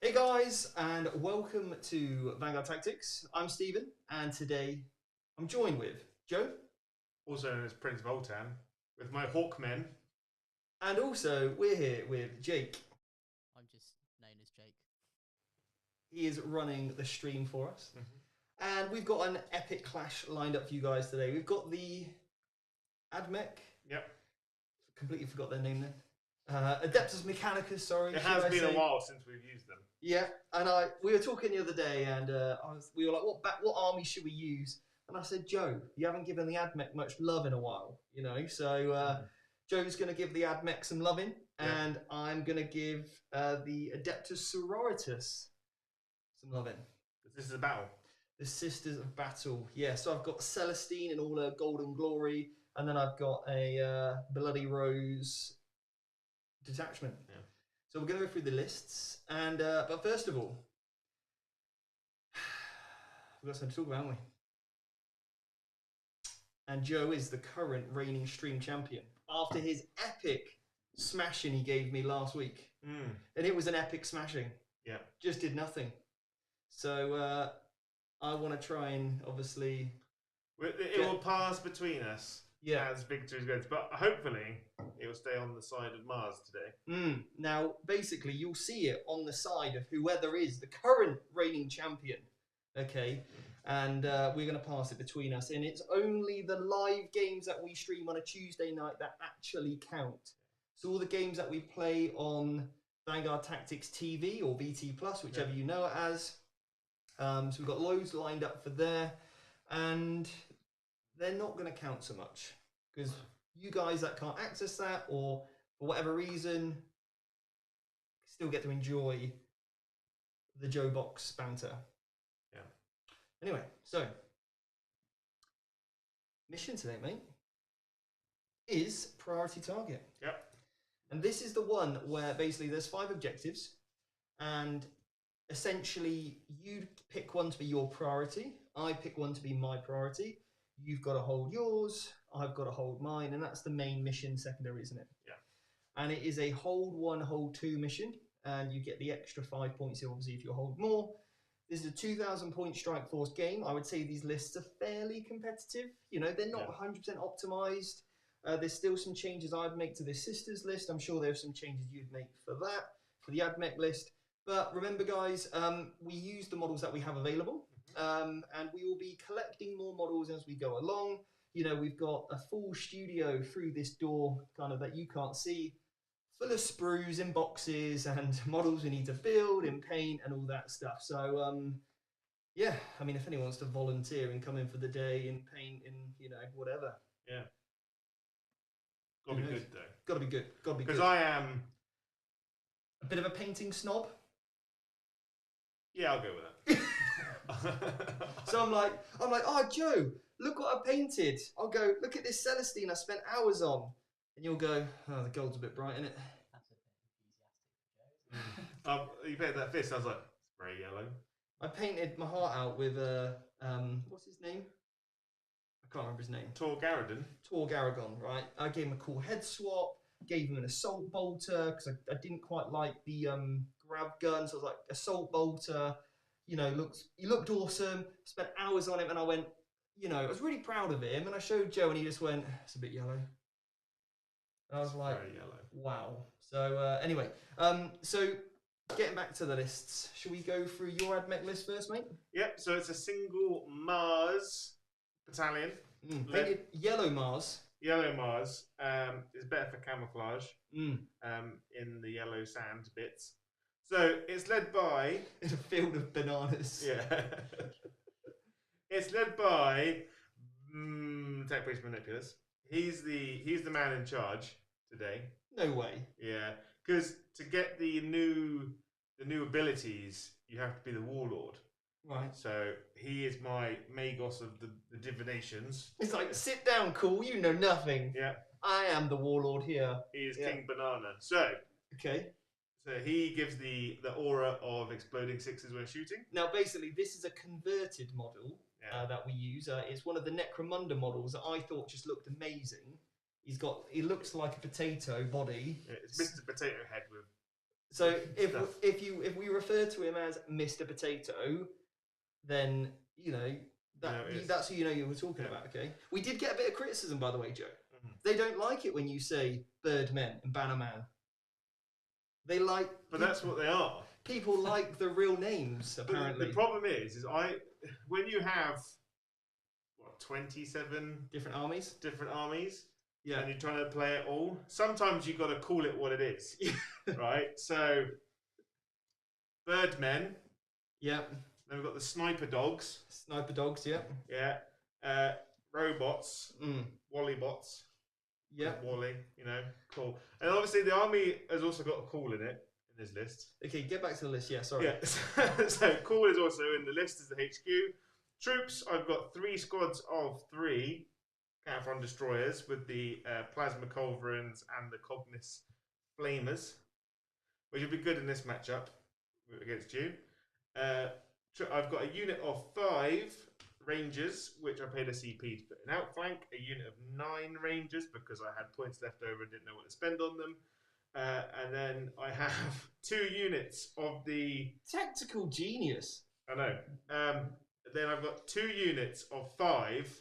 Hey guys, and welcome to Vanguard Tactics. I'm Stephen, and today I'm joined with Joe. Also known as Prince Voltan, with my Hawkmen. And also, we're here with Jake. I'm just known as Jake. He is running the stream for us. And we've got an epic clash lined up for you guys today. We've got the Admech. Yep. Completely forgot their name then. Adeptus Mechanicus, sorry. It has been a while since we've used them. Yeah, and we were talking the other day, and we were like, what army should we use? And I said, Joe, you haven't given the Admech much love in a while, you know. So Joe's going to give the Admech some loving, and I'm going to give the Adeptus Sororitas some loving. This is a battle. The Sisters of Battle. Yeah, so I've got Celestine in all her golden glory, and then I've got a Bloody Rose detachment. Yeah. So we're going to go through the lists, and but first of all, we've got something to talk about, haven't we? And Joe is the current reigning stream champion after his epic smashing he gave me last week. And it was an epic smashing. Yeah. Just did nothing. So I want to try and obviously... It will pass between us as victories goes, but hopefully it will stay on the side of Mars today. Now, basically, you'll see it on the side of whoever is the current reigning champion. Okay? And we're going to pass it between us. And it's only the live games that we stream on a Tuesday night that actually count. So all the games that we play on Vanguard Tactics TV or VT+, whichever you know it as. So we've got loads lined up for there. And they're not going to count so much. Because you guys that can't access that or for whatever reason still get to enjoy the Joe Box banter. Yeah. Anyway, so mission today, mate, is priority target. Yep. And this is the one where basically there's 5 objectives, and essentially you pick one to be your priority. I pick one to be my priority. You've got to hold yours. I've got to hold mine, and that's the main mission secondary, isn't it? Yeah. And it is a hold 1, hold 2 mission, and you get the extra 5 points, obviously, if you hold more. This is a 2,000 point strike force game. I would say these lists are fairly competitive. You know, they're not 100% optimized. There's still some changes I'd make to this sisters list. I'm sure there's some changes you'd make for that, for the Admech list. But remember, guys, we use the models that we have available, and we will be collecting more models as we go along. You know, we've got a full studio through this door, kind of that you can't see, full of sprues and boxes and models we need to build and paint and all that stuff. So, yeah, I mean, if anyone wants to volunteer and come in for the day and paint and, you know, whatever. Yeah. Got to be good, though. Got to be good. Got to be good. Because I am... a bit of a painting snob. Yeah, I'll go with that. So I'm like, oh, Joe, look what I painted. I'll go, look at this Celestine I spent hours on. And you'll go, oh, the gold's a bit bright, isn't it? That's a bit enthusiastic for Joe. You painted that fist, I was like, it's very yellow. I painted my heart out with, what's his name? I can't remember his name. Tor Garradon. Tor Garragon, right? I gave him a cool head swap, gave him an assault bolter, because I didn't quite like the grab gun, so I was like, assault bolter, you know, he looked awesome, spent hours on him, and I went, you know, I was really proud of him, and I showed Joe, and he just went, it's a bit yellow. And I was like, very yellow. Wow. So anyway, so getting back to the lists, should we go through your Admech list first, mate? Yep, so it's a single Mars battalion. Painted yellow Mars. Yellow Mars is better for camouflage in the yellow sand bits. So it's led by... in a field of bananas. Yeah. It's led by Tech Priest Manipulus. He's the man in charge today. No way. Yeah, because to get the new abilities, you have to be the warlord. Right. So he is my Magos of the divinations. It's like, sit down, cool. You know nothing. Yeah. I am the warlord here. He is King Banana. So. Okay. So he gives the aura of exploding sixes when shooting. Now, basically, this is a converted model that we use. It's one of the Necromunda models that I thought just looked amazing. He looks like a potato body. Yeah, it's Mr. Potato Head with So if we refer to him as Mr. Potato, then that's who you were talking about. Okay, we did get a bit of criticism, by the way, Joe. They don't like it when you say Birdmen and Bannerman. They like, but that's what they are. People like the real names. Apparently, the problem is when you have 27 different armies. Yeah, and you're trying to play it all. Sometimes you've got to call it what it is, right? So, Birdmen. Yep. Then we've got the Sniper Dogs. Yep. Yeah. Robots. Wally bots. Yep. Wally, cool. And obviously the army has also got a call in it, in this list. Okay, get back to the list. Yeah, sorry. Yeah. So, call is also in the list as the HQ. Troops, I've got 3 squads of 3. Cataphrone destroyers with the plasma culverins and the Cognis flamers, which would be good in this matchup against you. I've got a unit of 5 rangers, which I paid a CP to put in outflank. A unit of 9 rangers because I had points left over and didn't know what to spend on them. And then I have 2 units of the tactical genius. I know. Then I've got 2 units of 5.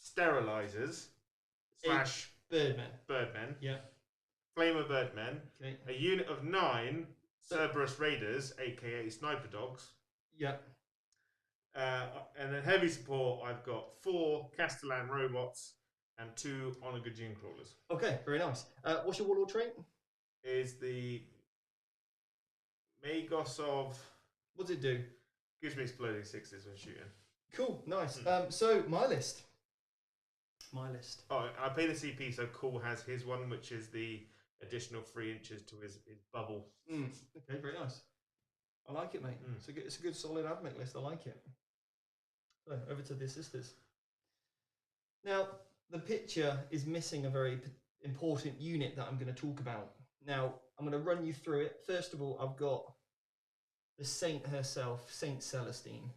Sterilizers / Birdmen. Yeah. Flamer Birdmen. Okay. A unit of 9 Cerberus Raiders, aka Sniper Dogs. Yeah. And then heavy support, I've got 4 Castellan robots and 2 Onagajin crawlers. Okay, very nice. What's your warlord trait? Is the Magos of. What does it do? Gives me exploding 6s when shooting. Cool, nice. So my list. Oh, I pay the CP, so Cool has his one, which is the additional 3 inches to his bubble. Okay, very nice. I like it, mate. It's a good solid Admech list. I like it. So over to the assisters. Now the picture is missing a very important unit that I'm going to talk about. Now I'm going to run you through it. First of all, I've got the saint herself, Saint Celestine.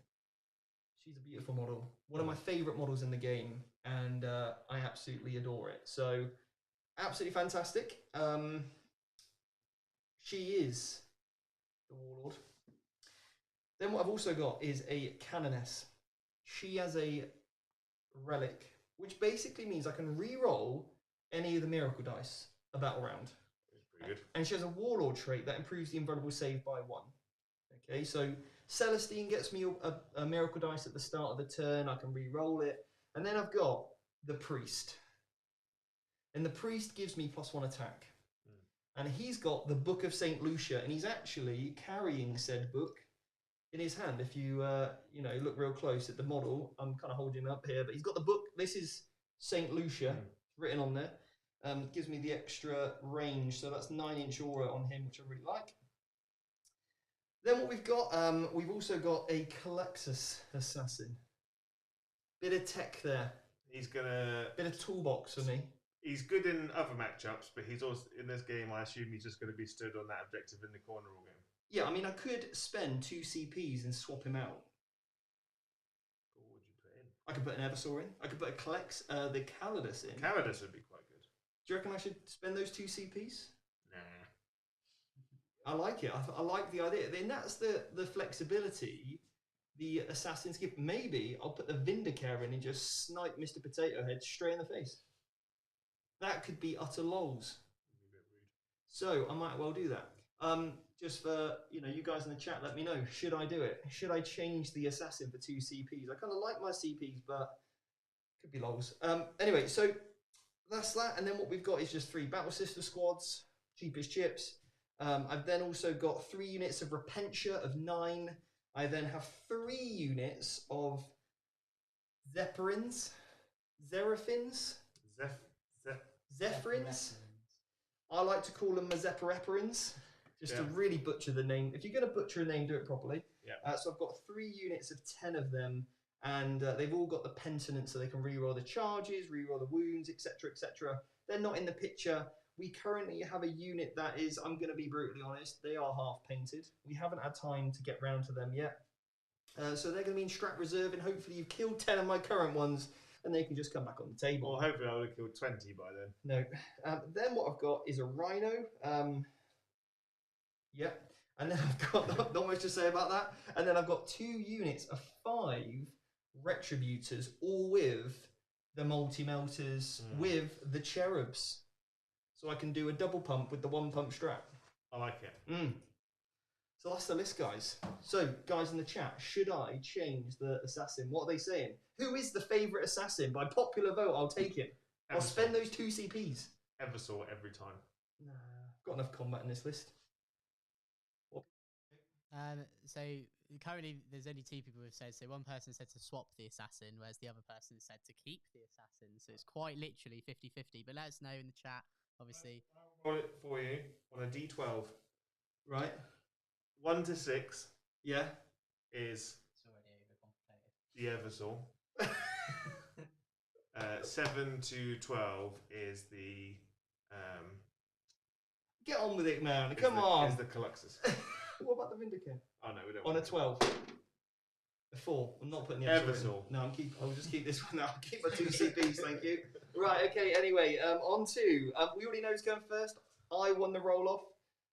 She's a beautiful model. One of my favourite models in the game, and I absolutely adore it. So, absolutely fantastic. She is the warlord. Then what I've also got is a canoness. She has a relic, which basically means I can re-roll any of the miracle dice a battle round. That's pretty good. And she has a warlord trait that improves the invulnerable save by 1. Okay, so Celestine gets me a miracle dice at the start of the turn. I can re-roll it. And then I've got the priest. And the priest gives me +1 attack. And he's got the Book of St. Lucia, and he's actually carrying said book in his hand. If you look real close at the model, I'm kind of holding him up here, but he's got the book. This is St. Lucia written on there. Gives me the extra range, so that's 9-inch aura on him, which I really like. Then what we've got, we've also got a Calexus Assassin. Bit of tech there. He's gonna bit of toolbox for me. He's good in other matchups, but he's also in this game. I assume he's just going to be stood on that objective in the corner all game. Yeah, I mean, I could spend 2 CPs and swap him out. What would you put in? I could put an Eversaur in. I could put the Calidus in. Calidus would be quite good. Do you reckon I should spend those 2 CPs? Nah. I like it. I like the idea. Then that's the flexibility the assassins give. Maybe I'll put the Vindicare in and just snipe Mr. Potato Head straight in the face. That could be utter lols. So I might well do that. Just for you guys in the chat, let me know. Should I do it? Should I change the assassin for 2 CPs? I kind of like my CPs, but could be lols. Anyway, so that's that. And then what we've got is just 3 Battle Sister squads, cheapest chips. I've then also got 3 units of Repentia of 9. I then have 3 units of Zephyrins. I like to call them Mazeppareparins, just to really butcher the name. If you're going to butcher a name, do it properly. Yeah. So I've got 3 units of 10 of them, and they've all got the penitence, so they can reroll the charges, reroll the wounds, etc., etc. They're not in the picture. We currently have a unit that is, I'm going to be brutally honest, they are half painted. We haven't had time to get round to them yet. So they're going to be in strat reserve, and hopefully you've killed 10 of my current ones, and they can just come back on the table. Well, hopefully I would have killed 20 by then. No. Then what I've got is a Rhino. Yep. And then I've got not much to say about that. And then I've got 2 units of 5 retributors, all with the multi-melters, with the cherubs. So I can do a double pump with the 1 pump strap. I like it. So that's the list, guys. So, guys in the chat, should I change the assassin? What are they saying? Who is the favourite assassin? By popular vote, I'll take it. I'll spend those 2 CPs. Eversaw every time. Nah, got enough combat in this list. So currently there's only 2 people who've said, so one person said to swap the assassin, whereas the other person said to keep the assassin. So it's quite literally 50-50, but let us know in the chat, obviously. I'll roll it for you on a D12. Right. 1 to 6. Yeah. Is it's already overcomplicated. the Eversaw. 7 to 12 is the Get on with it, man. Come on. Is the Caluxus. What about the Vindicator? Oh no, we don't. On a 12. A 4. I'm not putting the Eversaw. No, I'll just keep this one. I'll keep my 2 CPs, thank you. Right, okay, anyway, on to, we already know who's going first. I won the roll-off,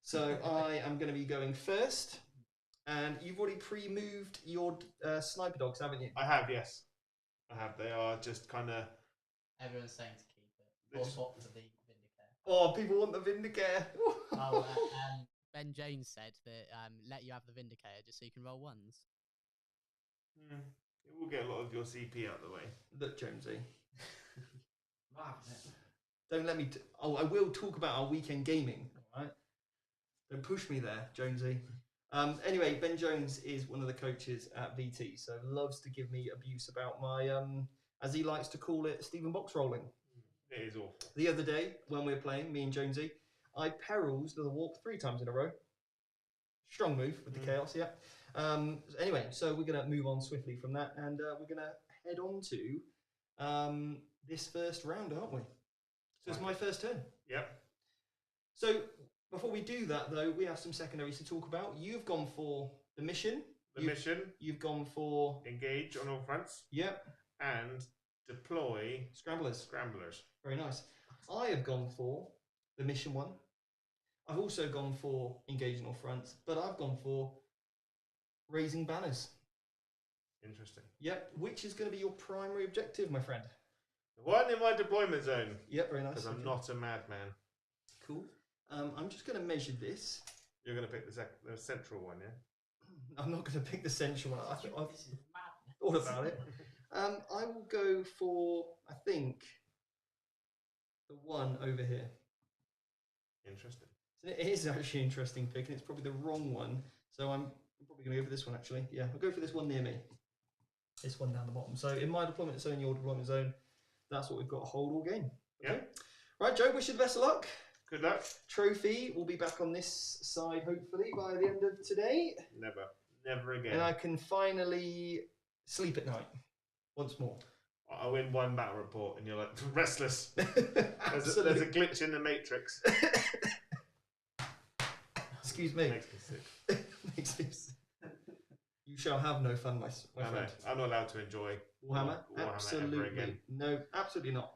so I am going to be going first. And you've already pre-moved your sniper dogs, haven't you? I have, yes. I have. They are just kind of... Everyone's saying to keep it. Or swap for the Vindicator. Oh, people want the Vindicator. Ben Jones said that let you have the Vindicator just so you can roll 1s. It will get a lot of your CP out of the way. Look, Jonesy. Don't let me... I will talk about our weekend gaming, alright? Don't push me there, Jonesy. Anyway, Ben Jones is one of the coaches at VT, so loves to give me abuse about my, as he likes to call it, Stephen Box rolling. It is awful. The other day, when we were playing, me and Jonesy, I perils the warp 3 times in a row. Strong move with the chaos, yeah. Anyway, so we're going to move on swiftly from that, and we're going to head on to this first round, aren't we? So it's my first turn. Yep. So before we do that, though, we have some secondaries to talk about. You've gone for the mission. You've gone for... Engage on all fronts. Yep. And deploy... Scramblers. Scramblers. Very nice. I have gone for the mission one. I've also gone for engage on all fronts, but I've gone for raising banners. Interesting. Yep. Which is going to be your primary objective, my friend? The one in my deployment zone. Yep, very nice. Because I'm not a madman. Cool. I'm just going to measure this. You're going to pick the central one, yeah? I'm not going to pick the central one. I've thought about it. I will go for, I think, the one over here. Interesting. So it is actually an interesting pick, and it's probably the wrong one. So I'm probably going to go for this one, actually. Yeah, I'll go for this one near me. This one down the bottom. So in my deployment zone, your deployment zone, that's what we've got to hold all game. Okay. Yep. Right, Joe, wish you the best of luck. Good luck. Trophy will be back on this side, hopefully, by the end of today. Never again. And I can finally sleep at night once more. I win 1 battle report and you're like, restless. There's a glitch in the matrix. Excuse me. Makes me sick. Makes me sick. You shall have no fun, my friend. I'm not allowed to enjoy Warhammer ever again. No, absolutely not.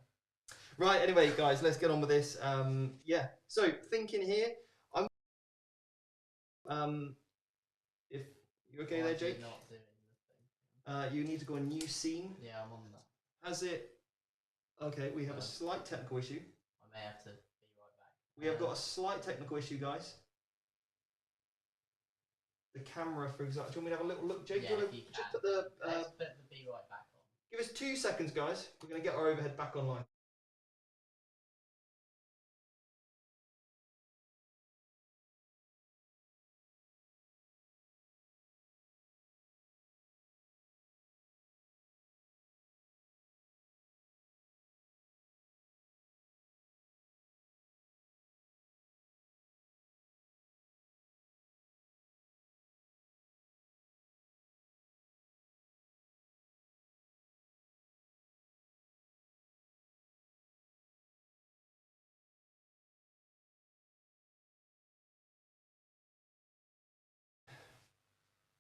Right, anyway, guys, let's get on with this. Yeah, so thinking here, if you're okay there, Jake? Not doing the thing. You need to go on new scene. Yeah, I'm on that. Has it? Okay, we have a slight technical issue. I may have to be right back. We have got a slight technical issue, guys. The camera, for example. Do you want me to have a little look, Jake? Yeah, do you want if to you just can. put the Let's put the be right back on. give us 2 seconds, guys. We're going to get our overhead back online.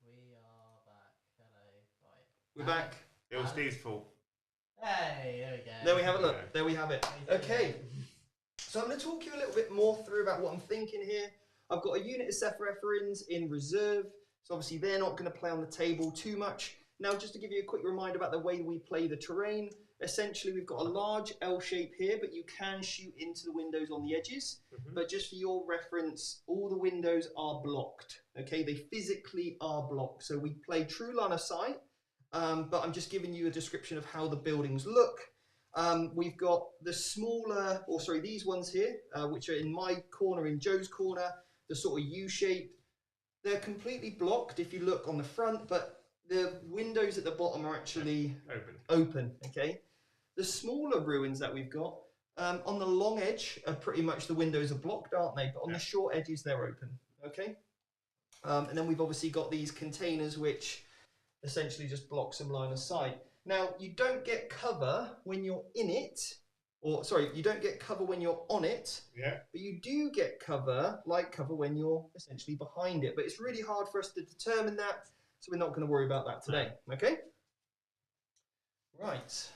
We are back. Hello. Right. We're back. It was Steve's fault. Hey, there we go. There we have it. Look, there we have it. Okay. So I'm going to talk you a little bit more through about what I'm thinking here. I've got a unit of Sephirotherians in reserve, so obviously they're not going to play on the table too much. Now, just to give you a quick reminder about the way we play the terrain, essentially we've got a large L shape here, but you can shoot into the windows on the edges. But just for your reference, all the windows are blocked, okay? They physically are blocked. So we play true line of sight, but I'm just giving you a description of how the buildings look. We've got the smaller, or sorry, these ones here, which are in my corner, in Joe's corner, the sort of U-shaped. They're completely blocked if you look on the front, but the windows at the bottom are actually open, okay? The smaller ruins that we've got, on the long edge, are pretty much the windows are blocked, aren't they? But on the short edges, they're open, okay? And then we've obviously got these containers, which essentially just block some line of sight. Now, you don't get cover when you're in it, or sorry, you don't get cover when you're on it, but you do get cover, light cover, when you're essentially behind it. But it's really hard for us to determine that, so we're not going to worry about that today, okay? Right.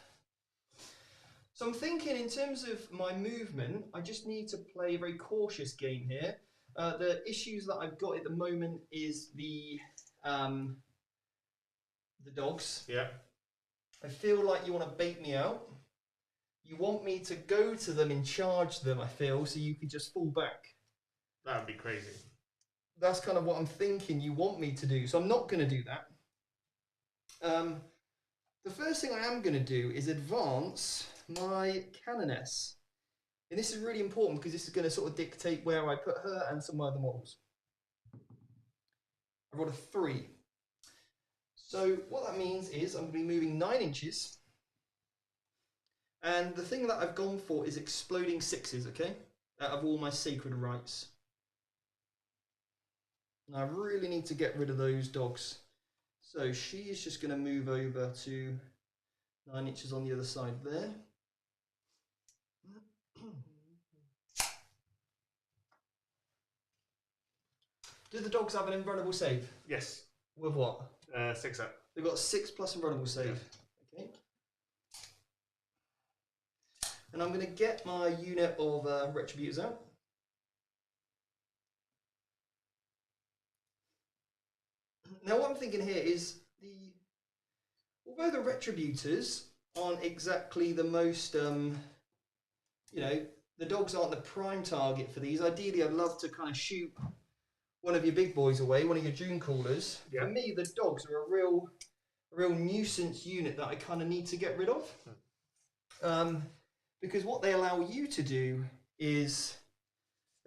So I'm thinking in terms of my movement, I just need to play a very cautious game here. The issues that I've got at the moment is the dogs. Yeah. I feel like you want to bait me out. You want me to go to them and charge them, I feel, so you could just fall back. That would be crazy. That's kind of what I'm thinking you want me to do, so I'm not going to do that. The first thing I am going to do is advance my Canoness. And this is really important because this is going to sort of dictate where I put her and some other models. I rolled a 3. So what that means is I'm going to be moving 9 inches. And the thing that I've gone for is exploding 6s, okay? Out of all my sacred rites. Now I really need to get rid of those dogs. So she is just going to move over to 9 inches on the other side there. Do the dogs have an invulnerable save? Yes. With what? 6 up. They've got 6 plus invulnerable save. Yeah. Okay. And I'm going to get my unit of Retributors out. Now what I'm thinking here is, although the Retributors aren't exactly the most, you know, the dogs aren't the prime target for these. Ideally, I'd love to kind of shoot one of your big boys away, one of your June Callers. Yeah. For me, the dogs are a real nuisance unit that I kind of need to get rid of. Because what they allow you to do is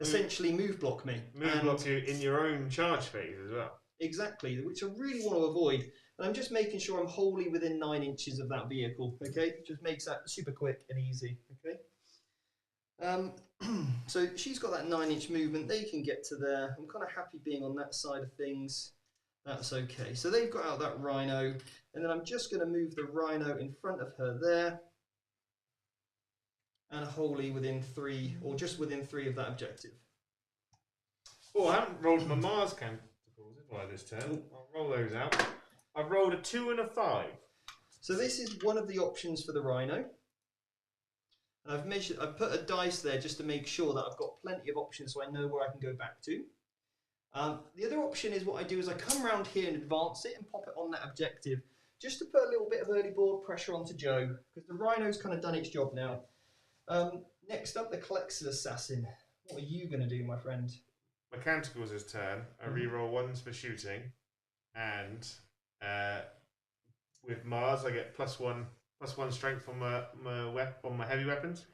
essentially move block me. Move block you in your own charge phase as well. Exactly, which I really want to avoid. And I'm just making sure I'm wholly within 9 inches of that vehicle, okay? Just makes that super quick and easy, okay? So she's got that 9-inch movement. They can get to there. I'm kind of happy being on that side of things. That's okay. So they've got out that Rhino. And then I'm just going to move the Rhino in front of her there. And wholly within 3, or just within 3 of that objective. Oh, I haven't rolled my Mars canticles by this turn. I'll roll those out. I've rolled a 2 and a 5. So this is one of the options for the Rhino. And I've put a dice there just to make sure that I've got plenty of options so I know where I can go back to. The other option is what I do is I come around here and advance it and pop it on that objective just to put a little bit of early board pressure onto Joe, because the Rhino's kind of done its job now. Next up, the Collector's Assassin. What are you going to do, my friend? Mechanicals' turn. I reroll 1s for shooting, and with Mars I get +1 strength on my heavy weapons.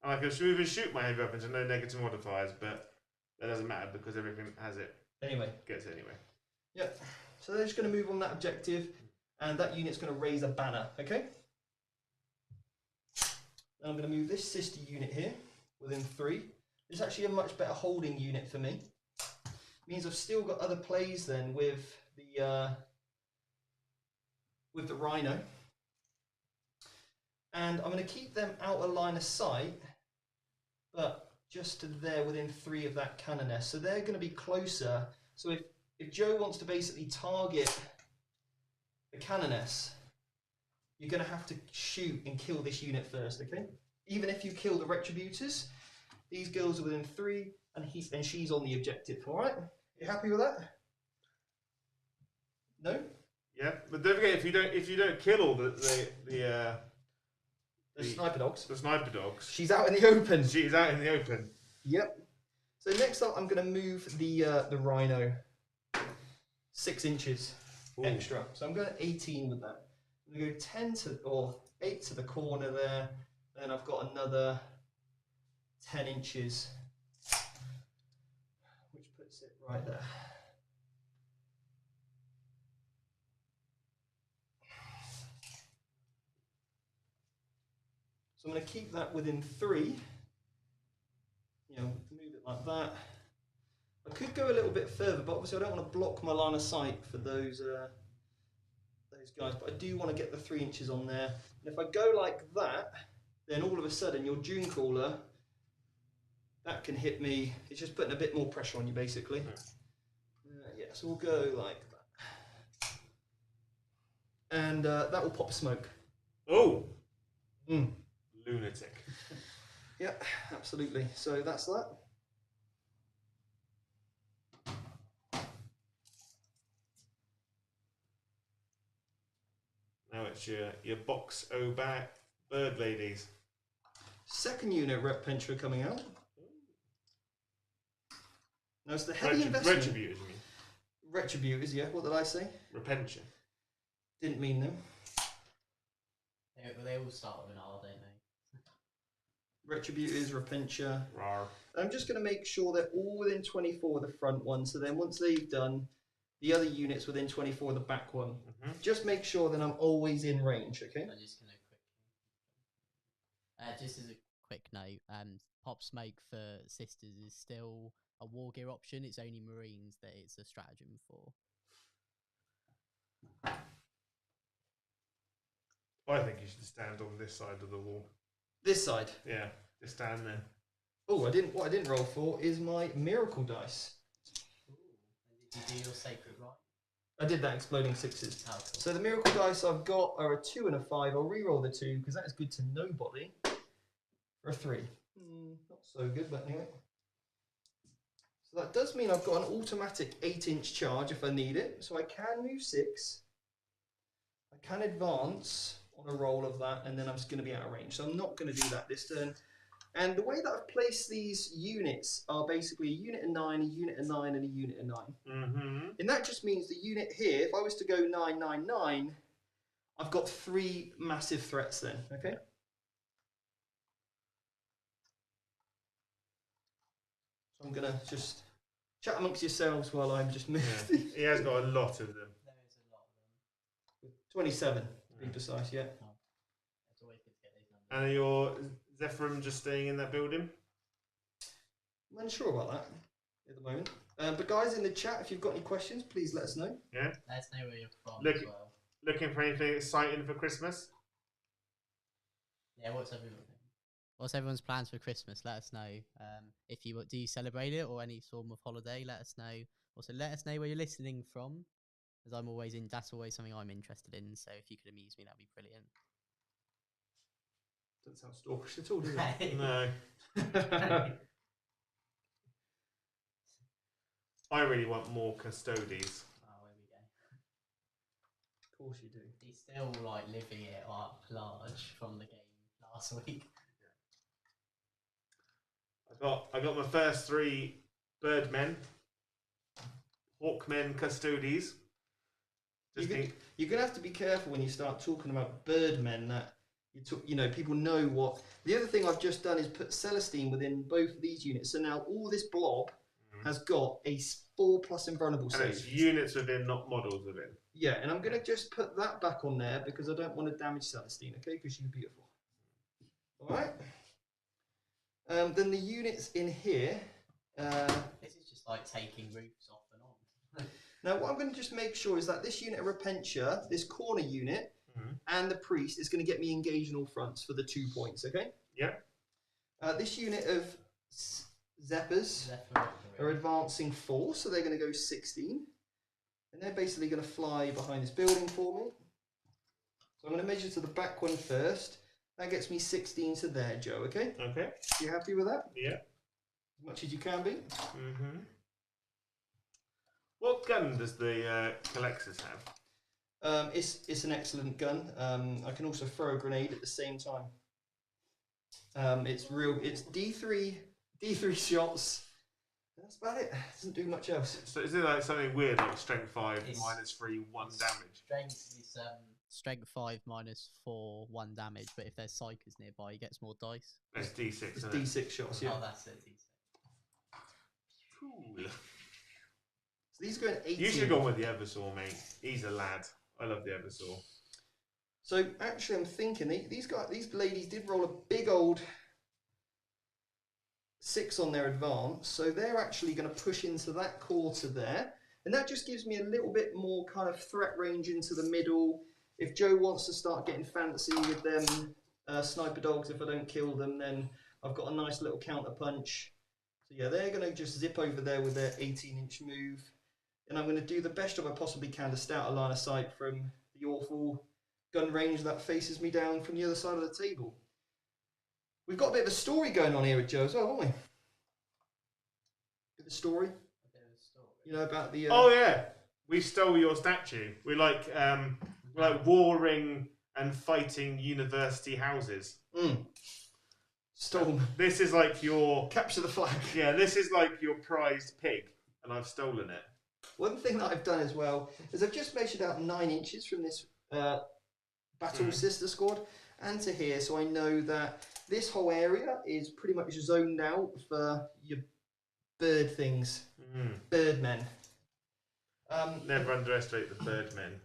And I can even shoot my heavy weapons and no negative modifiers, but that doesn't matter because everything has it. Anyway. Gets it anyway. Yep. So they're just going to move on that objective, and that unit's going to raise a banner, okay? And I'm going to move this sister unit here within 3. It's actually a much better holding unit for me. It means I've still got other plays then with the Rhino. And I'm going to keep them out of line of sight, but just to there within 3 of that Canoness. So they're going to be closer. So if Joe wants to basically target the Canoness, you're going to have to shoot and kill this unit first, okay? Even if you kill the Retributors, these girls are within 3. and she's on the objective. All right, you happy with that? No. Yeah, but don't forget if you don't kill all the sniper dogs. The sniper dogs. She's out in the open. She's out in the open. Yep. So next up, I'm going to move the rhino 6 inches extra. So I'm going 18 with that. I'm going to go 8 to the corner there. Then I've got another 10 inches, which puts it right there. So I'm going to keep that within 3. You know, move it like that. I could go a little bit further, but obviously I don't want to block my line of sight for those guys. But I do want to get the 3 inches on there. And if I go like that, then all of a sudden your Dune Crawler, that can hit me. It's just putting a bit more pressure on you, basically. Yeah, so we'll go like that. And that will pop smoke. Oh! Lunatic. Yeah, absolutely. So that's that. Now it's your box O back bird ladies. Second unit Repentia coming out. Now it's the heavy investment. Retributors, you mean? Retributors, yeah. What did I say? Repentia. Didn't mean them. They all start with an R, don't they? Retributors, Repentia. Rar. I'm just going to make sure they're all within 24 of the front one. So then once they've done the other units within 24 of the back one, just make sure that I'm always in range, okay? I'm just going to just as a quick note, pop smoke for sisters is still a war gear option. It's only Marines that it's a stratagem for. I think you should stand on this side of the wall. This side? Yeah, just stand there. Oh, what I didn't roll for is my miracle dice. Ooh. And did you do your sacred right? I did that exploding 6s. Oh, cool. So the miracle dice I've got are a 2 and a 5. I'll re-roll the 2 because that is good to nobody. For a 3. Not so good, but anyway. So that does mean I've got an automatic 8-inch charge if I need it. So I can move 6. I can advance on a roll of that, and then I'm just going to be out of range. So I'm not going to do that this turn. And the way that I've placed these units are basically a unit of 9, a unit of 9, and a unit of 9. And that just means the unit here, if I was to go 9, 9, 9, I've got 3 massive threats then, okay? So I'm going to just chat amongst yourselves while I'm just moving. Yeah. He has got a lot of them. There is a lot of them. 27, to be precise, yeah. Oh. It's always good to get these numbers. And are your Zephyrim just staying in that building? I'm unsure about that at the moment. But guys, in the chat, if you've got any questions, please let us know. Yeah. Let us know where you're from Look, as well. Looking for anything exciting for Christmas? Yeah, what's everyone's plans for Christmas? Let us know. If you do celebrate it or any form of holiday, let us know. Also, let us know where you're listening from, as that's always something I'm interested in. So if you could amuse me, that'd be brilliant. Doesn't sound stalkish at all, does it? No. I really want more custodies. Oh, here we go. Of course you do. He's still like living it up large from the game last week. I got my first 3 birdmen, hawkmen, custodies. You're going to have to be careful when you start talking about birdmen that people know what. The other thing I've just done is put Celestine within both of these units. So now all this blob has got a 4+ invulnerable save. And it's units within, not models within. Yeah, and I'm going to just put that back on there because I don't want to damage Celestine, okay? Because she's beautiful. All right. Then the units in here. This is just like taking roofs off and on. Now, what I'm going to just make sure is that this unit of Repentia, this corner unit, and the priest is going to get me engaged in all fronts for the 2 points, okay? Yeah. This unit of Zeppers are advancing 4, so they're going to go 16. And they're basically going to fly behind this building for me. So I'm going to measure to the back one first. That gets me 16 to there, Joe, okay? Okay. You happy with that? Yeah. as much as you can be. Mm-hmm. What gun does the Colexus have? It's an excellent gun. I can also throw a grenade at the same time. It's D3 shots. That's about it. Doesn't do much else. So is it like something weird like strength 5 -3 1 damage? Strength 5 -4 1 damage, but if there's psychers nearby, he gets more dice. It's D6. It's isn't D6 shots. Yeah. Oh, that's it. Cool. So these are going 18. You should have gone with the Eversaw, mate. He's a lad. I love the Eversaw. So actually, I'm thinking these ladies did roll a big old 6 on their advance, so they're actually going to push into that quarter there, and that just gives me a little bit more kind of threat range into the middle. If Joe wants to start getting fancy with them sniper dogs, if I don't kill them, then I've got a nice little counter punch. So yeah, they're going to just zip over there with their 18-inch move, and I'm going to do the best job I possibly can to start a line of sight from the awful gun range that faces me down from the other side of the table. We've got a bit of a story going on here with Joe as well, haven't we? Bit of a story. You know about the. Oh yeah, we stole your statue. We're like warring and fighting university houses. Storm. This is like your Capture the flag. Yeah, this is like your prized pig, and I've stolen it. One thing that I've done as well is I've just measured out 9 inches from this battle sister squad and to here, so I know that this whole area is pretty much zoned out for your bird things, birdmen. Never underestimate the birdmen.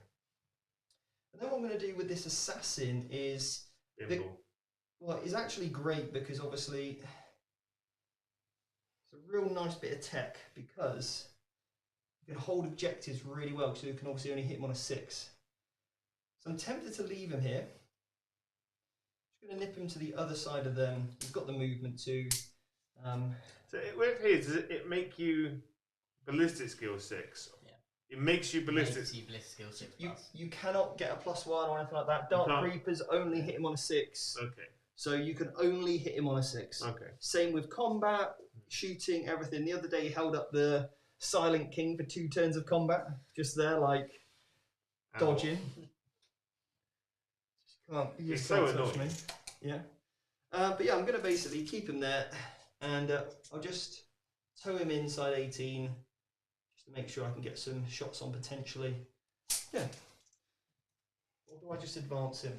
And then what I'm going to do with this assassin is, well, it's actually great because obviously it's a real nice bit of tech because you can hold objectives really well, so you can obviously only hit him on a 6. So I'm tempted to leave him here. Just going to nip him to the other side of them. You've got the movement too. So with his, does it make you ballistic skill 6? Yeah. It makes you ballistic skill 6 you cannot get a +1 or anything like that. Dark Reapers only hit him on a 6. Okay. So you can only hit him on a 6. Okay. Same with combat, shooting, everything. The other day he held up the Silent King for 2 turns of combat. Just there, like, dodging. You just can't touch me. Yeah. But yeah, I'm going to basically keep him there. And I'll just tow him inside 18. Just to make sure I can get some shots on potentially. Yeah. Or do I just advance him?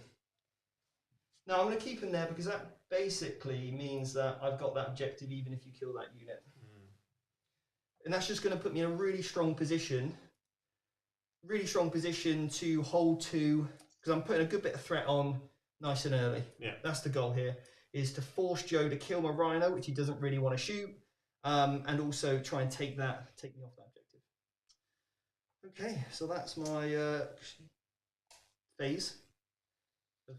No, I'm going to keep him there because that basically means that I've got that objective even if you kill that unit. And that's just going to put me in a really strong position to hold to, because I'm putting a good bit of threat on nice and early. Yeah. That's the goal here, is to force Joe to kill my Rhino, which he doesn't really want to shoot, and also try and take me off that objective. Okay, so that's my phase of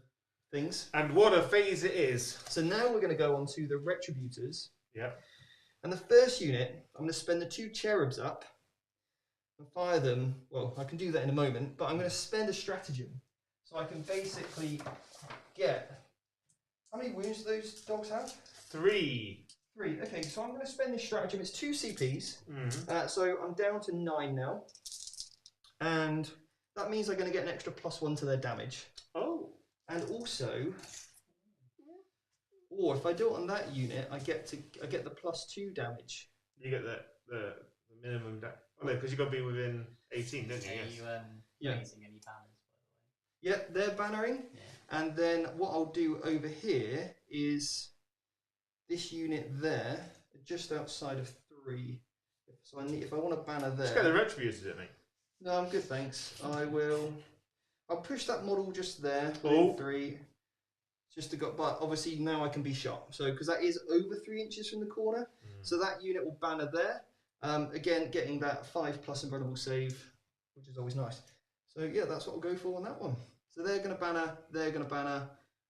things. And what a phase it is. So now we're going to go on to the Retributors. Yeah. And the first unit, I'm going to spend the 2 Cherubs up and fire them. Well, I can do that in a moment, but I'm going to spend a stratagem. So I can basically get... How many wounds do those dogs have? 3. 3. Okay, so I'm going to spend this stratagem. It's 2 CPs. So I'm down to 9 now. And that means they're going to get an extra +1 to their damage. Oh. And also... Or if I do it on that unit, I get the +2 damage. You get the minimum damage. Oh no, because you've got to be within 18, don't you? Are you raising any banners, by the way? Yeah, they're bannering. Yeah. And then what I'll do over here is this unit there, just outside of 3. So if I want a banner there. Just get the Retributors, it, mate. No, I'm good, thanks. I'll push that model just there. 3. Just to go, but obviously now I can be shot. So because that is over 3 inches from the corner, so that unit will banner there. Again, getting that 5+ invulnerable save, which is always nice. So yeah, that's what I'll go for on that one. So they're going to banner,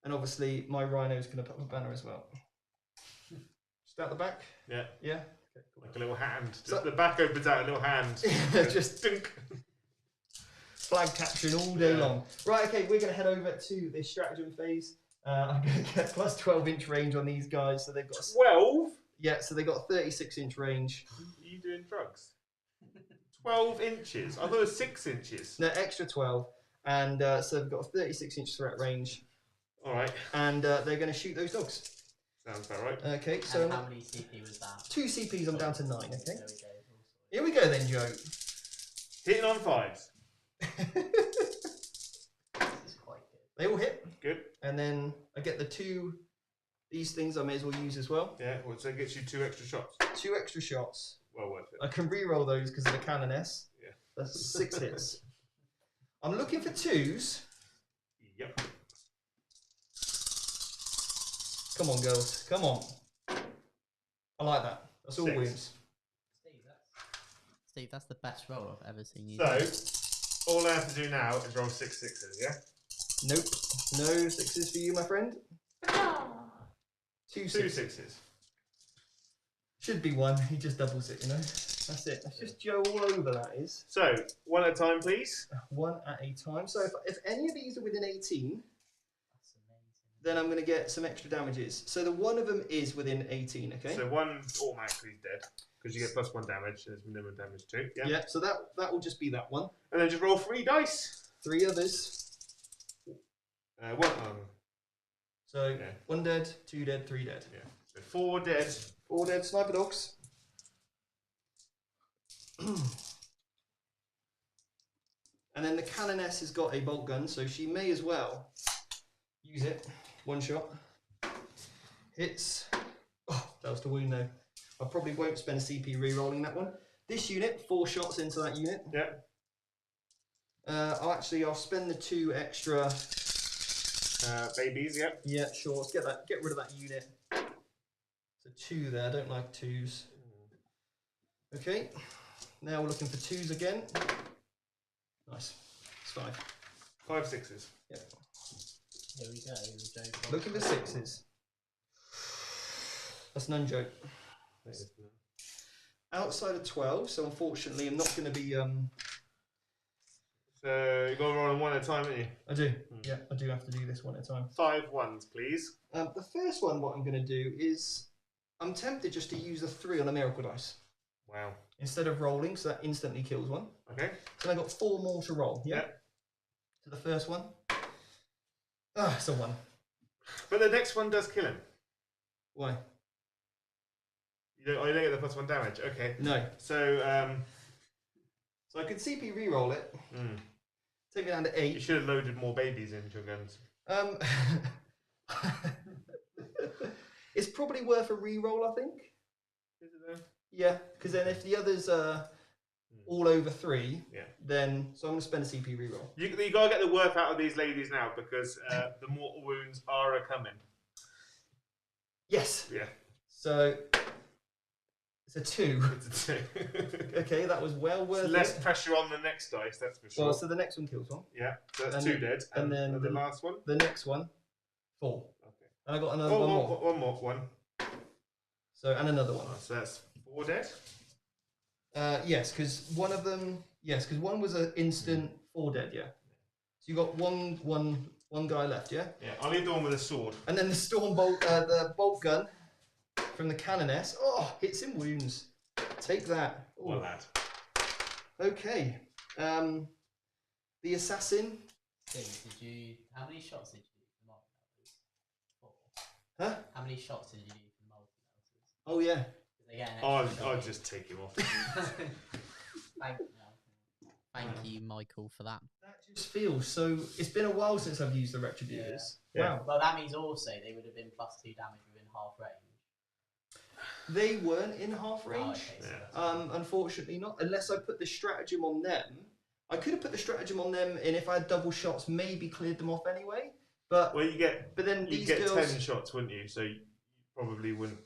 and obviously my Rhino's going to put a banner as well. Just out the back. Yeah. Yeah. Okay, cool. Like a little hand. Just the back opens out, a little hand. Just dunk. Flag capturing all day long. Right. Okay, we're going to head over to this stratagem phase. I'm going to get +12-inch range on these guys, so they've got 12. Yeah, so they got a 36-inch range. Are you doing drugs? 12 inches. I thought it was 6 inches. No, extra 12. And so they've got a 36-inch threat range. All right. And they're going to shoot those dogs. Sounds about right. Okay, so And how many CP was that? 2 CPs, I'm down to 9, okay? There we go. Here we go then, Joe. Hitting on 5s. This is quite good. They all hit. Good. And then I get the 2, these things I may as well use as well. Yeah, well, so it gets you 2 extra shots. 2 extra shots. Well worth it. I can re-roll those because of the Canoness. Yeah. That's 6 hits. I'm looking for 2s. Yep. Come on, girls. Come on. I like that. That's all 6. wounds. Steve, that's the best roll I've ever seen you So, do. all I have to do now is roll 6 6s, yeah? Nope. No 6s for you, my friend. 2 2 6s. 6s. Should be 1. He just doubles it, you know. That's it. That's just Joe all over, that is. So, 1 at a time, please. 1 at a time. So if any of these are within 18, That's amazing. then I'm going to get some extra damages. So the one of them is within 18, okay? So, 1 automatically is dead. Because you get +1 damage, and it's minimum damage 2. Yeah. Yeah, so that will just be that one. And then just roll 3 dice. 3 others. 1. So Yeah. 1 dead, 2 dead, 3 dead. Yeah. So 4 dead. 4 dead sniper dogs. And then the Canoness has got a bolt gun, so she may as well use it. 1 shot. Hits. Oh, that was the wound though. I probably won't spend a CP re-rolling that one. This unit, 4 shots into that unit. Yeah. I'll spend the 2 extra. Babies, yep. Yeah, sure. Let's get rid of that unit. So 2 there. I don't like 2s. Okay. Now we're looking for 2s again. Nice. It's 5. 5 6s. Yeah. Here we go. Looking for 6s. That's none joke. Outside of 12, so unfortunately I'm not going to be. So you got to roll them 1 at a time, haven't you? I do. Yeah, I do have to do this one at a time. 5 1s, please. The first one, what I'm going to do is I'm tempted just to use a 3 on a miracle dice Wow. instead of rolling, so that instantly kills one. Okay. So I got 4 more to roll. Yeah. So the first one. Ah, it's a 1. But the next one does kill him. Why? You don't get the +1 damage. Okay. No. So So I could CP re-roll it. mm, Take me down to you 8. should have loaded more babies into your guns. It's probably worth a re-roll, I think. Is it though? Yeah, because then if the others are all over 3, Yeah. then so I'm going to spend a CP re-roll. You got to get the worth out of these ladies now because the mortal wounds are coming. Yes. Yeah. So it's a 2. It's a 2. Okay, that was well worth Less it. pressure on the next dice, that's for sure. Well, so the next one kills 1. Yeah, so that's and 2 then- dead. and then the last one? The next one, 4. Okay. And I got another Oh, one more. one more. One. So and another one. Oh, so that's 4 dead? Yes, because one of them. Yes, because one was an instant 4 dead. Yeah. So you got one guy left. Yeah. Yeah, I'll leave the one with a sword. And then the storm bolt, the bolt gun from the Canoness. Oh, hits him wounds. Take that. Ooh. Well, lad. Okay. The assassin. Steve, how many shots did you do for multi-melters? 4. Huh? How many shots did you do for multi-melters? Oh yeah. I'll just take him off. Thank you, Michael, for that. That just feels so. It's been a while since I've used the Retributors. Yeah. Wow. Well, that means also they would have been +2 damage within half range. They weren't in half range. Oh, okay, so Yeah. that's Unfortunately not. Unless I put the stratagem on them. I could have put the stratagem on them, and if I had double shots, maybe cleared them off anyway. But Well, but then you these get girls 10 shots, wouldn't you? So you probably wouldn't.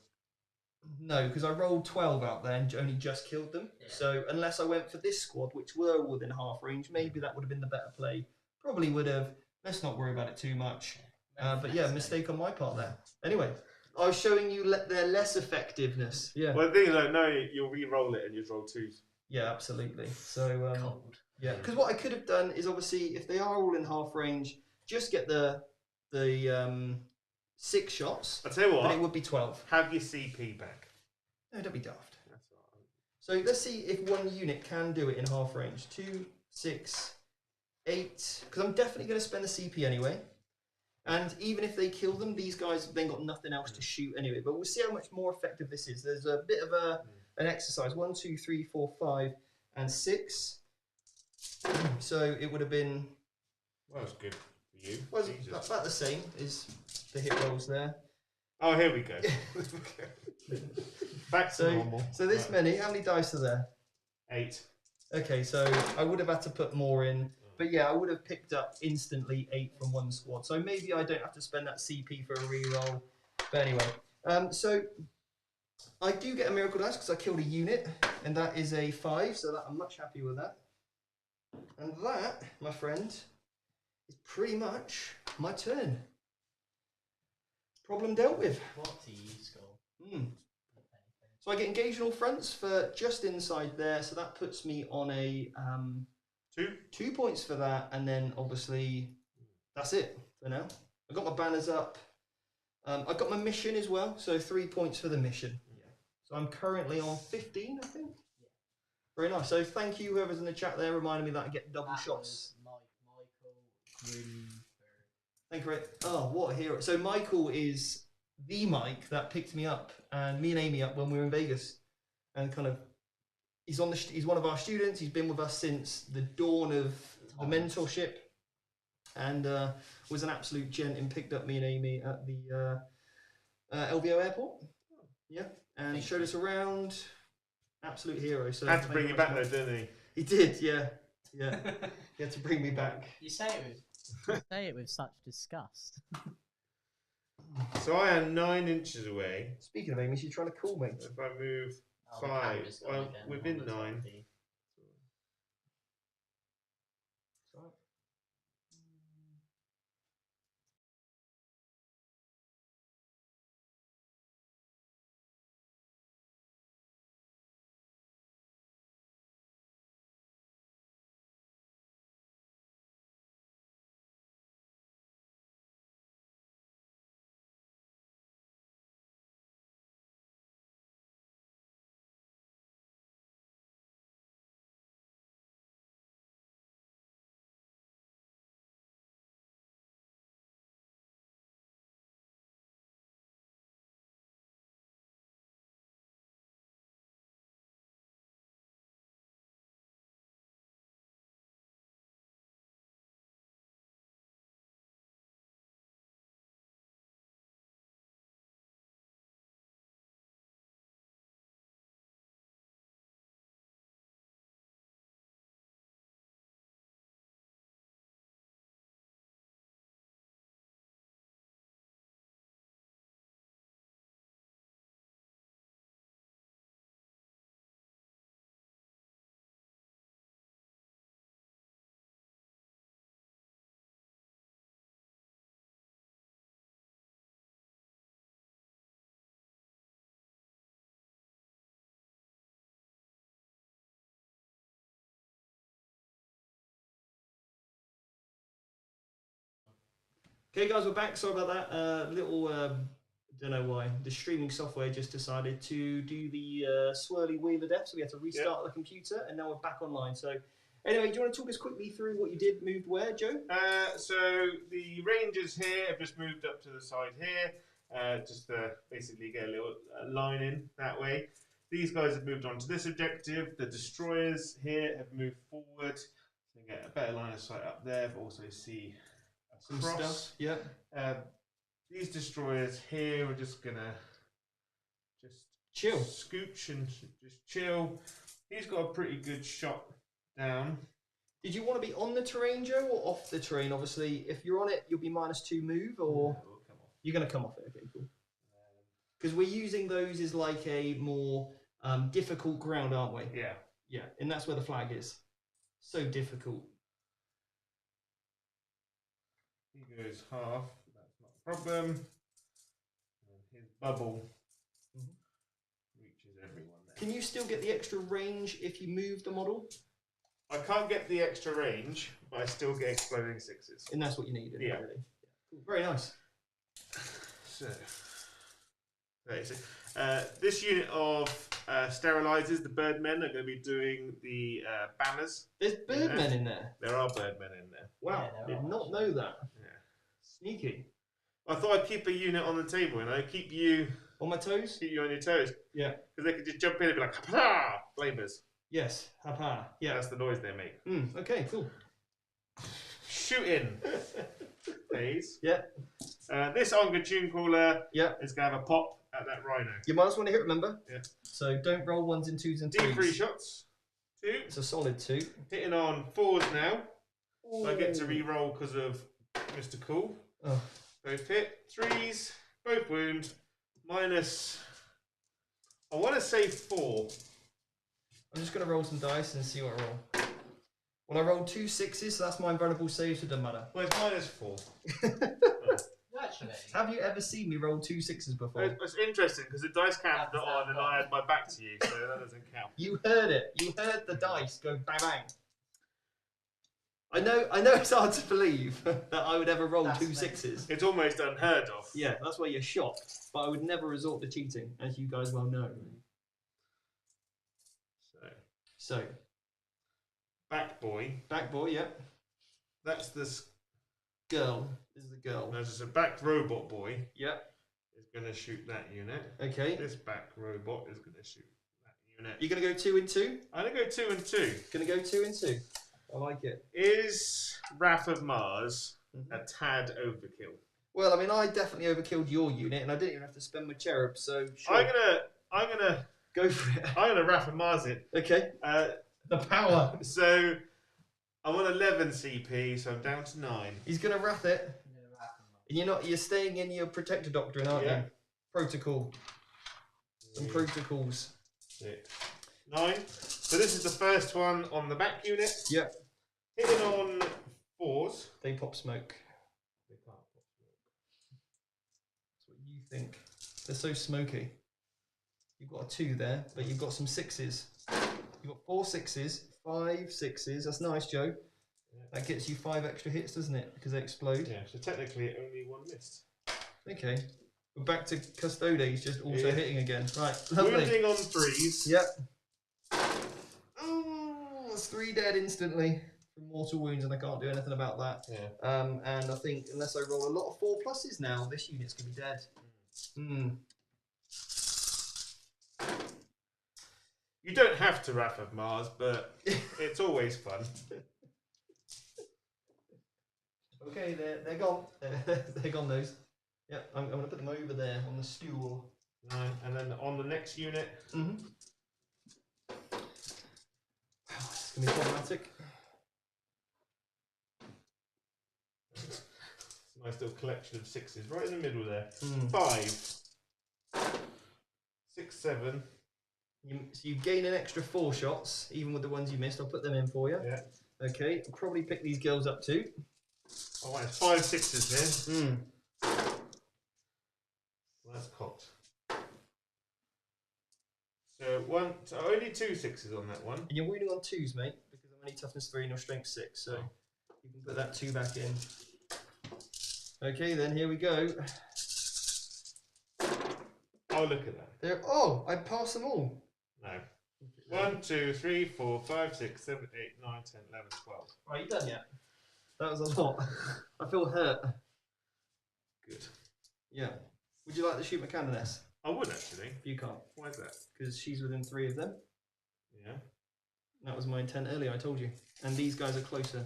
no, because I rolled 12 out there and only just killed them. Yeah. So unless I went for this squad, which were within half range, maybe that would have been the better play. Probably would have. Let's not worry about it too much. But yeah, mistake on my part there. Anyway, I was showing you their less effectiveness. Yeah. Well, the thing is, like, no, you'll re-roll it and you'll roll 2s. Yeah, absolutely. So cold. yeah, because what I could have done is obviously if they are all in half range, just get the 6 shots. I'll tell you But it what, would be 12. have your CP back. No, don't be daft. That's all right. So let's see if one unit can do it in half range. 2, 6, 8. Because I'm definitely going to spend a CP anyway. And even if they kill them, these guys have then got nothing else to shoot anyway. But we'll see how much more effective this is. There's a bit of an exercise. 1, 2, 3, 4, 5, and 6. So it would have been... Well, that's good for you. Well, about the same as the hit rolls there. Oh, here we go. Back to normal. So this many. How many dice are there? 8. Okay, so I would have had to put more in. But yeah, I would have picked up instantly 8 from one squad. So maybe I don't have to spend that CP for a reroll. But anyway, so I do get a miracle dice because I killed a unit, and that is a 5. So that I'm much happier with that. And that, my friend, is pretty much my turn. Problem dealt with. What do you score? So I get engaged on all fronts for just inside there. So that puts me on a 2 points for that, and then obviously that's it for now. I got my banners up. I got my mission as well, so 3 points for the mission. So I'm currently on 15, I think. Very nice. So thank you, whoever's in the chat there, reminding me that I get double shots. Michael. Thank you. Oh, what a hero! So Michael is the Mike that picked me up and me and Amy up when we were in Vegas, and kind of he's one of our students. He's been with us since the dawn of the mentorship, and was an absolute gent and picked up me and Amy at the LVO airport. Yeah, and showed us around. Absolute hero. So had to bring you back though, didn't he? He did, yeah. He had to bring me back. You say it with such disgust. So I am 9 inches away. Speaking of Amy, she's trying to call me. If I move The 5, camera's gone well, again within on the 9. TV. Okay, guys, we're back. Sorry about that. Don't know why. The streaming software just decided to do the swirly wheel of death, so we had to restart the computer, and now we're back online. So, anyway, do you want to talk us quickly through what you did, moved where, Joe? So the Rangers here have just moved up to the side here, just to basically get a little line in that way. These guys have moved on to this objective. The Destroyers here have moved forward, so get a better line of sight up there, but also see Some across. stuff. Yeah. These Destroyers here are just gonna Chill. scooch and just chill. He's got a pretty good shot down. Did you want to be on the terrain, Joe, or off the terrain? Obviously, if you're on it, you'll be -2 move, or Yeah, we'll come off. you're going to come off it. Okay, cool. Because we're using those as like a more difficult ground, aren't we? Yeah. Yeah, and that's where the flag is. So difficult. He goes half. That's not a problem. And his bubble reaches everyone there. Can you still get the extra range if you move the model? I can't get the extra range, but I still get exploding 6s. And that's what you need, isn't it, Yeah. really? Cool. Very nice. So 36. This unit of sterilizers, the birdmen, are going to be doing the banners. There's birdmen in there. There are birdmen in there. Wow, Yeah, did not know that. Yeah. Sneaky. I thought I'd keep a unit on the table, keep you On my toes? keep you on your toes. Yeah. Because they could just jump in and be like, ha! Flamers. Yes. Ha. Yeah. That's the noise they make. Okay, cool. Shooting phase. Yeah. This Onga Tune Crawler Yeah. is going to have a pop at that rhino. You might want to hit, remember? Yeah. So don't roll 1s and 2s and 3s. D3 shots. 2. It's a solid 2. Hitting on 4s now. So I get to Ooh. re-roll because of Mr. Cool. Oh. Both hit. 3s. Both wound. Minus, I want to say 4. I'm just going to roll some dice and see what I roll. Well, I rolled 2 6s, so that's my invulnerable save, so it doesn't matter. Well, it's minus 4. Actually, Have you ever seen me roll 2 6s before? It's interesting because the dice count's not on and I had my back to you, so that doesn't count. You heard it. You heard the dice go bang bang. I know it's hard to believe that I would ever roll That's 2 amazing. 6s. It's almost unheard of. Yeah, that's why you're shocked. But I would never resort to cheating, as you guys well know. So, Back boy. back boy, yep. That's this. Girl. This is the girl. There's a back robot boy. Yep. Is going to shoot that unit. Okay. This back robot is going to shoot that unit. You're going to go 2 and 2? I'm going to go 2 and 2. Going to go 2 and 2. I like it. Is Wrath of Mars a tad overkill? Well, I mean, I definitely overkilled your unit, and I didn't even have to spend my cherub, so sure. I'm gonna Go for it. I'm gonna Wrath of Mars it. Okay. The power. So I'm on 11 CP, so I'm down to 9. He's going to wrath it. And you're staying in your protector doctrine, aren't Yeah. you? Protocol. Some protocols. 6, 9. So this is the first one on the back unit. Yep. Hitting on 4s. They pop smoke. They can't pop smoke. That's what you think. They're so smoky. You've got a 2 there, but you've got some 6s. You've got 4 6s, 5 6s. That's nice, Joe. Yeah. That gets you 5 extra hits, doesn't it? Because they explode. Yeah, so technically only 1 missed. Okay. We're back to Custodes, just also Yeah. hitting again. Right, lovely. Wounding on 3s. Yep. Oh, that's 3 dead instantly from mortal wounds, and I can't do anything about that. Yeah. And I think unless I roll a lot of 4 pluses now, this unit's gonna be dead. You don't have to Wrath of Mars, but it's always fun. Okay, they're gone. They're gone. Those. Yep. I'm gonna put them over there on the stool. 9, and then on the next unit. Wow, it's gonna be problematic. It's a nice little collection of 6s right in the middle there. 5. 5, 6, 7. So you gain an extra 4 shots, even with the ones you missed. I'll put them in for you. Yeah. Okay. I'll probably pick these girls up too. Oh, right, it's 5 6s here. Well, that's cocked. So only 2 6s on that one. And you're wounding on 2s, mate, because I'm only toughness 3 and your strength 6. So you can put that 2 back in. Okay, then here we go. Oh, look at that. Oh, I passed them all. No. 1, 2, 3, 4, 5, 6, 7, 8, 9, 10, 11, 12. Right, you done yet? That was a lot. I feel hurt. Good. Yeah. Would you like to shoot my Canoness? I would actually. You can't, Why is that? because she's within 3 of them. Yeah. That was my intent earlier, I told you. And these guys are closer.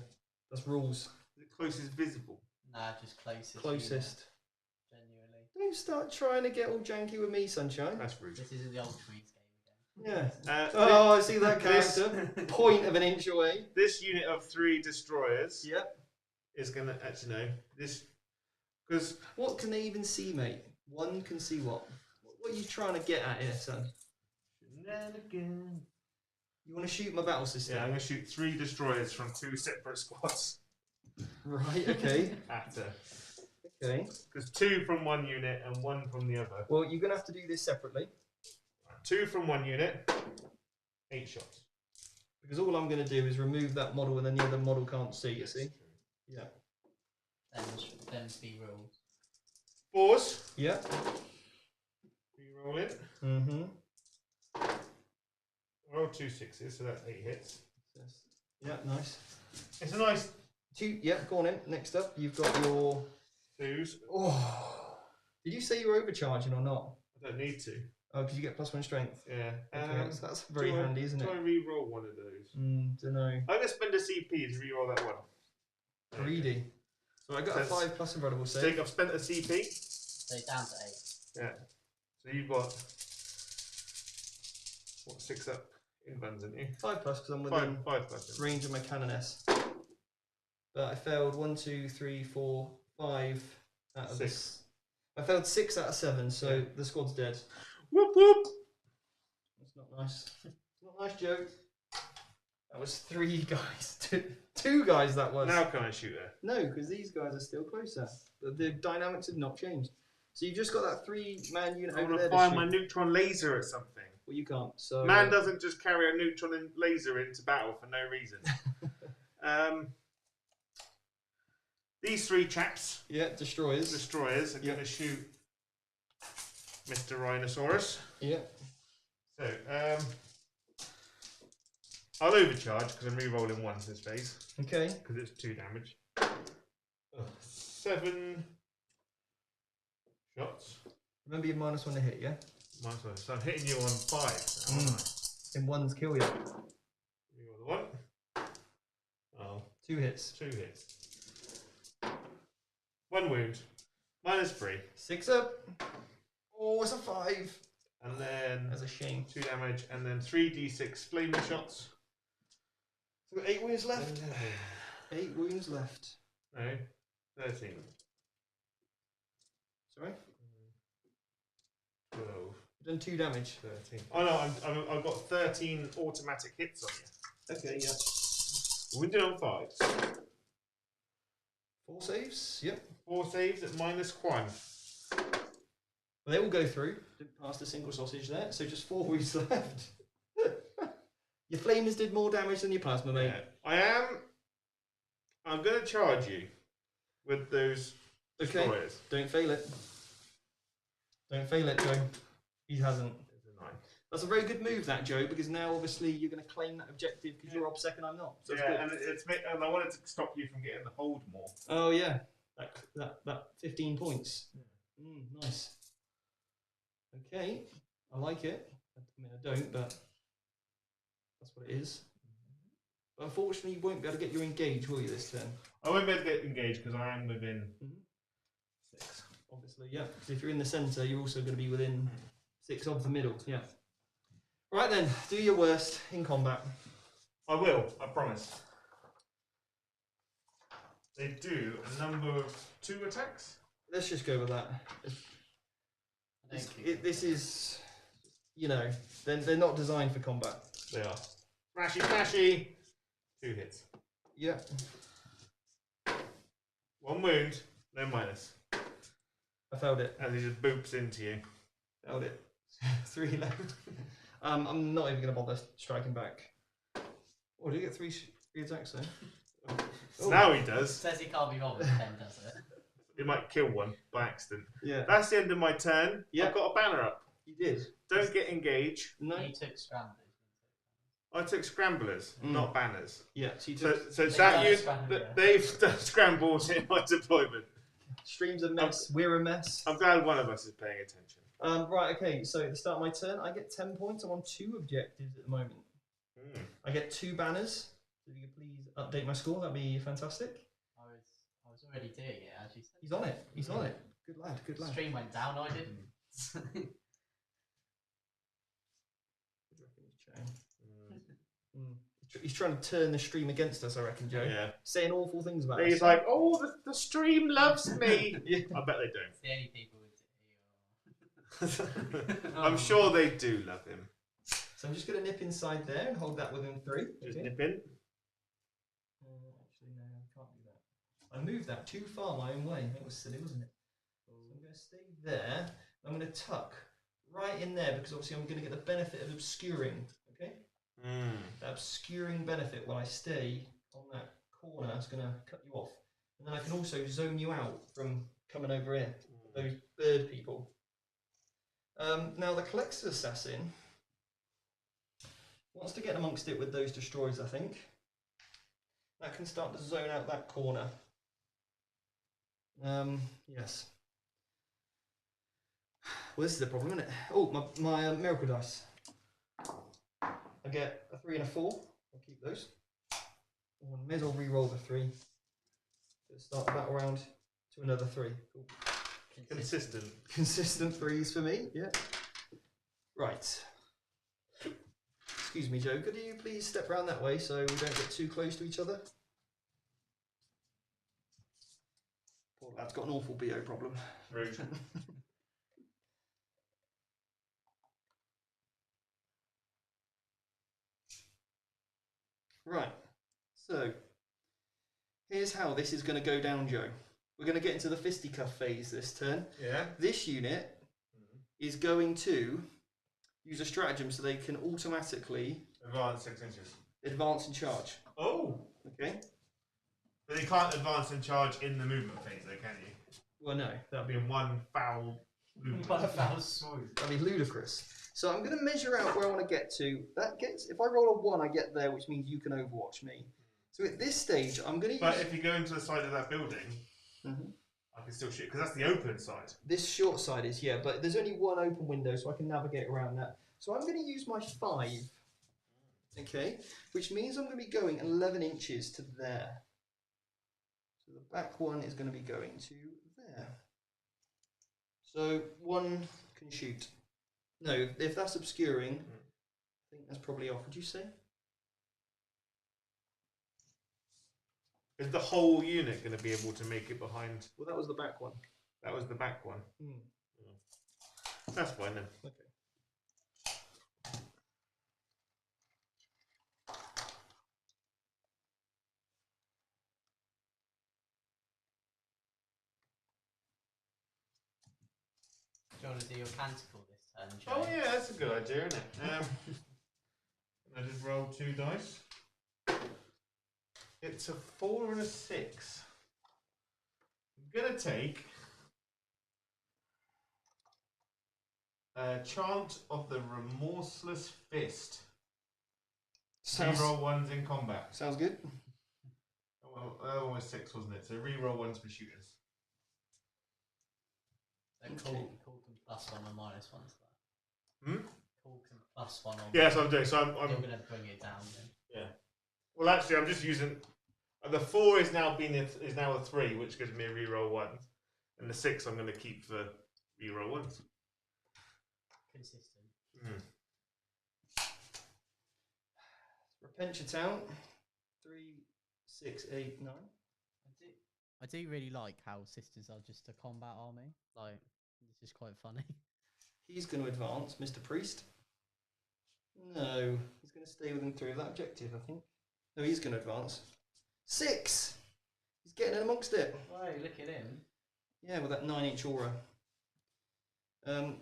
That's rules. Is it closest visible? Nah, just closest. Closest. Genuinely. Don't start trying to get all janky with me, sunshine. That's rude. This isn't the old Tweeds game again. Yeah. Oh, I see that character. This, Point of an inch away. this unit of 3 destroyers Yep. is going to actually no. This because What can they even see, mate? One can see what? What are you trying to get at here, son? shenanigans. You want to shoot my battle system? Yeah, I'm going to shoot 3 destroyers from 2 separate squads Right, okay. after. Okay. Because 2 from one unit and 1 from the other. Well, you're going to have to do this separately. 2 from one unit, 8 shots. Because all I'm going to do is remove that model and then the other model can't see, you see? Yeah. Them be rules. 4s. Yeah. Roll it. Mm-hmm. Roll 2 6s, so that's 8 hits. Yeah, nice. It's a nice 2, yeah, go on in. Next up, you've got your... 2s. Oh. Did you say you were overcharging or not? I don't need to. Oh, because you get +1 strength. Yeah. Okay, so that's very handy, isn't it? Do I re-roll one of those? Dunno. I'm going to spend a CP to re-roll that one. Greedy. So I got a 5 plus incredible So save. I've spent a CP. So down to 8. Yeah. So you've got... What, 6 up in buns, haven't you? 5 plus because I'm within 5 plus. range of my Canoness. But I failed 1, 2, 3, 4, 5 out of 6. I failed 6 out of 7, so Yeah. the squad's dead. Whoop whoop! That's not nice. It's not a nice joke. That was 3 guys. 2 guys that was. Now can I shoot her? No, because these guys are still closer. The dynamics have not changed. So you've just got that 3-man unit I over want there to to fire shoot. my neutron laser at something. Well, you can't. So Man doesn't just carry a neutron and laser into battle for no reason. These 3 chaps, Yeah, destroyers. destroyers, are Yeah. going to shoot Mr. Rhinosaurus. Yeah. So, I'll overcharge because I'm re-rolling 1 this phase Okay. because it's 2 damage. 7 shots. Remember your -1 to hit, yeah? So I'm hitting you on 5 now, aren't I? In ones kill you. You got the 1. Oh, 2 hits. 2 hits. 1 wound. -3. 6 up. Oh, it's a 5. And then That's a shame. 2 damage. And then 3d6 flaming shots. So we've got 8 wounds left. 8 wounds left. No, 13. Sorry? 12. You've done 2 damage. 13. Oh no, I've got 13 automatic hits on you. Okay, yeah. Wounded on 5s. 4 saves. Yep. 4 saves at -1. Well, they all go through. Didn't pass a single sausage there, so just 4 wounds left. Your flamers did more damage than your plasma, mate. Yeah. I'm going to charge you with those destroyers. Don't fail it. Don't fail it, Joe. He hasn't. There's a 9. That's a very good move, that, Joe, because now obviously you're going to claim that objective because you're OBSEC and I'm not. So it's good. And I wanted to stop you from getting the hold more. Oh yeah, that 15 points. Nice. Okay, I like it. I mean, I don't, but that's what it is. But unfortunately, you won't be able to get your engage, will you, this turn? I won't be able to get engaged because I am within 6. Obviously, yeah. So if you're in the centre, you're also going to be within 6 of the middle. Yeah. Right then, do your worst in combat. I will, I promise. They do a number of 2 attacks. Let's just go with that. This is, you know, they're not designed for combat. They are. Smashy, smashy. 2 hits. Yeah. 1 wound, no minus. I failed it. As he just boops into you. Failed it. 3 left. I'm not even going to bother striking back. Oh, did you get 3 attacks then? So now he does. Says he can't be bothered, then does it? He might kill one by accident. Yeah. That's the end of my turn. Yeah. I've got a banner up. You did. Don't get engaged. No. You took scramblers. I took scramblers, not banners. Yeah. So you took So They've that done you, scramble, yeah. they've done scrambles in my deployment. streams a mess. We're a mess. I'm glad one of us is paying attention. Right. Okay. So at the start of my turn, I get 10 points. I'm on 2 objectives at the moment. I get 2 banners. If you could please update my score, that'd be fantastic. I was already doing it, as you said. He's on it. He's on it. Good lad. Good lad. Stream went down, I didn't. He's trying to turn the stream against us, I reckon, Joe. Yeah. Saying awful things about us. He's like, oh, the stream loves me. Yeah. I bet they don't. It's the only people with I'm sure they do love him. So I'm just going to nip inside there and hold that within 3. Just Okay. nip in. Actually, no, I can't do that. I moved that too far my own way. That was silly, wasn't it? So I'm going to stay there. I'm going to tuck right in there because obviously I'm going to get the benefit of obscuring. Okay? That obscuring benefit when I stay on that corner is going to cut you off. And then I can also zone you out from coming over here. Those bird people. Now the Collector's Assassin wants to get amongst it with those destroyers, I think. That can start to zone out that corner. Yes. Well, this is the problem, isn't it? Oh, my miracle dice. I get a 3 and a 4. I'll keep those. I may as well re-roll the 3. So start the battle round to another 3. Cool. Consistent. Consistent 3s for me, yeah. Right. Excuse me, Joe. Could you please step around that way so we don't get too close to each other? Poor lad's got an awful BO problem. Rude. Right. So, here's how this is going to go down, Joe. We're going to get into the fisticuff phase this turn. Yeah. This unit is going to use a stratagem so they can automatically Advance 6 inches. advance and charge. Oh! Okay? But you can't advance and charge in the movement phase, though, can you? Well, no. That'd be in one foul movement. That'd be ludicrous. So I'm going to measure out where I want to get to. That gets, if I roll a 1, I get there, which means you can overwatch me. So at this stage, I'm going to use... But if you go into the side of that building, I can still shoot, because that's the open side. This short side is, yeah, but there's only one open window, so I can navigate around that. So I'm going to use my 5, okay, which means I'm going to be going 11 inches to there. So the back one is going to be going to there. So 1 can shoot. No, if that's obscuring, I think that's probably off. Would you say? Is the whole unit going to be able to make it behind? Well, that was the back one. That was the back one. Hmm. That's fine then. Okay. Do you want to do your canticle this turn, Joe? Oh yeah, that's a good idea, isn't it? I just roll 2 dice. It's a 4 and a 6. I'm gonna take Chant of the Remorseless Fist. Reroll 1s in combat. Sounds good. Well, that one was 6, wasn't it? So reroll 1s for shooters. Cool can +1 or -1 to that. Hmm? Cool can +1 or Yeah, so I'm doing. So I'm you're going to bring it down then. yeah. Well, actually, I'm just using the 4 is now a 3, which gives me a reroll 1, and the 6 I'm going to keep for reroll 1s. Consistent. Repent your town. 3, 6, 8, 9. I do really like how sisters are just a combat army. Like, this is quite funny. He's going to advance, Mr. Priest. No, he's going to stay within 3 of that objective, I think. No, he's going to advance. 6! He's getting in amongst it. Oh, look at him. Yeah, with that 9-inch aura.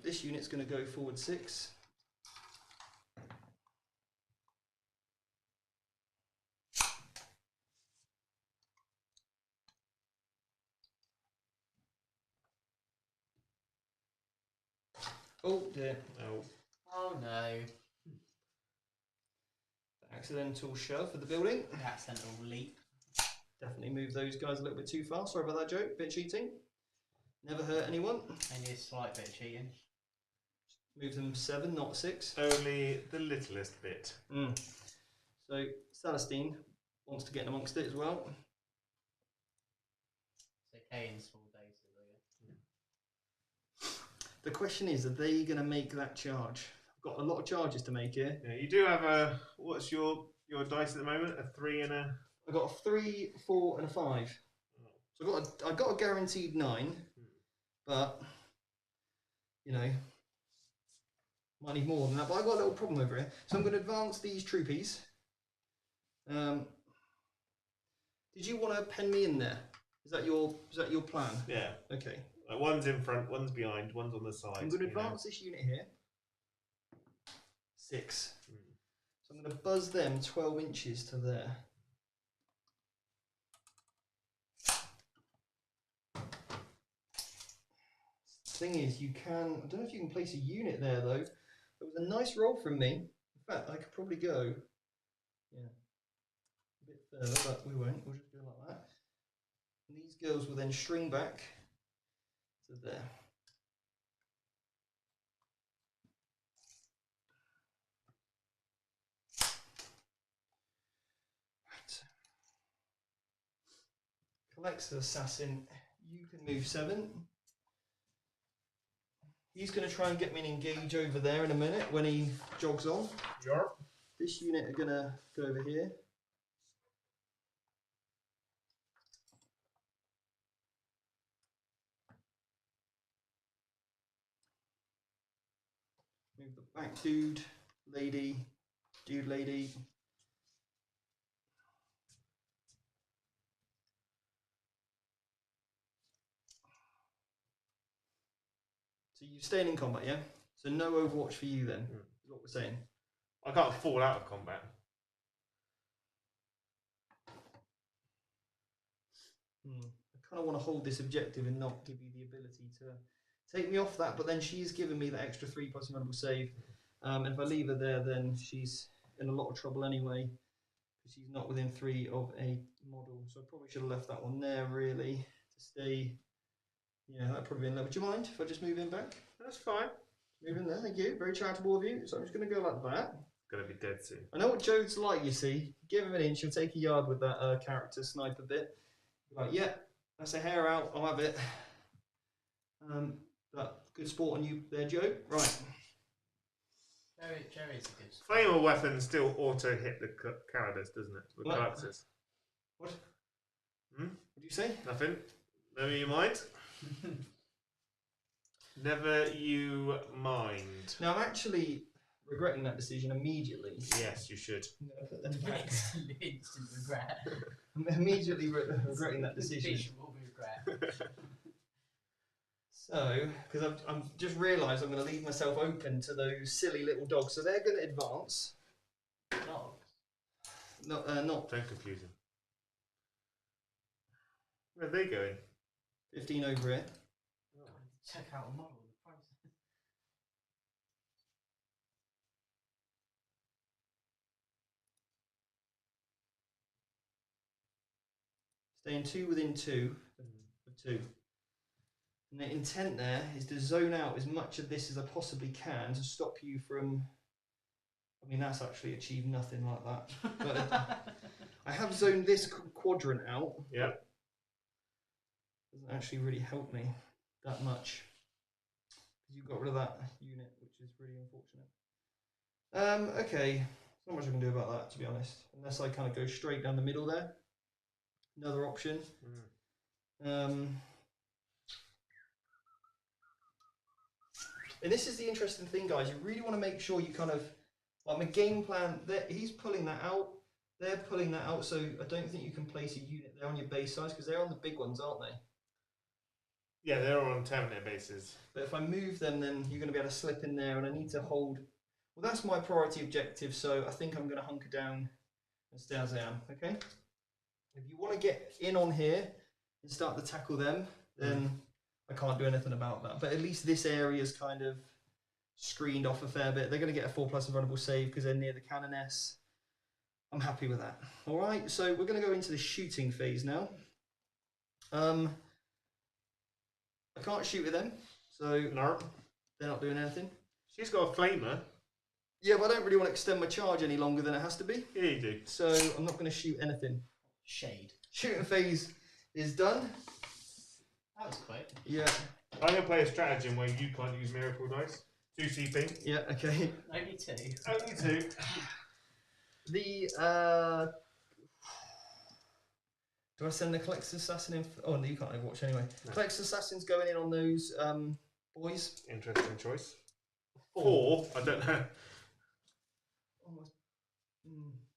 This unit's going to go forward 6. Oh dear. No. Oh no. Accidental shove for the building. The accidental leap. Definitely move those guys a little bit too far. Sorry about that, Joe. Bit cheating. Never hurt anyone. Only a slight bit of cheating. Move them 7, not 6. Only the littlest bit. So Celestine wants to get in amongst it as well. So Kane's full bases, I guess. The question is, are they going to make that charge? I've got a lot of charges to make here. Yeah, you do have a. What's your dice at the moment? A 3 and a. I've got a 3, 4, and a 5. So I got a guaranteed 9, but you know, might need more than that. But I've got a little problem over here. So I'm going to advance these troopies. Did you want to pen me in there? Is that your plan? Yeah. Okay. Like one's in front, one's behind, one's on the side. I'm going to advance this unit here. 6. So I'm going to buzz them 12 inches to there. Thing is, you can. I don't know if you can place a unit there though. It was a nice roll from me. In fact, I could probably go. Yeah, a bit further, but we won't. We'll just go like that. And these girls will then string back to there. Right. Collects the assassin. You can move 7. He's going to try and get me an engage over there in a minute when he jogs on. Yarp. This unit are going to go over here. Move the back dude, lady, lady. So you're staying in combat, yeah? So no Overwatch for you then, is what we're saying. I can't fall out of combat. I kind of want to hold this objective and not give you the ability to take me off that, but then she's given me that extra 3 plus invulnerable save. And if I leave her there, then she's in a lot of trouble anyway, because she's not within 3 of a model. So I probably should have left that one there, really, to stay. Yeah, that'd probably be in there. Would you mind if I just move in back? That's fine. Move in there, thank you. Very charitable of you. So I'm just going to go like that. Gonna be dead soon. I know what Jode's like, you see. Give him an inch, he'll take a yard with that character sniper bit. Like, yeah, that's a hair out, I'll have it. But good sport on you there, Joe. Right. Jerry's a good. Flamer weapon still auto hit the Caradas, doesn't it? With collapses. What? What do you say? Nothing. Never you mind. Never you mind. Now I'm actually regretting that decision immediately. Yes, you should. I'm going to put them back. Instant regret. I'm immediately regretting that decision. Visual regret. So, because I've just realised I'm going to leave myself open to those silly little dogs. So they're going to advance. Dogs? Not. Don't confuse them. Where are they going? 15 over it. Check out a model. Staying 2 within 2 of 2. And the intent there is to zone out as much of this as I possibly can to stop you from. I mean, that's actually achieved nothing like that. But I have zoned this quadrant out. Yeah. Doesn't actually really help me that much. Because you got rid of that unit, which is really unfortunate. Okay. Not much I can do about that, to be honest. Unless I kind of go straight down the middle there. Another option. And this is the interesting thing, guys. You really want to make sure you kind of, like my game plan, he's pulling that out, they're pulling that out, so I don't think you can place a unit there on your base size, because they're on the big ones, aren't they? Yeah, they're on Terminator bases. But if I move them, then you're going to be able to slip in there, and I need to hold. Well, that's my priority objective, so I think I'm going to hunker down and stay as I am, okay? If you want to get in on here and start to tackle them, then I can't do anything about that. But at least this area is kind of screened off a fair bit. They're going to get a 4+ invulnerable save because they're near the cannoness. I'm happy with that. All right, so we're going to go into the shooting phase now. I can't shoot with them, so No. they're not doing anything. She's got a flamer. Yeah, but I don't really want to extend my charge any longer than it has to be. Yeah, you do. So I'm not going to shoot anything. Shade. Shooting phase is done. That was quick. Yeah. I'm going to play a stratagem where you can't use miracle dice. 2 CP. Yeah, okay. Only 2. Only 2. The, do I send the Collector's Assassin in? Oh, no, you can't overwatch anyway. No. Collector's Assassin's going in on those boys. Interesting choice. 4? I don't know.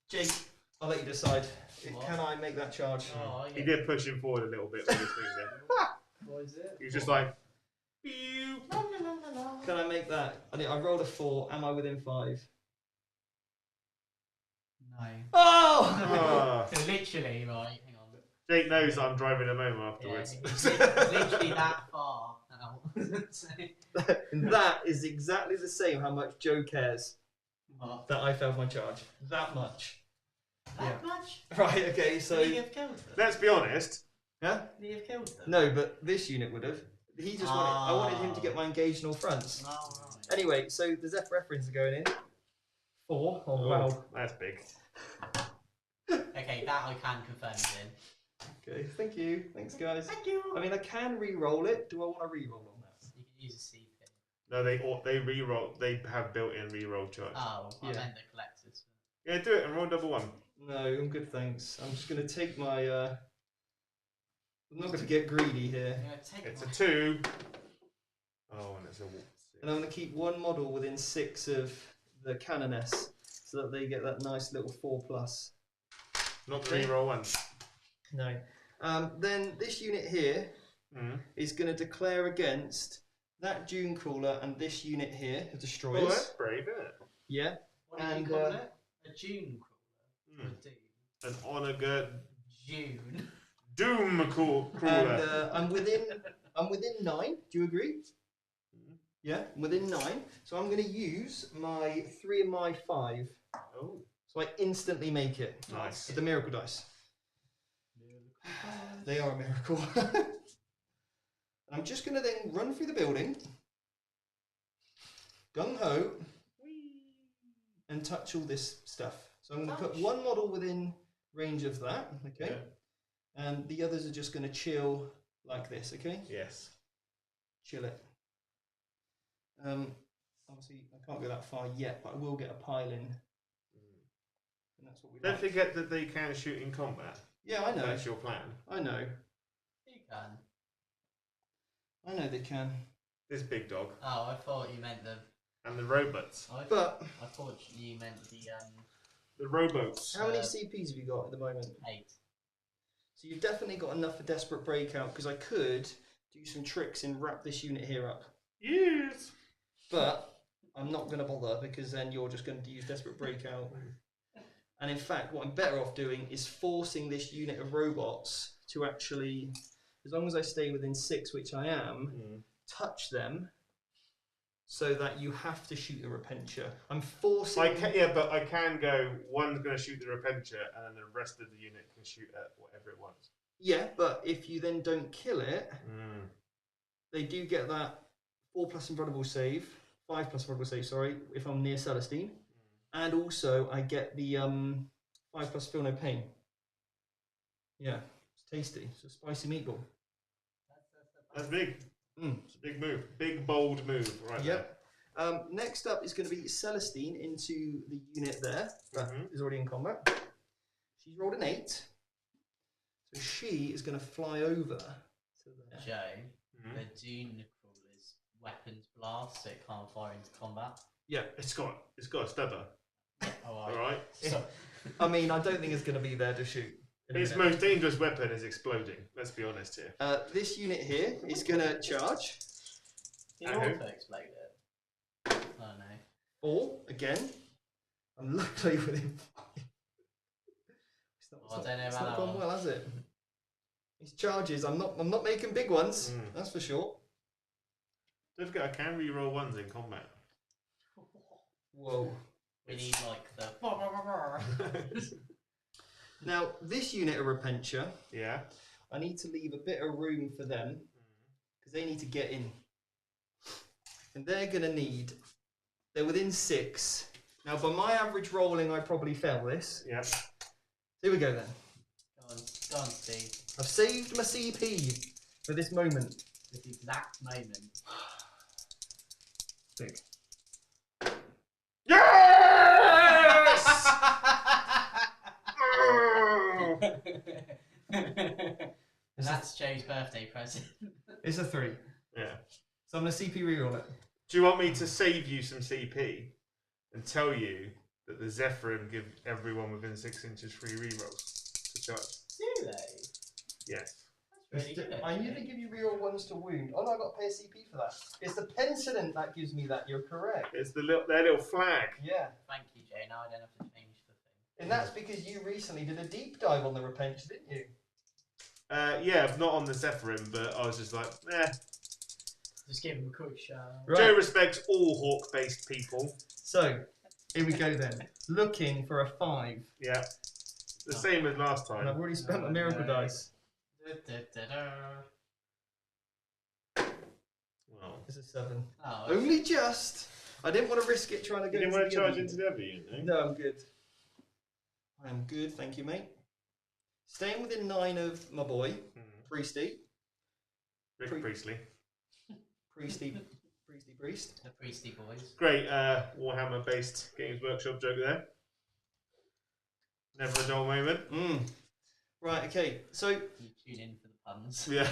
Jake, I'll let you decide. What? Can I make that charge? Oh, He did push him forward a little bit with his finger. What is it? He was just like, pew. Can I make that? I rolled a 4. Am I within 5? No. Oh! So literally, right, hang on. Jake knows I'm driving him home afterwards. Yeah, it's literally that far out. And that is exactly the same how much Joe cares What? that I failed my charge. That much. That much? Right, okay, so... Would he have killed them? Let's be honest. Huh? Would he have killed them? No, but this unit would have. He just wanted... I wanted him to get my engaged in all fronts. Oh, right. Anyway, so the Zephyr reference are going in. 4. Oh, wow. That's big. Okay, that I can confirm is in. Okay, thank you. Thanks, guys. Thank you. I mean, I can re-roll it. Do I want to re-roll on that? You can use a CP. No, they re-roll. They have built-in re-roll charge. Oh, I Yeah. meant the collectors. Yeah, do it and roll double 1. No, I'm good, thanks. I'm just going to take my... I'm not going to get greedy here. I'm gonna take It's a my- 2. Oh, and it's a 6. And I'm going to keep one model within 6 of the Canoness, so that they get that nice little 4+. Not the Okay. re-roll 1. No. Then this unit here is going to declare against that Dune Crawler and this unit here of destroyers. Oh, that's brave, isn't it? Yeah. What did And, you call it? A June crawler? Or a Doom? An honor June. Doom crawler. And I'm within 9. Do you agree? Yeah, I'm within 9. So I'm going to use my 3 and my 5. Oh, So I instantly make it. nice. With the miracle dice. They are a miracle. I'm just going to then run through the building, gung ho, and touch all this stuff. So I'm going to put one model within range of that, okay? Yeah. And the others are just going to chill like this, okay? Yes. Chill it. Obviously, I can't go that far yet, but I will get a pile in. And that's what we Don't like. forget that they can shoot in combat. Yeah, I know. That's your plan. I know. You can. I know they can. This big dog Oh, I thought you meant the. and the robots. But I thought you meant The robots. how many CPs have you got at the moment? 8. So you've definitely got enough for Desperate Breakout, because I could do some tricks and wrap this unit here up. Yes. But I'm not going to bother, because then you're just going to use Desperate Breakout. And in fact, what I'm better off doing is forcing this unit of robots to actually, as long as I stay within 6, which I am, touch them so that you have to shoot the Repentia. I'm forcing... But I can go, one's going to shoot the Repentia and then the rest of the unit can shoot at whatever it wants. Yeah, but if you then don't kill it, they do get that 4+ invulnerable save, 5+ invulnerable save, sorry, if I'm near Celestine. And also, I get the 5+ feel no pain. Yeah, it's tasty. It's a spicy meatball. That's big. Mm. It's a big move. Big, bold move right Yep. Next up is going to be Celestine into the unit there that is already in combat. She's rolled an 8. So she is going to fly over to there. Joe, the Dune crawler's weapons blast, so it can't fire into combat. Yeah, it's got a stubber. Oh, Alright. So, I mean, I don't think it's going to be there to shoot. in a Its minute. most dangerous weapon is exploding. Let's be honest here. This unit here is going to charge. you auto explode it. Oh no. 4 again. I'm luckily within 5. I don't know It's about not that gone one. well, has it? These charges, I'm not making big ones. That's for sure. Don't forget, I can re-roll 1s in combat. Whoa. We need like the. Now, this unit of Repentia, Yeah. I need to leave a bit of room for them because they need to get in. And they're going to need, they're within 6. Now, by my average rolling, I probably fail this. Yep. Here we go then. Go on, Steve. I've saved my CP for this moment. This exact moment. Big. Yes! And that's Joe's birthday present. It's a 3. Yeah. So I'm going to CP reroll it. Do you want me to save you some CP and tell you that the Zephyrim give everyone within 6 inches free rerolls to charge? Do they? Yes. That's really good. I usually give you reroll 1s to wound. Oh no, I've got to pay a CP for that. It's the penicillin that gives me that, you're correct. It's their little flag. Yeah. Thank you, Joe. Now I don't have to change the thing. And that's because you recently did a deep dive on the Repentia, didn't you? Yeah, not on the Zephyrim, but I was just like, eh. Just give him a quick shout. Right. Joe respects all hawk-based people. So, here we go then. Looking for a 5. Yeah. The same as last And time. I've already spent my miracle dice. Well, It's a 7. Oh, Only just. I didn't want to risk it trying to go you didn't into want to the charge other into unit. the other unit, No, I'm good. I am good, thank you, mate. Staying within 9 of my boy, Priesty. Rick Priestley. Priest. the Priesty boys. Great Warhammer-based Games Workshop joke there. Never a dull moment. Right, okay. So, You tune in for the puns. Yeah.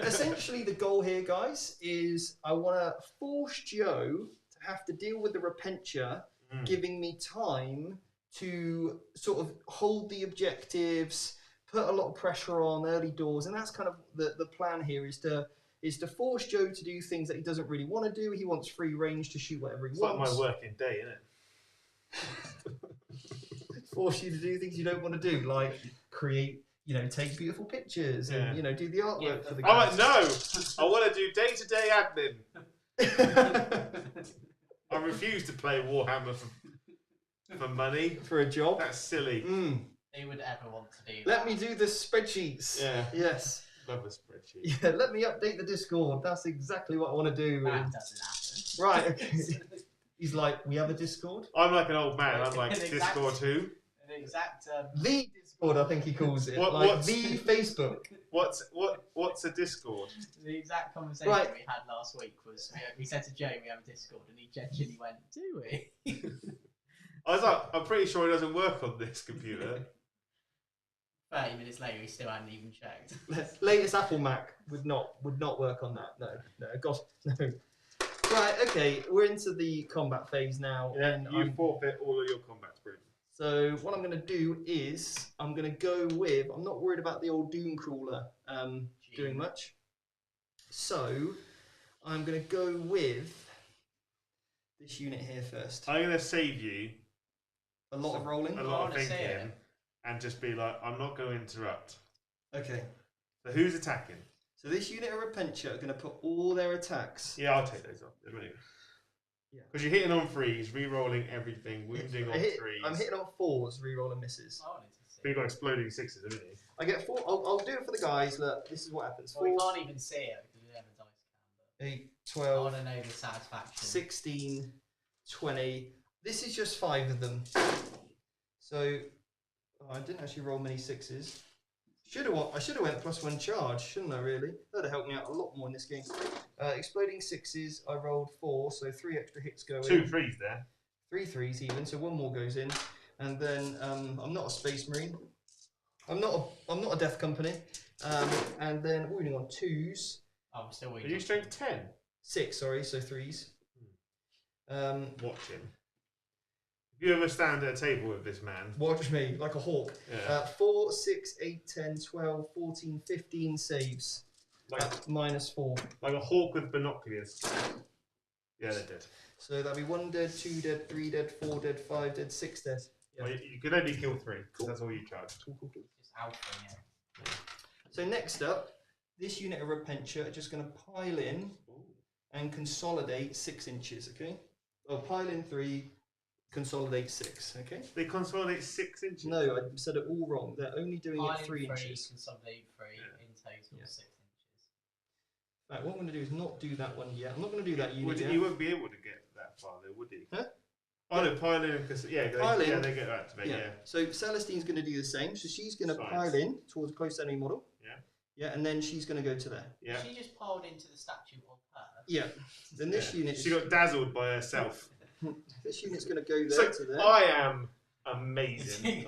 essentially the goal here, guys, is I want to force Joe to have to deal with the Repentia, giving me time to sort of hold the objectives, put a lot of pressure on early doors, and that's kind of the plan here is to force Joe to do things that he doesn't really want to do. He wants free range to shoot whatever he It's wants. like my working day, isn't it? Force you to do things you don't want to do, like create, take beautiful pictures and, do the artwork for the I'm guys. like, no! I want to do day-to-day admin. I refuse to play Warhammer for money. For a job. That's silly. They would ever want to do that. Let me do the spreadsheets. Yeah. Yes. Love a spreadsheet. Yeah, let me update the Discord. That's exactly what I want to do. That doesn't happen. Right, okay. He's like, we have a Discord? I'm like an old man. I'm like, An exact- Discord who? An exact. The Discord, I think he calls it. What's- the Facebook. What's a Discord? The exact conversation Right. we had last week was we said to Joe we have a Discord, and he genuinely went, "Do we?" I was like, I'm pretty sure it doesn't work on this computer. 30 minutes later, he still hadn't even checked. Latest Apple Mac would not work on that. No, God, no. Right, okay, we're into the combat phase now. Yeah, and you forfeit all of your combats, bro. So what I'm going to do is I'm going to go with. I'm not worried about the old Doomcrawler doing much. So I'm going to go with this unit here first. I'm going to save you A lot of rolling. a lot of wanna see thinking it. and just be like, I'm not going to interrupt. Okay. So who's attacking? So this unit of Repentia are going to put all their attacks. Yeah, I'll take those off. Yeah. Because you're hitting on 3s, re-rolling everything, wounding on 3s. I'm hitting on 4s, re-roll and misses. I wanted to see. But you've got exploding 6s, haven't you? I get 4. I'll do it for the guys. Look, this is what happens. Well, we 4, can't even see it because we don't have a dice cam. 8, But I 12, want to know the satisfaction. 16, 20. This is just 5 of them. So I didn't actually roll many 6s. I should have went +1 charge, shouldn't I? Really, that'd have helped me out a lot more in this game. Exploding 6s. I rolled 4, so 3 extra hits go in. 2 3s there. 3 3s even, so 1 more goes in, and then I'm not a space marine. I'm not a death company. And then wounding on 2s. Oh, I'm still Are waiting. you strength 10? 6, sorry, so 3s. Watch him. If you ever stand at a table with this man, Watch me, like a hawk. yeah, 4, 6, 8, 10, 12, 14, 15 saves. like -4. a hawk with binoculars. Yeah, they're dead. So that'd be 1 dead, 2 dead, 3 dead, 4 dead, 5 dead, 6 dead. Yeah. Well, you can only kill 3, because that's all you charge. Cool. Just alphing it. So next up, this unit of Repentia are just going to pile in and consolidate 6 inches, okay? Oh, pile in 3, consolidate 6, okay? They consolidate 6 inches. No, I said it all wrong. They're only doing it 3 inches. Consolidate 3 in total, Yeah. 6 inches. Right, what I'm going to do is not do that one yet. I'm not going to do that unit yet. You wouldn't be able to get that far, though, would you? Huh? Oh, no, pile in, because, yeah, Pile in. they get activated, yeah. So Celestine's going to do the same. So she's going to Science. pile in towards a close enemy model. Yeah. Yeah, and then she's going to go to there. Yeah. She just piled into the statue of her. Yeah. Then this Yeah. unit. She got dazzled by herself. This unit's going to go So, there to there. I am amazing.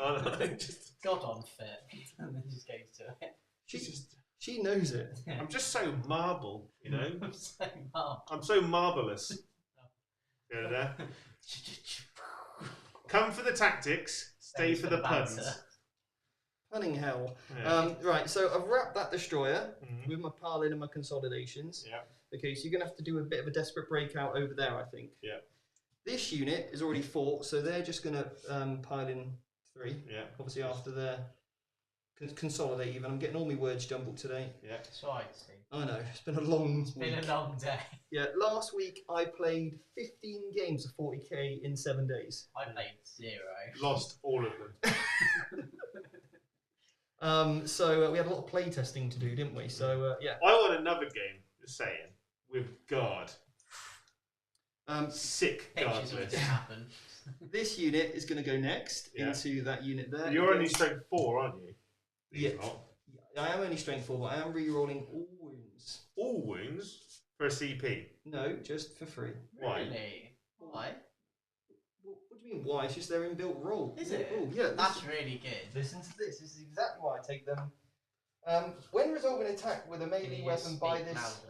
Just, God on fit. And then just goes to it. She knows it. I'm just so marble, you know? I'm so marble. I'm so marvellous. Yeah, there. Come for the tactics, stay for the puns. banter. Punning hell. Yeah. Right, so I've wrapped that destroyer Mhm. with my pile in and my consolidations. Yeah. Okay, so you're going to have to do a bit of a desperate breakout over there, I think. Yeah. This unit is already fought, so they're just going to pile in 3. Yeah. Obviously after their consolidate even. I'm getting all my words jumbled today. Yeah. That's right, Steve. I know, it's been a long It's week. been a long day. Yeah, last week I played 15 games of 40k in 7 days. I played 0. Lost all of them. So we had a lot of play testing to do, didn't we? So yeah. I want another game, just saying, with guard. Sick guard Pictures of it list. to happen. This unit is going to go next into that unit there. You're only strength 4, aren't you? Yeah. I am only strength 4, but I am re-rolling all wounds. All wounds for a CP? No, just for free. Why? Really? Why? What do you mean why? It's just their inbuilt roll. Is it? Oh, yeah. That's really good. Listen to this. This is exactly why I take them. When resolving an attack with a melee weapon by this...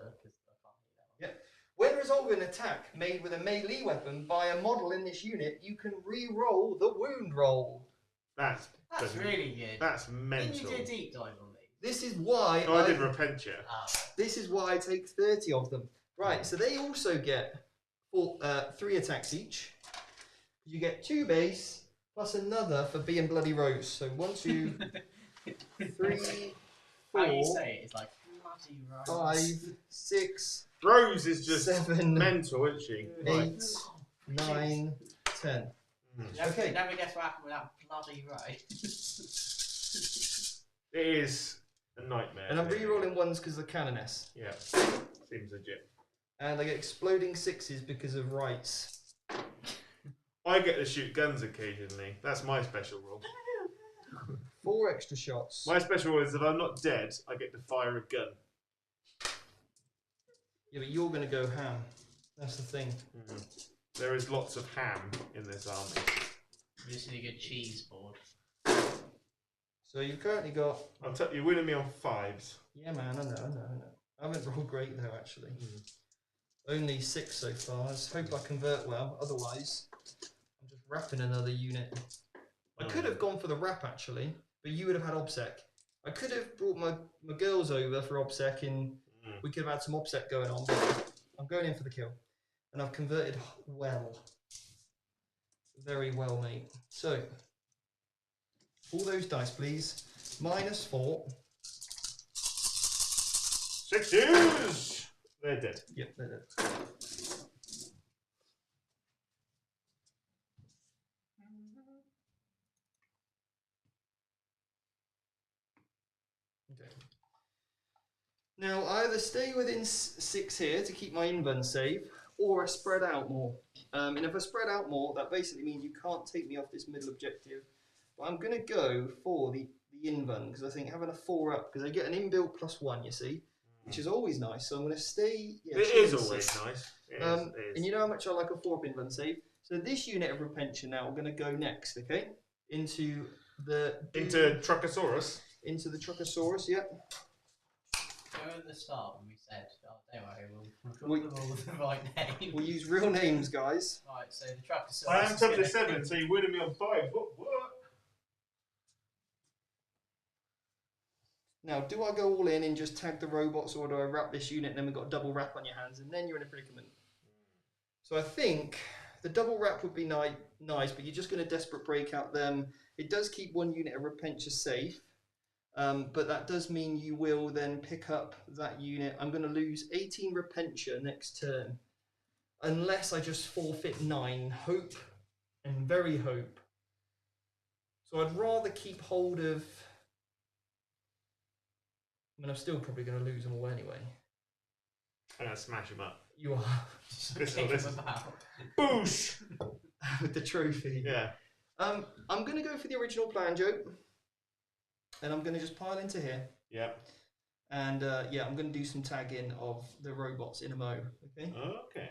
When resolving an attack made with a melee weapon by a model in this unit, you can re-roll the wound roll. That's really good. That's mental. Didn't you do a deep dive on these? This is why I did Repentia. This is why I take 30 of them. Right, so they also get 3 attacks each. You get 2 base plus another for being bloody Rose. So 1, 2, 3, 4. How you say it is like bloody Rose. 5, 6. Rose is just 7, mental, isn't she? 8, 9, 10. Okay. Never guess what happened with that bloody Rose. It is a nightmare. And I'm re-rolling ones because of the Canoness. Yeah, seems legit. And I get exploding 6s because of rights. I get to shoot guns occasionally. That's my special rule. 4 extra shots. My special rule is if I'm not dead, I get to fire a gun. Yeah, but you're going to go ham. That's the thing. There is lots of ham in this army. You just need a good cheese board. So you've currently got... I'll tell you, you're winning me on 5s. Yeah, man, I know. I haven't rolled great, though, actually. Only 6 so far. Let's hope I convert well. Otherwise, I'm just wrapping another unit. I could have gone for the wrap, actually, but you would have had OBSEC. I could have brought my girls over for OBSEC, and we could have had some OBSEC going on, but I'm going in for the kill. And I've converted well. Very well, mate. So, all those dice, please. -4. 6s! They're dead. Yep, they're dead. Okay. Now, I either stay within 6 here to keep my invuln safe, or I spread out more. And if I spread out more, that basically means you can't take me off this middle objective. But I'm going to go for the invuln, because I think having a 4 up, because I get an inbuilt +1, you see, which is always nice. So I'm going to stay... Yeah, it is always nice. It is. And you know how much I like a 4-up invuln save? So this unit of Repentia now, we're going to go next, okay? Into the... Into Truckosaurus? Into the Truckosaurus, yep. Go at the start when we said, oh, don't worry, we'll draw them all the right name. We'll use real names, guys. Right, so the Truckosaurus. I am top to 7, so you're winning me on 5. What? Now, do I go all in and just tag the robots, or do I wrap this unit and then we've got a double wrap on your hands, and then you're in a predicament? So I think the double wrap would be nice, but you're just going to desperate break out them. It does keep 1 unit of Repentia safe, but that does mean you will then pick up that unit. I'm going to lose 18 Repentia next turn, unless I just forfeit 9. Hope, and very hope. So I'd rather keep hold of... I mean, I'm still probably going to lose them all anyway. I'm going to smash him up. You are. This is boosh! With the trophy. Yeah. I'm going to go for the original plan, Joe. And I'm going to just pile into here. Yeah. And yeah, I'm going to do some tagging of the robots in a mo. Okay? Okay.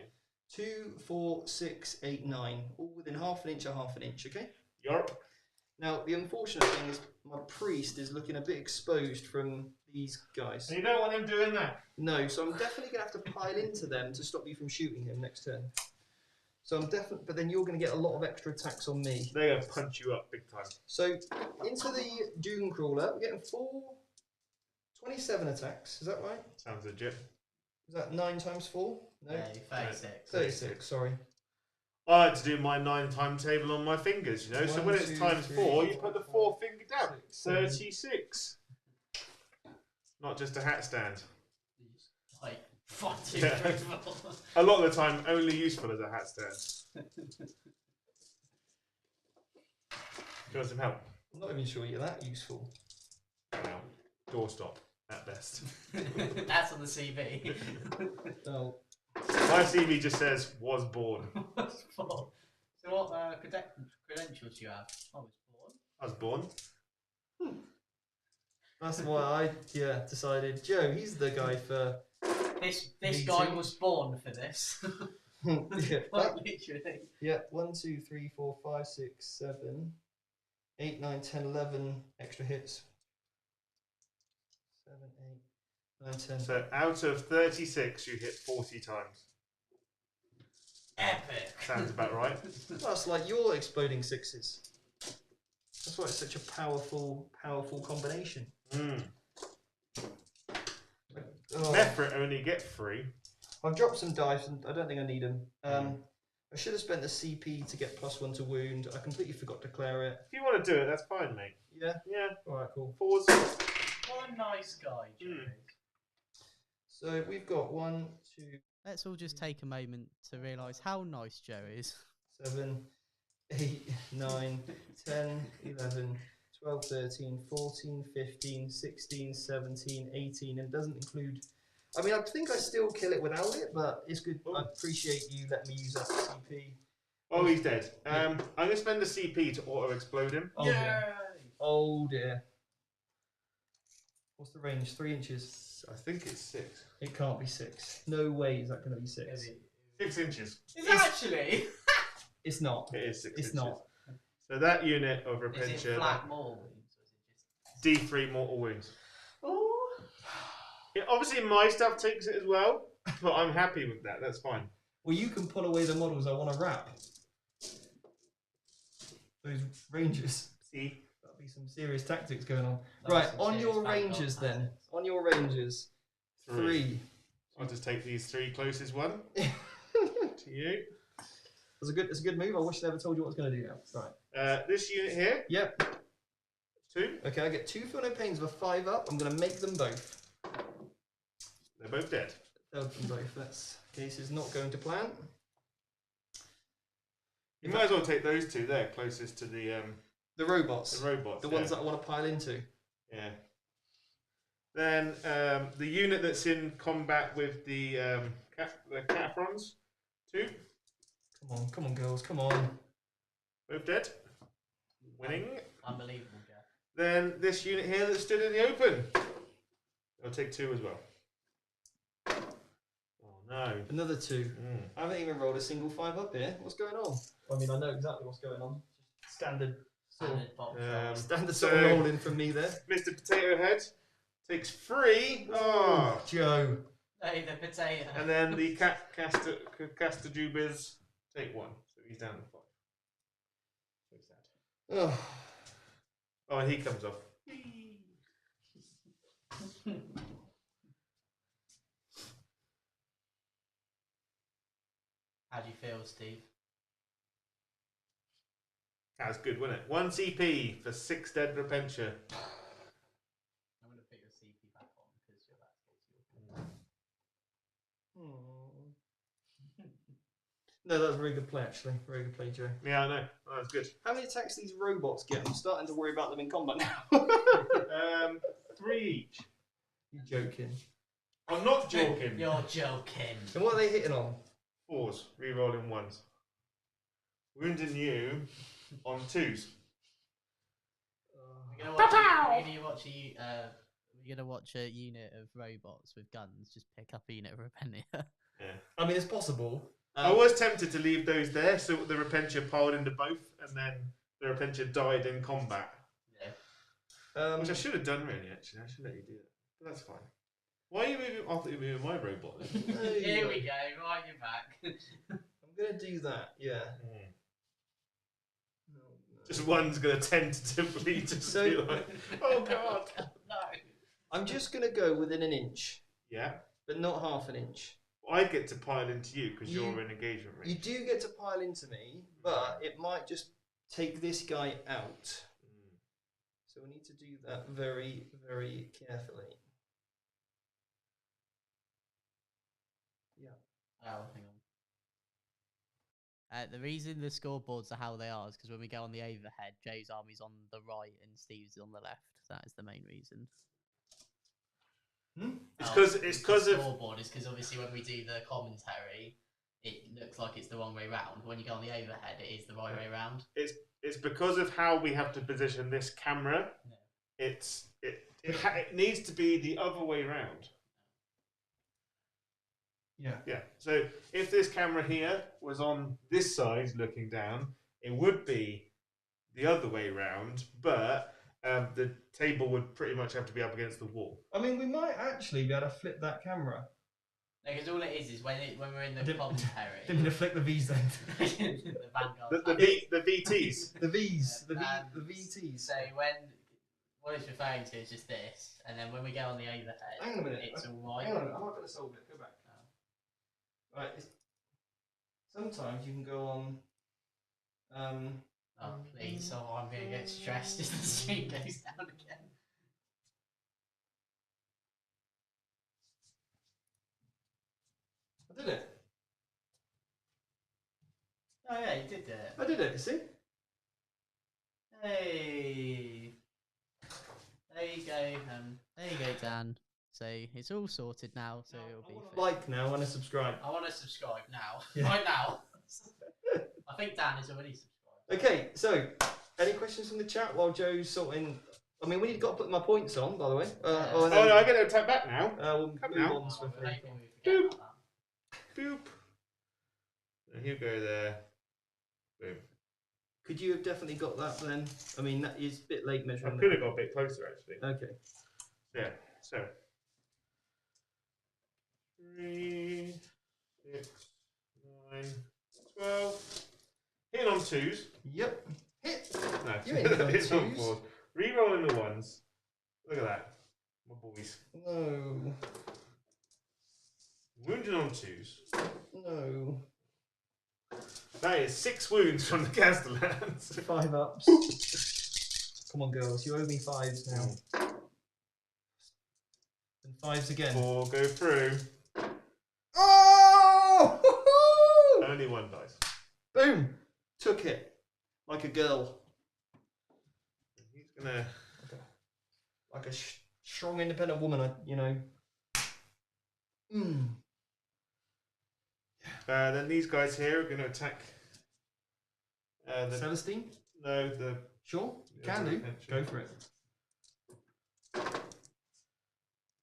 2, 4, 6, 8, 9. All within half an inch or half an inch, okay? Yarp. Now, the unfortunate thing is my priest is looking a bit exposed from these guys. And you don't want him doing that? No, so I'm definitely going to have to pile into them to stop you from shooting him next turn. So I'm definitely, but then you're going to get a lot of extra attacks on me. They're going to punch you up big time. So into the Doom Crawler, we're getting 27 attacks. Is that right? Sounds legit. Is that 9 times 4? No, Yeah, 36. 36. Sorry. I like to do my 9 timetable on my fingers, you know. So when it's times 4, you put the 4 finger down. 36. Not just a hat stand. Like 1, 2, 3, 4. A lot of the time, only useful as a hat stand. Do you want some help? I'm not even sure you're that useful. Well, doorstop at best. That's on the CV. Oh. My CV just says was born. So what credentials do you have? I was born. I was born. That's why I decided Joe, he's the guy for this guy was born for this. yeah. Quite literally. Yeah, 1, 2, 3, 4, 5, 6, 7, 8, 9, 10, 11 extra hits. 7, 8, 9, 10. So out of 36, you hit 40 times. Epic. Sounds about right. That's like your exploding sixes. That's why it's such a powerful combination. Mm. Oh. Mefrit only get 3. I've dropped some dice and I don't think I need them. I should have spent the CP to get +1 to wound. I completely forgot to declare it. If you want to do it, that's fine, mate. Yeah? Yeah. Alright, cool. 4s. What a nice guy, Joe is. So we've got 1, 2, Let's all just take a moment to realise how nice Joe is. 7, 8, 9, 10, 11, 12, 13, 14, 15, 16, 17, 18, and doesn't include... I mean, I think I still kill it without it, but it's good. I appreciate you letting me use that CP. Oh, he's dead. I'm going to spend the CP to auto-explode him. Oh, dear. Oh, dear. What's the range? 3 inches? I think it's 6. It can't be 6. No way is that going to be 6. 6 inches. Is it actually? It's not. It is 6 It's inches. not. So that unit of Is it Repentia, flat mortal wounds, or is it just... D3 mortal wounds. Oh. Yeah, obviously my stuff takes it as well, but I'm happy with that. That's fine. Well, you can pull away the models I want to wrap. Those rangers. See? That'll be some serious tactics going on. That'll be Right, some on serious your Vanguard rangers then. tactics. On your rangers. 3. I'll just take these 3 closest one That's to you. a good move. I wish I never told you what I was going to do now. Right. This unit here, Yep. 2. Okay, I get 2 Feel No Pains with a 5 up. I'm going to make them both. They're both dead. They'll them both. That's case is not going to plan. You might as well take those 2 there, closest to the robots. robots. The ones that I want to pile into. Yeah. Then the unit that's in combat with the Cataphrons, 2. Come on, girls, come on. Both dead. Winning. Unbelievable, Joe. Then this unit here that stood in the open. I'll take 2 as well. Oh no. Another 2. I haven't even rolled a single 5 up here. What's going on? I mean, I know exactly what's going on. Standard sort of, standard sort of rolling from me there. Mr. Potato Head takes 3. Oh, Joe. Hey, the potato. And then the Castajubas take 1. So he's down to 5. So sad. Oh. Oh, and he comes off. How do you feel, Steve? That was good, wasn't it? 1 CP for 6 dead Repentia. I'm going to put your CP back on because you're about to go to your No, that was a very good play, actually. Very good play, Joe. Yeah, I know. Oh, that was good. How many attacks these robots get? I'm starting to worry about them in combat now. 3 each. You're joking. I'm not joking. You're joking. And what are they hitting on? 4s, re-rolling 1s. Wounding you on 2s. We're gonna watch a unit of robots with guns. Just pick up a unit of Repentia. Yeah. I mean, it's possible. I was tempted to leave those there so the Repentia piled into both and then the Repentia died in combat. Yeah. Which I should have done really, actually. I should let you do that. But that's fine. Why are you moving? I thought you were moving my robot then. Here we go, right, you're back. I'm going to do that, yeah. Just one's going to tentatively just be like, oh god. No. I'm just going to go within an inch, Yeah. but not half an inch. I get to pile into you because you're in engagement range. You do get to pile into me, but it might just take this guy out. So we need to do that very, very carefully. Yeah. Oh, hang on. The reason the scoreboards are how they are is because when we go on the overhead, Joe's army's on the right and Steve's on the left. That is the main reason. It's because the scoreboard is because obviously when we do the commentary, it looks like it's the wrong way round. When you go on the overhead, it is the right way round. It's because of how we have to position this camera. Yeah. It needs to be the other way round. Yeah. Yeah. So if this camera here was on this side looking down, it would be the other way round, but the table would pretty much have to be up against the wall. I mean, we might actually be able to flip that camera. Because all it is when we're in the commentary. Didn't mean to flick the V's then. The Vanguard. The VTs. The V's. The VTs. So what it's referring to is just this, and then when we go on the overhead, hang on a minute. it's all right. Hang on, I'm not going to solve it. Go back. Oh. Right. Sometimes you can go on. Oh please! Oh, I'm going to get stressed if the stream goes down again. I did it. Oh yeah, you did it. I did it. You see? Hey. There you go. There you go, Dan. So it's all sorted now. So it'll be. Like now and subscribe. I want to subscribe now. Yeah. Right now. I think Dan is already subscribed. Okay, so any questions from the chat while Joe's sorting? I mean, we've got to put my points on, by the way. Oh no, I get to attack back now. We'll Come move now. on swiftly. Boop. Boop. And he'll go there. Boom. Could you have definitely got that then? I mean, that is a bit late I measuring. could have got a bit closer actually. Okay. Yeah. So 3, 6, 9, 12. Hit on 2s. Yep. Hit. No, You ain't hit on hits on 2s. 4s. Rerolling the 1s. Look at that, my boys. No. Wounded on 2s. No. That is 6 wounds from the Castellans. 5 ups. Come on, girls. You owe me 5s now. And 5s again. 4 go through. Oh! Only 1 dice. Boom. Took it. Like a girl. He's gonna. Like a strong, independent woman, you know. Then these guys here are going to attack. Celestine? No, the. Sure. Yeah, Can do. pension. Go for it.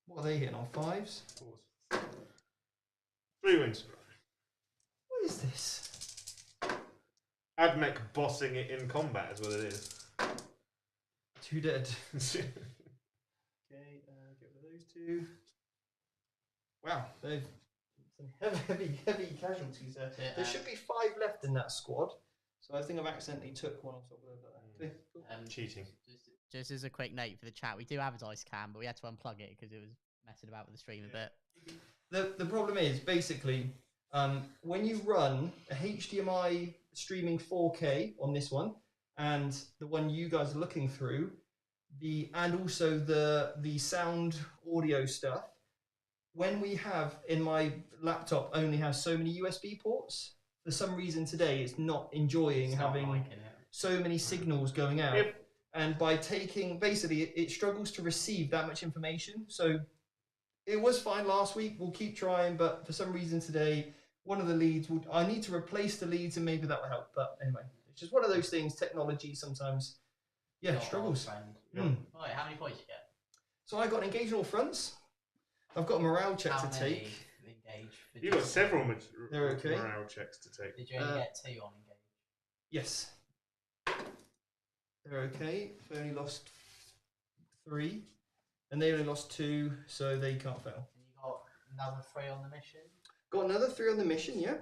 What are they hitting on? 5s? 4s. 3 wins. What is this? Admech bossing it in combat is what it is. 2 dead. Okay, get rid of those 2. Wow, they've some heavy casualties there. Yeah, There should be 5 left in that squad. So I think I've accidentally took one on top of that. Okay, cool. Cheating. Just as a quick note for the chat, we do have a dice cam, but we had to unplug it because it was messing about with the stream a bit. The problem is basically when you run a HDMI streaming 4K on this one and the one you guys are looking through, and also the sound audio stuff, when we have in my laptop only has so many USB ports, for some reason today it's not enjoying having so many signals going out. Yep. And by taking, basically it struggles to receive that much information. So it was fine last week, we'll keep trying, but for some reason today, one of the leads, I need to replace the leads and maybe that will help. But anyway, it's just one of those things, technology sometimes, struggles. Right, how many points you get? So I got an engage all fronts. I've got a morale check to take. You've got several They're okay. morale checks to take. Did you only get 2 on engage? Yes. They're okay. They only lost 3. And they only lost 2, so they can't fail. And you got another 3 on the mission? Got another 3 on the mission, yeah. So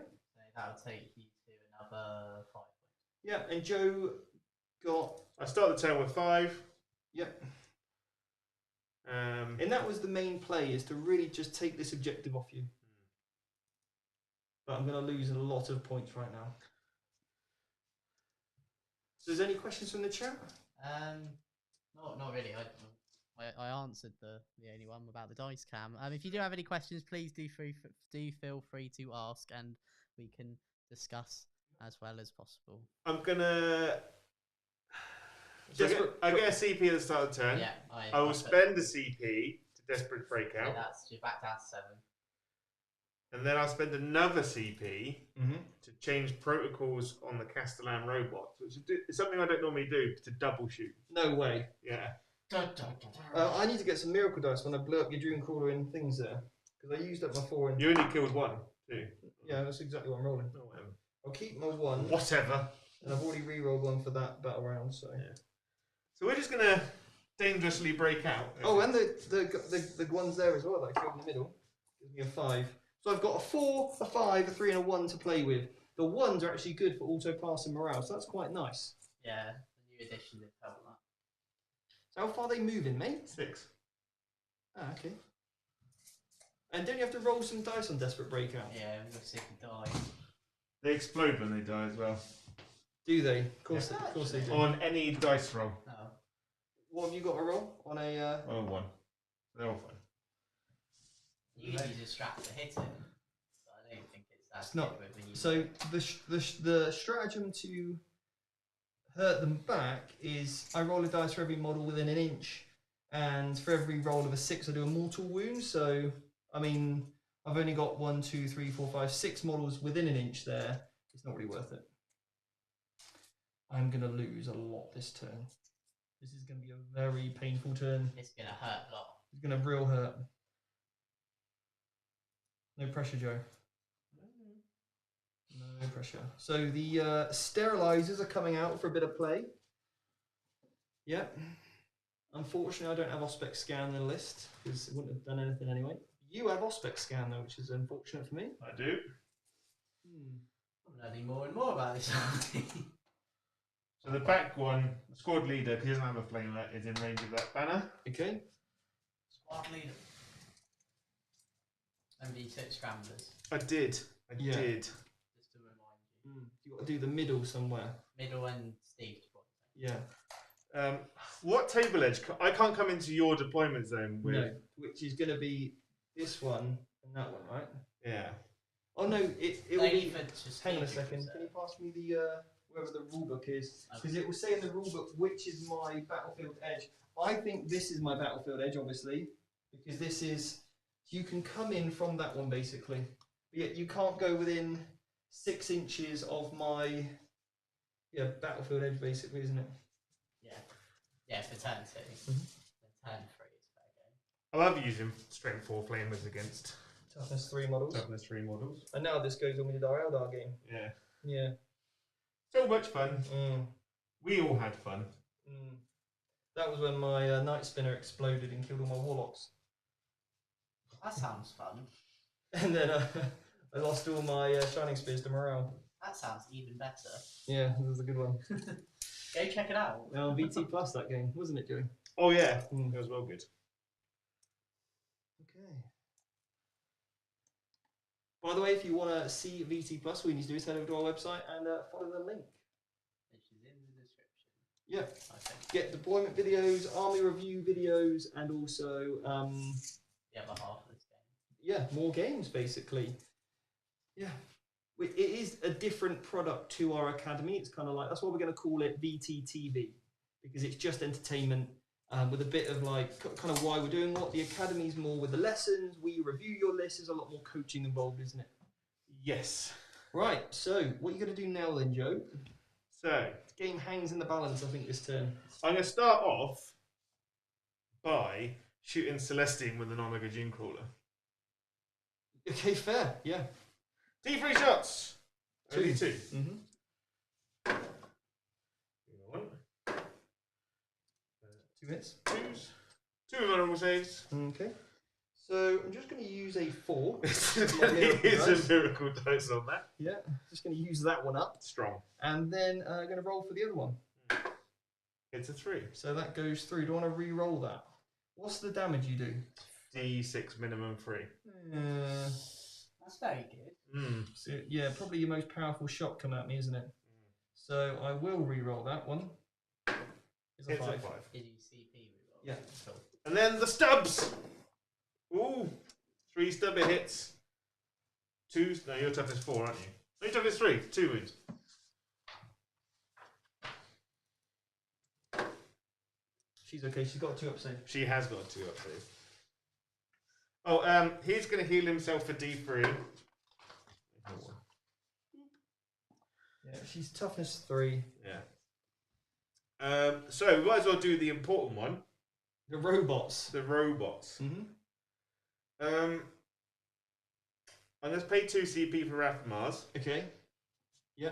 that'll take you to another 5 points. Yeah, and Joe got... I start the turn with 5. Yep. And And that was the main play, is to really just take this objective off you. but I'm going to lose a lot of points right now. So, is there any questions from the chat? Not really. I answered the only one about the dice cam. If you do have any questions, please do feel free to ask, and we can discuss as well as possible. I'm gonna. So I get a CP at the start of the turn. Yeah, I will spend a CP to Desperate Breakout. Yeah, you're back down to 7. And then I'll spend another CP to change protocols on the Castellan robots, which is something I don't normally do, to double shoot. No way. Yeah. I need to get some miracle dice when I blew up your Dream Crawler in things there. Because I used up my 4 in... You only killed 1, too. Yeah, that's exactly what I'm rolling. Oh, whatever. I'll keep my 1. Whatever. And I've already re-rolled 1 for that battle round, so... Yeah. So we're just going to dangerously break out. Oh, and the ones there as well that I killed in the middle. Gives me a 5. So I've got a 4, a 5, a 3 and a 1 to play with. The 1s are actually good for auto-pass and morale, so that's quite nice. Yeah, the new edition did help that. So how far are they moving, mate? 6. Ah, okay. And don't you have to roll some dice on Desperate Breakout? Yeah, we've got 6 die. They explode when they die as well. Do they? Of course, yeah. Of course they do. On any dice roll. Oh. What have you got to roll? On a... Oh, 1. They're all fine. Usually you just strap to hit it. But I don't think it's that It's not. good when you... So the stratagem to hurt them back is I roll a dice for every model within an inch, and for every roll of a 6 I do a mortal wound. So I mean I've only got 1, 2, 3, 4, 5, 6 models within an inch there. It's not really worth it. I'm gonna lose a lot this turn. This is gonna be a very painful turn. It's gonna hurt a lot. It's gonna real hurt. No pressure, Joe. No pressure. So the sterilizers are coming out for a bit of play. Yep. Unfortunately, I don't have Auspex Scan in the list because it wouldn't have done anything anyway. You have Auspex Scan though, which is unfortunate for me. I do. I'm learning more and more about this army. So the back one, the squad leader, because he doesn't have a flamer, is in range of that banner. Okay. Squad leader. And you took scramblers. I did. I did. Just to remind you. You got to do the middle somewhere. Middle and Steve's squad. Yeah. What table edge? I can't come into your deployment zone with. No, which is going to be this one and that one, right? Yeah. Oh no, it will be. Hang on a second. Can you pass me the wherever the rulebook is? Because it will say in the rulebook which is my battlefield edge. I think this is my battlefield edge, obviously, because this is. You can come in from that one basically, but yet you can't go within 6 inches of my battlefield edge, basically, isn't it? Yeah, for turn 2. For turn 3 is fair game. I love using strength 4 flamers against Toughness 3 models. Toughness 3 models. And now this goes on with our Eldar game. Yeah. Yeah. So much fun. We all had fun. That was when my Night Spinner exploded and killed all my Warlocks. That sounds fun. And then I lost all my Shining Spears to morale. That sounds even better. Yeah, that was a good one. Go check it out. VT Plus that game, wasn't it, Joey? Oh yeah, it was well good. Okay. By the way, if you want to see VT Plus, what you need to do is head over to our website and follow the link. Which is in the description. Yeah. Okay. Get deployment videos, army review videos, and also The other half of this game. Yeah, more games basically. Yeah. It is a different product to our academy. It's kind of like, that's why we're going to call it VTTV, because it's just entertainment with a bit of like kind of why we're doing what. The academy's more with the lessons. We review your lists. There's a lot more coaching involved, isn't it? Yes. Right. So what are you going to do now then, Joe? So The game hangs in the balance, I think, this turn. I'm going to start off by shooting Celestine with an Omega Gene Crawler. Okay, fair. Yeah. D3 shots. Only 2. Mm-hmm. 1. 2 hits. 2s. 2 vulnerable saves. Okay. So I'm just going to use a 4. It's a miracle dice on that. Yeah. Just going to use that one up. Strong. And then I'm going to roll for the other one. It's a 3. So that goes through. Do I want to re-roll that? What's the damage you do? D6 minimum 3. That's very good. So, yeah, probably your most powerful shot coming at me, isn't it? So I will re-roll that one. It's a 5. Did you CP reroll? Yeah. Cool. And then the stubs. Ooh, 3 stubby hits. 2. No, your toughness 4, aren't you? No, your toughness 3. 2 wounds. She's okay. She's got a 2 up save. She has got a 2 up save. Oh, he's going to heal himself for D3. Yeah, she's toughness 3. Yeah. So we might as well do the important one. The robots. The robots. Mm-hmm. I'm going to pay 2 CP for Wrath of Mars. Okay. Yeah.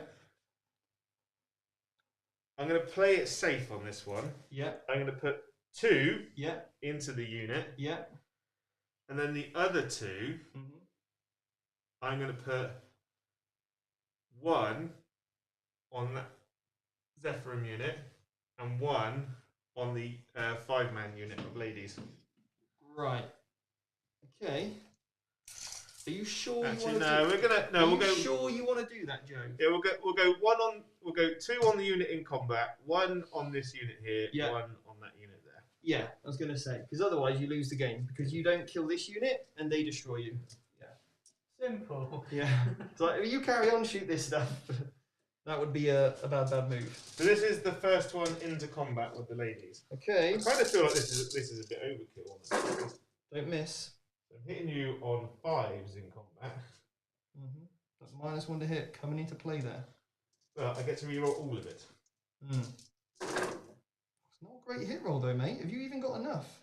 I'm going to play it safe on this one. Yeah. I'm going to put 2 Yeah. into the unit. Yeah. And then the other 2, Mm-hmm. I'm going to put 1 on that Zephyrim unit and 1 on the 5-man unit of ladies. Right. Okay. Are you sure Actually, you want to? no, we're gonna no. Are We'll you go. sure you want to do that, Joe? Yeah, we'll go 1 on. We'll go 2 on the unit in combat, 1 on this unit here, Yeah. 1 on that unit there. Yeah, I was going to say, because otherwise you lose the game because you don't kill this unit and they destroy you. Yeah. Simple. Yeah. So if you carry on, shoot this stuff. That would be a bad move. So this is the first one into combat with the ladies. Okay. I kind of feel like this is a bit overkill on this. Don't miss. So I'm hitting you on 5s in combat. Mm-hmm. That's -1 to hit coming into play there. Well, I get to reroll all of it. It's not a great hit roll though, mate. Have you even got enough?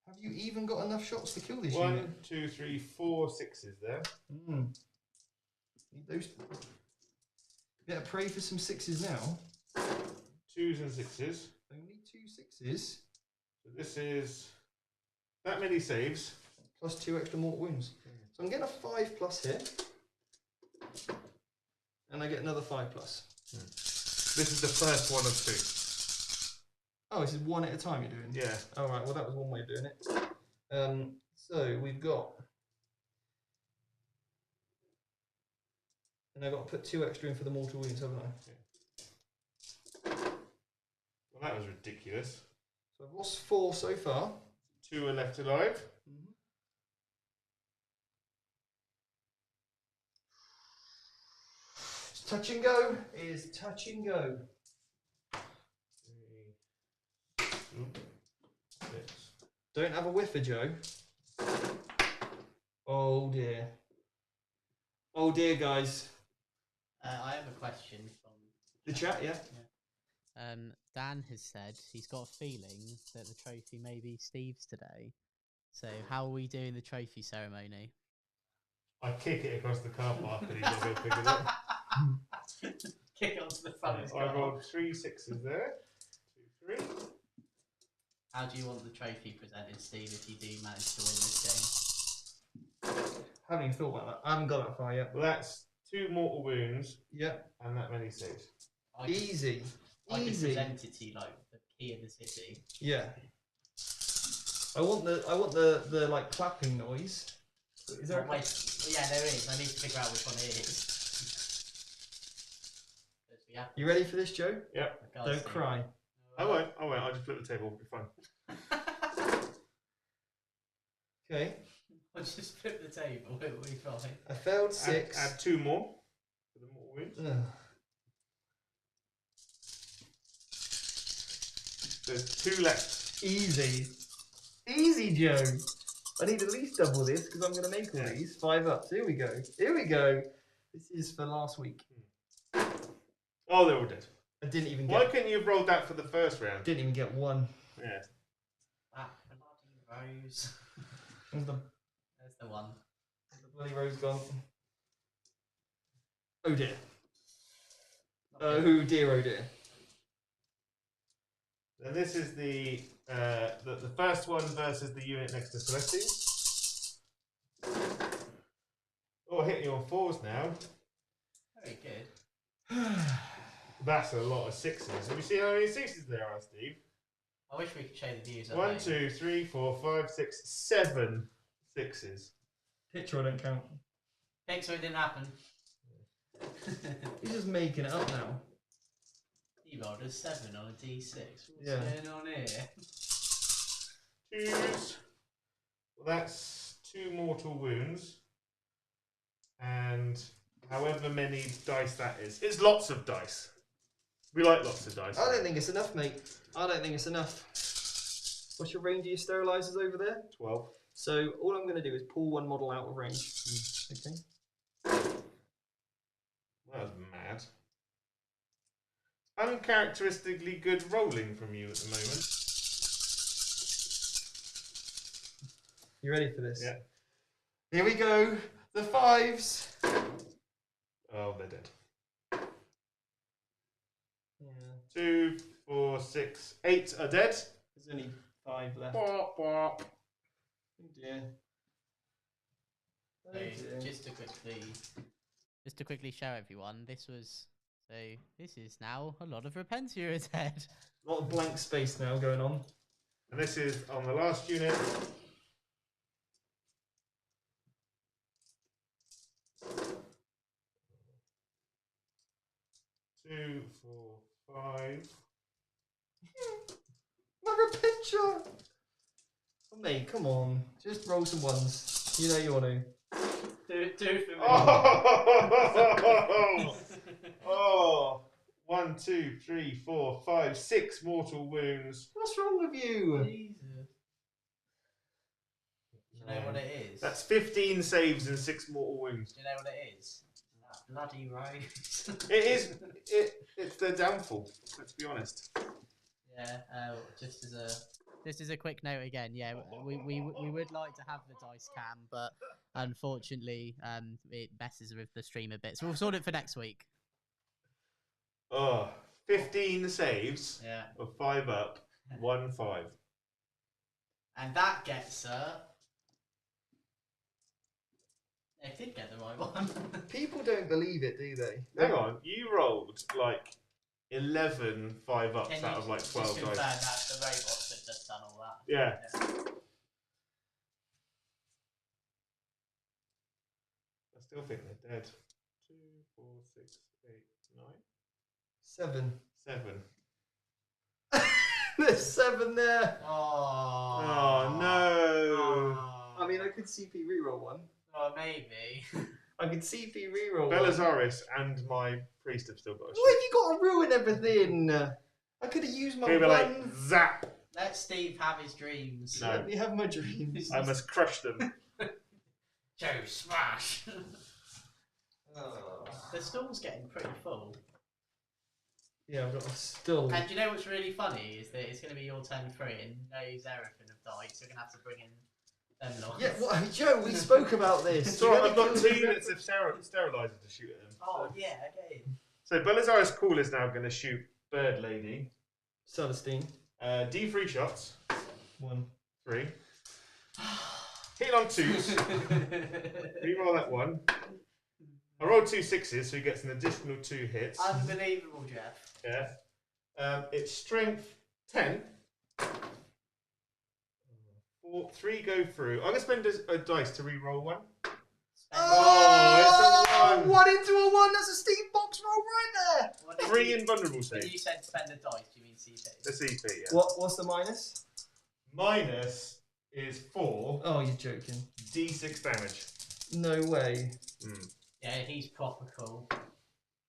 Have you even got enough shots to kill this unit? 1, 2, 3, 4 6s there. Need those. Better pray for some 6s now. 2s and 6s. Only 2 6s. So this is that many saves. Plus 2 extra mortal wounds. So I'm getting a 5+ here. And I get another 5+. This is the first one of 2. Oh, this is 1 at a time you're doing? Yeah. Alright, well that was one way of doing it. So we've got... And I've got to put 2 extra in for the mortal wounds, haven't I? Yeah. Well, that was ridiculous. So I've lost 4 so far. 2 are left alive. It's touch and go. It is touch and go. 3, 6. Don't have a whiffer, Joe. Oh dear. Oh dear, guys. I have a question from The chat, yeah? Dan has said he's got a feeling that the trophy may be Steve's today. So how are we doing the trophy ceremony? I kick it across the car park and he's got to go pick it up. Kick onto the front of his I car. rolled 3 6s there. 2, 3. How do you want the trophy presented, Steve, if you do manage to win this game? I haven't even thought about that. I haven't got that far yet. Well, that's 2 mortal wounds Yeah. and that many saves. Easy. I could Easy. present it to you like the key of the city. Yeah. I want the like clapping noise. Is there? Yeah, there is. I need to figure out which one it is. You ready for this, Joe? Yep. Don't cry. I won't. I'll just flip the table. It'll be fun. Okay. I'll just flip the table. It'll be fine. I failed 6. Add 2 more for the mortal wounds. Ugh. There's 2 left. Easy. Easy, Joe. I need at least double this because I'm going to make all these. 5 ups. Here we go. Here we go. This is for last week. Oh, they're all dead. I didn't even Why get. couldn't you have rolled that for the first round? Didn't even get 1. Yeah. That bloody rose. Where's the There's the one. bloody rose gone? Oh dear. Oh dear, oh dear. And this is the first one versus the unit next to Celestine. Oh, hitting you on 4s now. Very good. That's a lot of 6s. Have you seen how many 6s there are, Steve? I wish we could show the views. 1, 2, 3, 4, 5, 6, 7 6s. Picture I don't count. Pick so it didn't happen. He's just making it up now. He rolled a 7 on a D6. What's Yeah. going on here? Choose. Well, that's 2 mortal wounds. And however many dice that is. It's lots of dice. We like lots of dice. I don't think it's enough, mate. I don't think it's enough. What's your range of your sterilizers over there? 12. So all I'm going to do is pull one model out of range. Okay. That was mad. Uncharacteristically good rolling from you at the moment. You ready for this? Yeah. Here we go. The 5s. Oh, they're dead. Yeah. 2, 4, 6, 8 are dead. There's only 5 left. Bop, bop. Oh dear. Oh So, dear. just to quickly show everyone, this is now a lot of Repentia is dead. A lot of blank space now going on. And this is on the last unit. Two, 4, 5. Another picture! Oh, mate, come on. Just roll some 1s. You know you want to. Do for me. Oh! Oh! 1, 2, 3, 4, 5, 6 mortal wounds. What's wrong with you? Jesus. Do you know what it is? That's 15 saves and 6 mortal wounds. Do you know what it is? That bloody rose. It is. It's their downfall. Let's be honest. Yeah. Just as a quick note again, yeah, we would like to have the dice cam, but unfortunately, it messes with the stream a bit. So we'll sort it for next week. Oh, 15 saves Yeah. of 5 up, 1 5. And that gets her. It did get the right one. People don't believe it, do they? Hang on, you rolled like 11 5 ups Can out you of like just 12 confirm dice. that's the robots that just done all that? Yeah. I still think they're dead. 2, 4, 6, 8, 9, 7. 7. There's 7 there. Oh. Oh no! Oh. I mean, I could CP reroll one. Oh, maybe. I could CP reroll one. Belisaris and my priest have still got a Why have shoot. you got to ruin everything? I could have used my He'll be like, one. zap! Let Steve have his dreams. No. Let me have my dreams. I must crush them. Joe, smash! Oh. The stall's getting pretty full. Yeah, I've got a still. And do you know what's really funny is that it's going to be your turn 3 and no Xeraphon have died, so you're going to have to bring in them lots. Yeah, what, Joe, we spoke about this. So I've got 2 units of sterilizer to shoot at them. Oh, yeah, okay. So Belisaris Cool is now going to shoot Bird Lady. Celestine. D3 shots. 1. 3. Hit on 2s. Reroll that 1. I rolled 2 6s, so he gets an additional 2 hits. Unbelievable, Jeff. Yeah. It's strength 10. 4, 3 go through. I'm going to spend a dice to re-roll 1. Oh, it's a 1. 1 into a 1. That's a Steve Box roll right there. 3 invulnerable When save. you said spend a dice, do you mean CP? The CP, yeah. What's the minus? Minus is 4 Oh, you're joking. D6 damage. No way. Yeah, he's proper cool.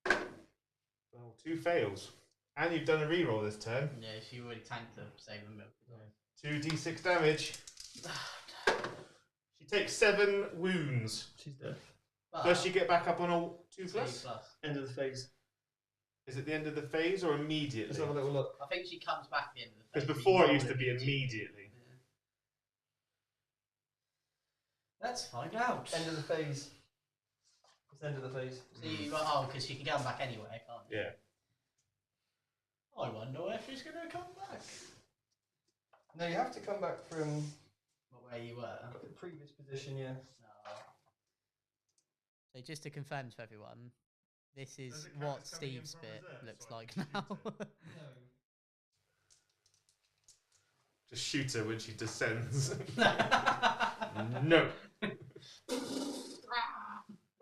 Well, 2 fails. And you've done a reroll this turn. Yeah, she already tanked the saving milk. 2 D6 damage. She takes 7 wounds. She's dead. Does she get back up on a 2 plus? 2 plus. End of the phase. Is it the end of the phase or immediately? Let's have a little look. I think she comes back at the end of the Because phase. before it used to be immediately. Yeah. Let's find out. End of the phase. It's end of the phase. See, oh, because she can come back anyway, can't she? Yeah. I wonder if she's going to come back. No, you have to come back from Where you were. the previous position, yeah. No. So just to confirm to everyone, this is Does it count what as coming in Steve's from bit reserve, looks so I like can now. Just shoot her when she descends. No.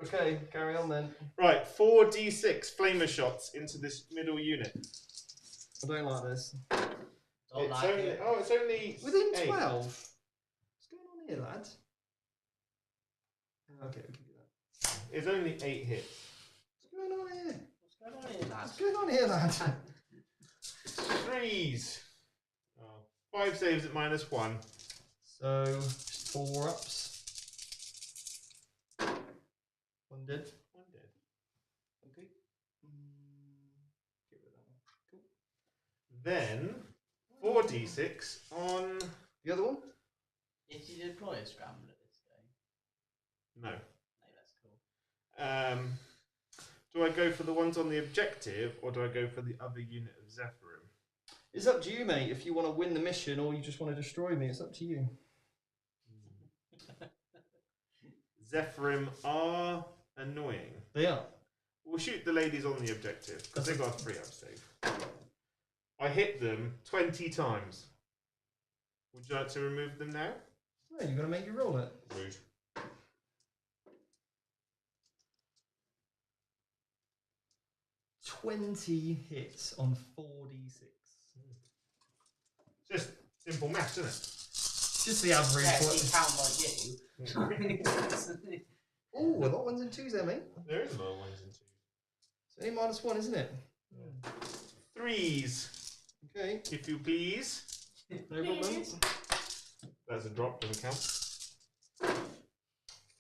Okay, carry on then. Right, 4d6 flamer shots into this middle unit. I don't like this. Don't It's like only it. it's only Within 8. 12? What's going on here, lads? Okay, we can do that. It's only 8 hits. What's going on here? What's going on here, lads? What's going on here, lads? 3s. 5 saves at -1. So, just 4 ups. 1 dead. 1 dead. Okay. Get rid of that one. Cool. Then 4d6 on. The other one? Did you deploy a scramble at this game? No. No, that's cool. Do I go for the ones on the objective or do I go for the other unit of Zephyrim? It's up to you, mate, if you want to win the mission or you just want to destroy me. It's up to you. Zephyrim are annoying. They are. We'll shoot the ladies on the objective because they've got a 3-up save. I hit them 20 times. Would you like to remove them now? No, you've got to make you roll it. Rude. "20 hits on 4d6. Just simple maths, isn't Just the average. Yeah, What? he count like you. Oh, a lot of 1s and 2s there, mate. it? There is a lot of 1s and 2s. It's only -1, isn't it? 3s, Okay, if you please. no problem. That's a drop, doesn't count.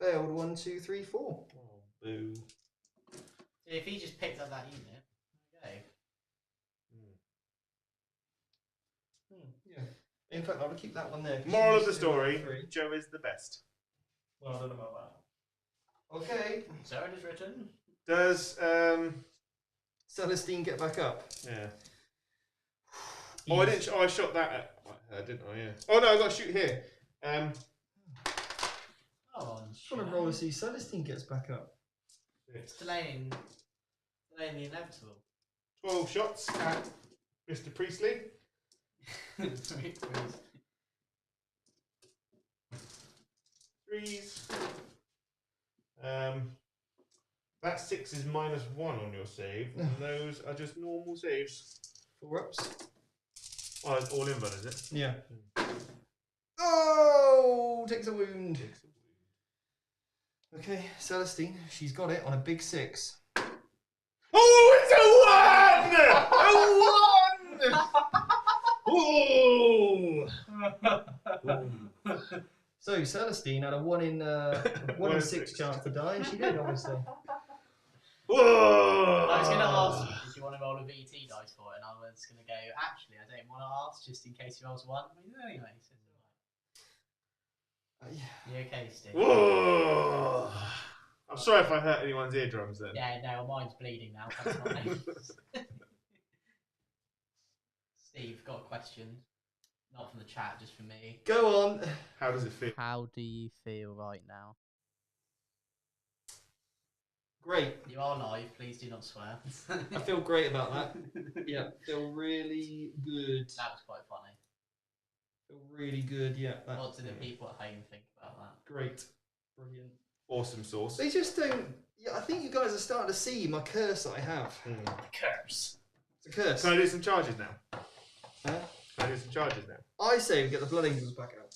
Failed 1, 2, 3, 4. Oh, boo. So if he just picked up that unit, okay. Yeah. In fact, I would keep that one there. 'cause Moral you of the still have story, 3. Joe is the best. Well, I don't know about that. Okay. So it is written. Does, Celestine get back up. yeah. Oh, I didn't. I shot that at her, didn't I? Yeah. Oh no, I got to shoot here. Oh, Just want to roll to see Celestine gets back up. it's delaying the inevitable. 12 shots at Mr. Priestley. 3s. That 6 is -1 on your save. And those are just normal saves. 4 ups. Oh, it's all in one, is it? Yeah. Oh, takes a wound. Okay, Celestine, she's got it on a big 6. Oh, it's a 1! A 1! Ooh. So Celestine had a 1 in 6 chance to die, and she did, obviously. Whoa! I was going to ask you, did you want to roll a VT dice for it? And I was going to go, actually, I don't want to ask just in case he rolls 1. I mean, anyway, so it's alright. You okay, Steve? Whoa! I'm sorry if I hurt anyone's eardrums then. Yeah, no, mine's bleeding now. That's not me. Steve, got a question. Not from the chat, just from me. Go on. How does it feel? How do you feel right now? Great. You are live, please do not swear. I feel great about that. Yeah, feel really good. That was quite funny. Feel really good, yeah. That, What do the people at home think about that? Great. Brilliant. Awesome sauce. They just don't... Yeah, I think you guys are starting to see my curse that I have. Curse. It's a curse. Can I do some charges now? Huh? Can I do some charges now? I say we get the Blood Angels back out.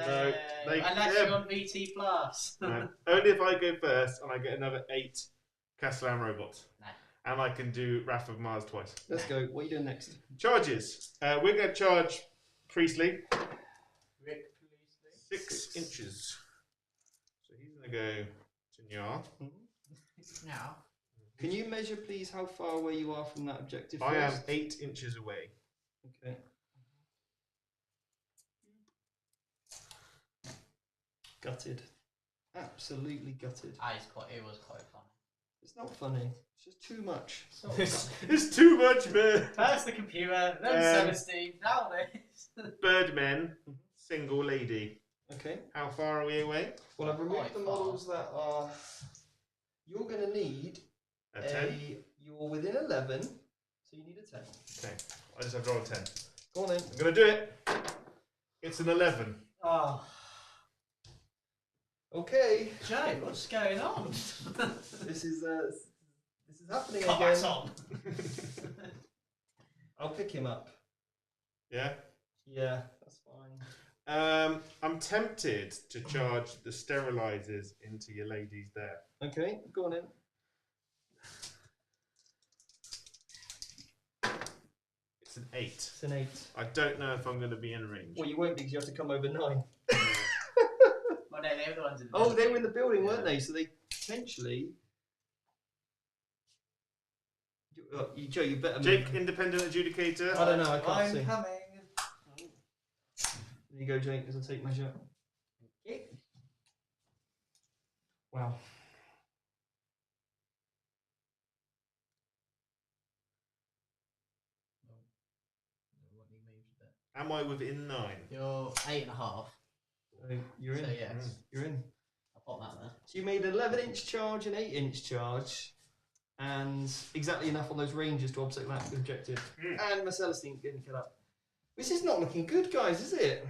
No, they- unless yeah. you're on VT plus. No. Only if I go first and I get another 8 Castellan robots. No. And I can do Wrath of Mars twice. Let's go. What are you doing next? Charges. We're going to charge Priestley Rick, please. 6 inches. So he's going to go to Nyar. Now. Can you measure, please, how far away you are from that objective? I am first? 8 inches away. Okay. Gutted. Absolutely gutted. It was quite funny. It's not funny. It's just too much. It's not funny. It's too much, man. First the computer, then Celestine, now this. Birdmen, single lady. Okay. How far are we away? Well, I've removed Quite the far. models that are... You're going to need A 10? You're within 11, so you need a 10. Okay. I just have to roll a 10. Go on then. I'm going to do it. It's an 11. Oh. Okay. Joe, what's going on? This is happening Combat again. on. I'll pick him up. Yeah. Yeah, that's fine. I'm tempted to charge the sterilizers into your ladies there. Okay, go on in. It's an 8. It's an 8. I don't know if I'm going to be in range. Well, you won't be because you have to come over 9. Well, no, they were the ones in the Oh, building. they were in the building, weren't Yeah. they? So they potentially. Joe, you better. Jake, independent adjudicator. I don't know. I can't I'm see. coming. There you go, Jake. As I take measure. Wow. Am I within 9? You're 8.5. So you're in. So yes, You're in. I'll pop that there. So you made an 11-inch charge, an 8-inch charge, and exactly enough on those ranges to offset that objective. And Marcelestine's getting cut up. This is not looking good, guys, is it?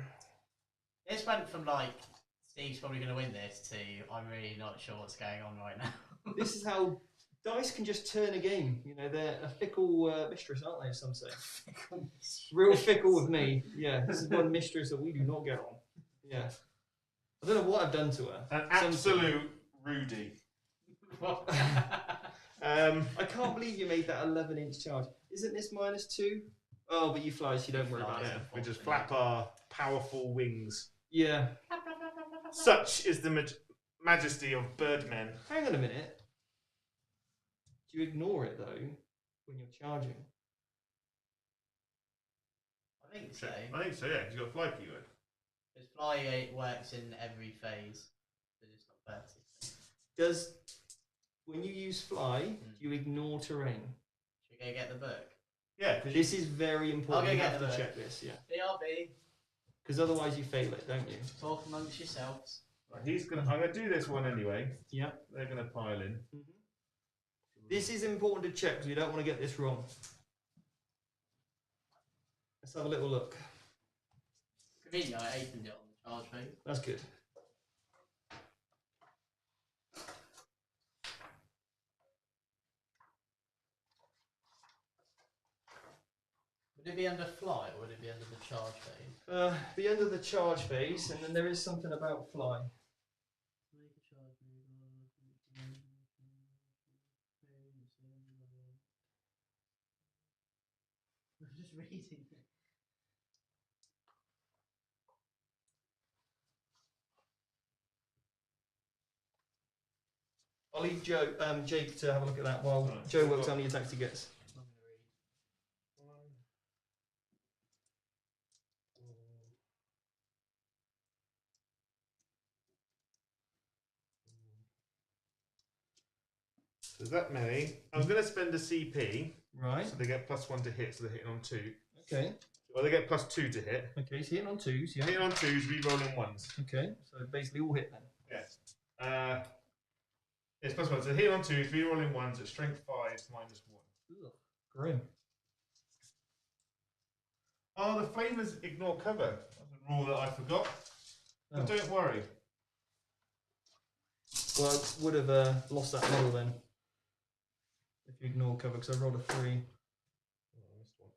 This went from like Steve's probably going to win this to I'm really not sure what's going on right now. This is how dice can just turn a game. You know, they're a fickle mistress, aren't they? Some say. Real fickle with me. Yeah, this is one mistress that we do not get on. Yeah. I don't know what I've done to her. An absolute Rudy. I can't believe you made that 11-inch charge. Isn't this -2? Oh, but you fly, so you don't worry about it. Yeah, we just flap our powerful wings. Yeah. Such is the majesty of birdmen. Hang on a minute. Do you ignore it, though, when you're charging? I think so. I think so, yeah, because you've got fly keyword. Because fly works in every phase, but it's not vertically. Does, when you use fly, do you ignore terrain? Should we go get the book? Yeah, because This is very important. I'll go You get have the to book. check this, yeah. BRB, Because otherwise you fail it, don't you? talk amongst yourselves. I'm gonna do this one anyway. Yeah. They're gonna pile in. This is important to check because you don't want to get this wrong. Let's have a little look. Conveniently, I opened it on the charge phase. That's good. Would it be under fly or would it be under the charge phase? Be under the charge phase, and then there is something about fly. Make a charge I'm just reading it. I'll leave Jake to have a look at that while Right. Joe works on the attacks he gets. I'm going to read. There's that many. I'm gonna spend a CP, Right. so they get +1 to hit, so they're hitting on 2. Okay. Well, they get +2 to hit. Okay, so hitting on 2s, yeah. Hitting on 2s, re-rolling 1s. Okay, so basically all hit then. Yes. It's +1. So hitting on 2s, re-rolling 1s at strength 5 -1. Ugh, grim. Oh, the flamers ignore cover. That's a rule that I forgot. Oh. But don't worry. Well, I would have lost that model then. If you ignore cover, because I rolled a 3. Oh, I missed one.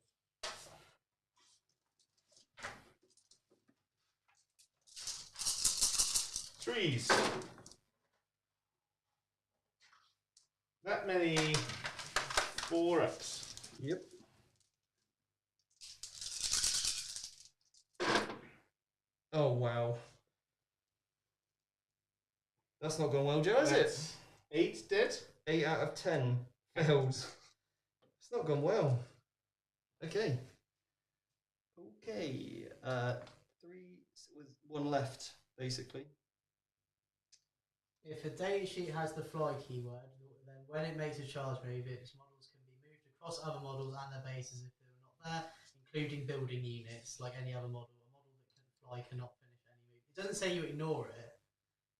Threes. That many 4-ups. Yep. Oh, wow. That's not going well, Joe, is it? That's 8 dead. 8 out of 10 fails. It's not gone well. Okay. Okay. 3 with 1 left, basically. If a data sheet has the fly keyword, then when it makes a charge move, its models can be moved across other models and their bases if they were not there, including building units, like any other model. A model that can fly cannot finish any move. It doesn't say you ignore it.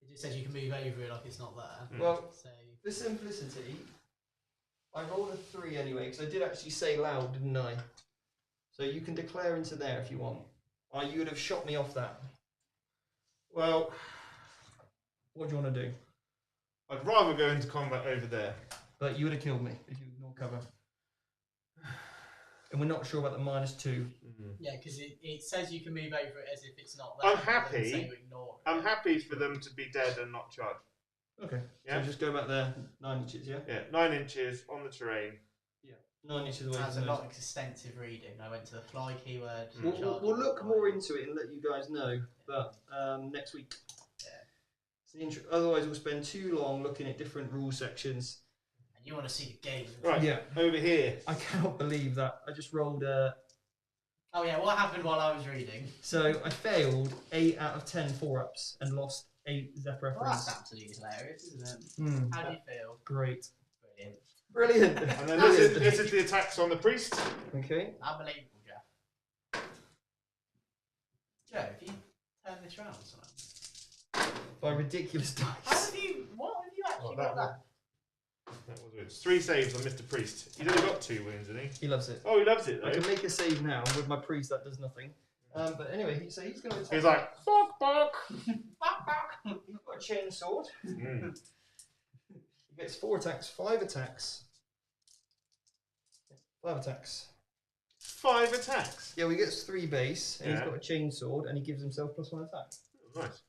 It just says you can move over it like it's not there. Well, So for simplicity, I rolled a 3 anyway, because I did actually say loud, didn't I? So you can declare into there if you want. Or you would have shot me off that. Well, What do you want to do? I'd rather go into combat over there. But you would have killed me if you ignored cover. And we're not sure about the -2. Yeah, because it says you can move over it as if it's not there. I'm happy. It doesn't say to ignore it. I'm happy for them to be dead and not charged. Okay. Yeah. So just go back there 9 inches, yeah? Yeah, 9 inches on the terrain. Yeah. 9 inches away That's from a those. lot of extensive reading. I went to the fly keyword. We'll look more into it and let you guys know, but next week. Yeah. Otherwise, we'll spend too long looking at different rule sections. And you want to see the game. Right, Yeah. over here. I cannot believe that. I just rolled Oh yeah, what happened while I was reading? So I failed 8 out of 10 4-ups and lost 8 Zep Well, reference. that's absolutely hilarious, isn't it? Hmm. How do you feel? Great. Brilliant. Brilliant. And then this is the attacks on the priest. Okay. Unbelievable, Jeff. Joe, have you turned this round somehow? By ridiculous How dice. have you? What have you actually Oh, got that left? That was it. 3 saves on Mr. Priest. He's only got 2 wounds, hasn't he? He loves it. Oh, he loves it I though. can make a save now with my priest that does nothing. But anyway, he's going to attack. He's like, fuck, fuck. He's got a chain sword. He gets 4 attacks, 5 attacks. 5 attacks. 5 attacks. Yeah, well, he gets 3 base, and Yeah. he's got a chain sword, and he gives himself +1 attack. Oh, nice.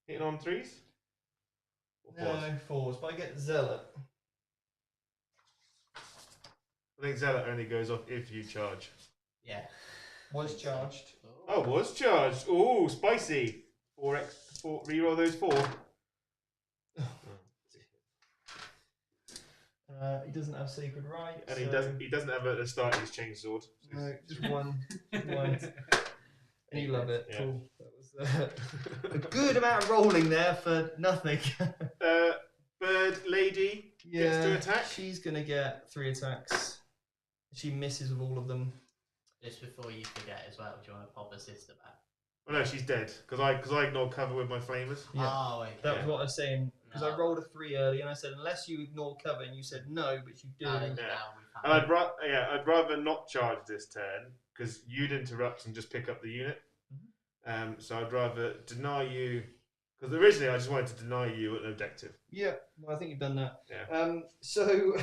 Hitting on 3s? Or 4s? No, 4s, but I get zealot. I think Zealot only goes off if you charge. Yeah. Was charged. Oh, was charged. Oh, spicy. 4x. 4. Reroll those 4. He doesn't have sacred right. And so he doesn't have at the start his chainsword. No, just one. And you love it. Yeah. Cool. That was a good amount of rolling there for nothing. Bird lady gets to attack. She's gonna get 3 attacks. She misses with all of them. Just before you forget as well, do you want to pop a sister back? Oh no, she's dead because I ignored cover with my flamers. Yeah. Oh, okay. That was what I was saying. Because I No. rolled a 3 early and I said, unless you ignore cover, and you said no, but you do. No, Yeah. we've And had I'd rather not charge this turn because you'd interrupt and just pick up the unit. So I'd rather deny you because originally I just wanted to deny you an objective. Yeah, well, I think you've done that. Yeah. So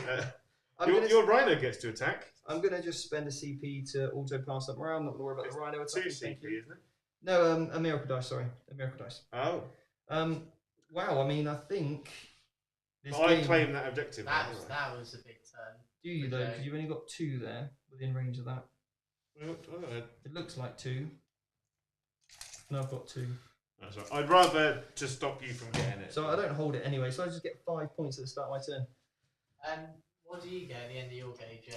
Your rhino gets to attack. I'm gonna just spend a CP to auto pass up around. I'm not gonna worry about the rhino 2 attacking. CP, Thank you. isn't it? No, a miracle dice. Sorry, a miracle dice. Oh, Wow. I mean, I think this I game. claim that objective. that anyway. was a big turn. Do you though? Okay. Because you've only got 2 there within range of that. Well, It looks like 2. No, I've got 2. that's right. I'd rather just stop you from getting it. So I don't hold it anyway. So I just get 5 points at the start of my turn. What do you get at the end of your game, Joe?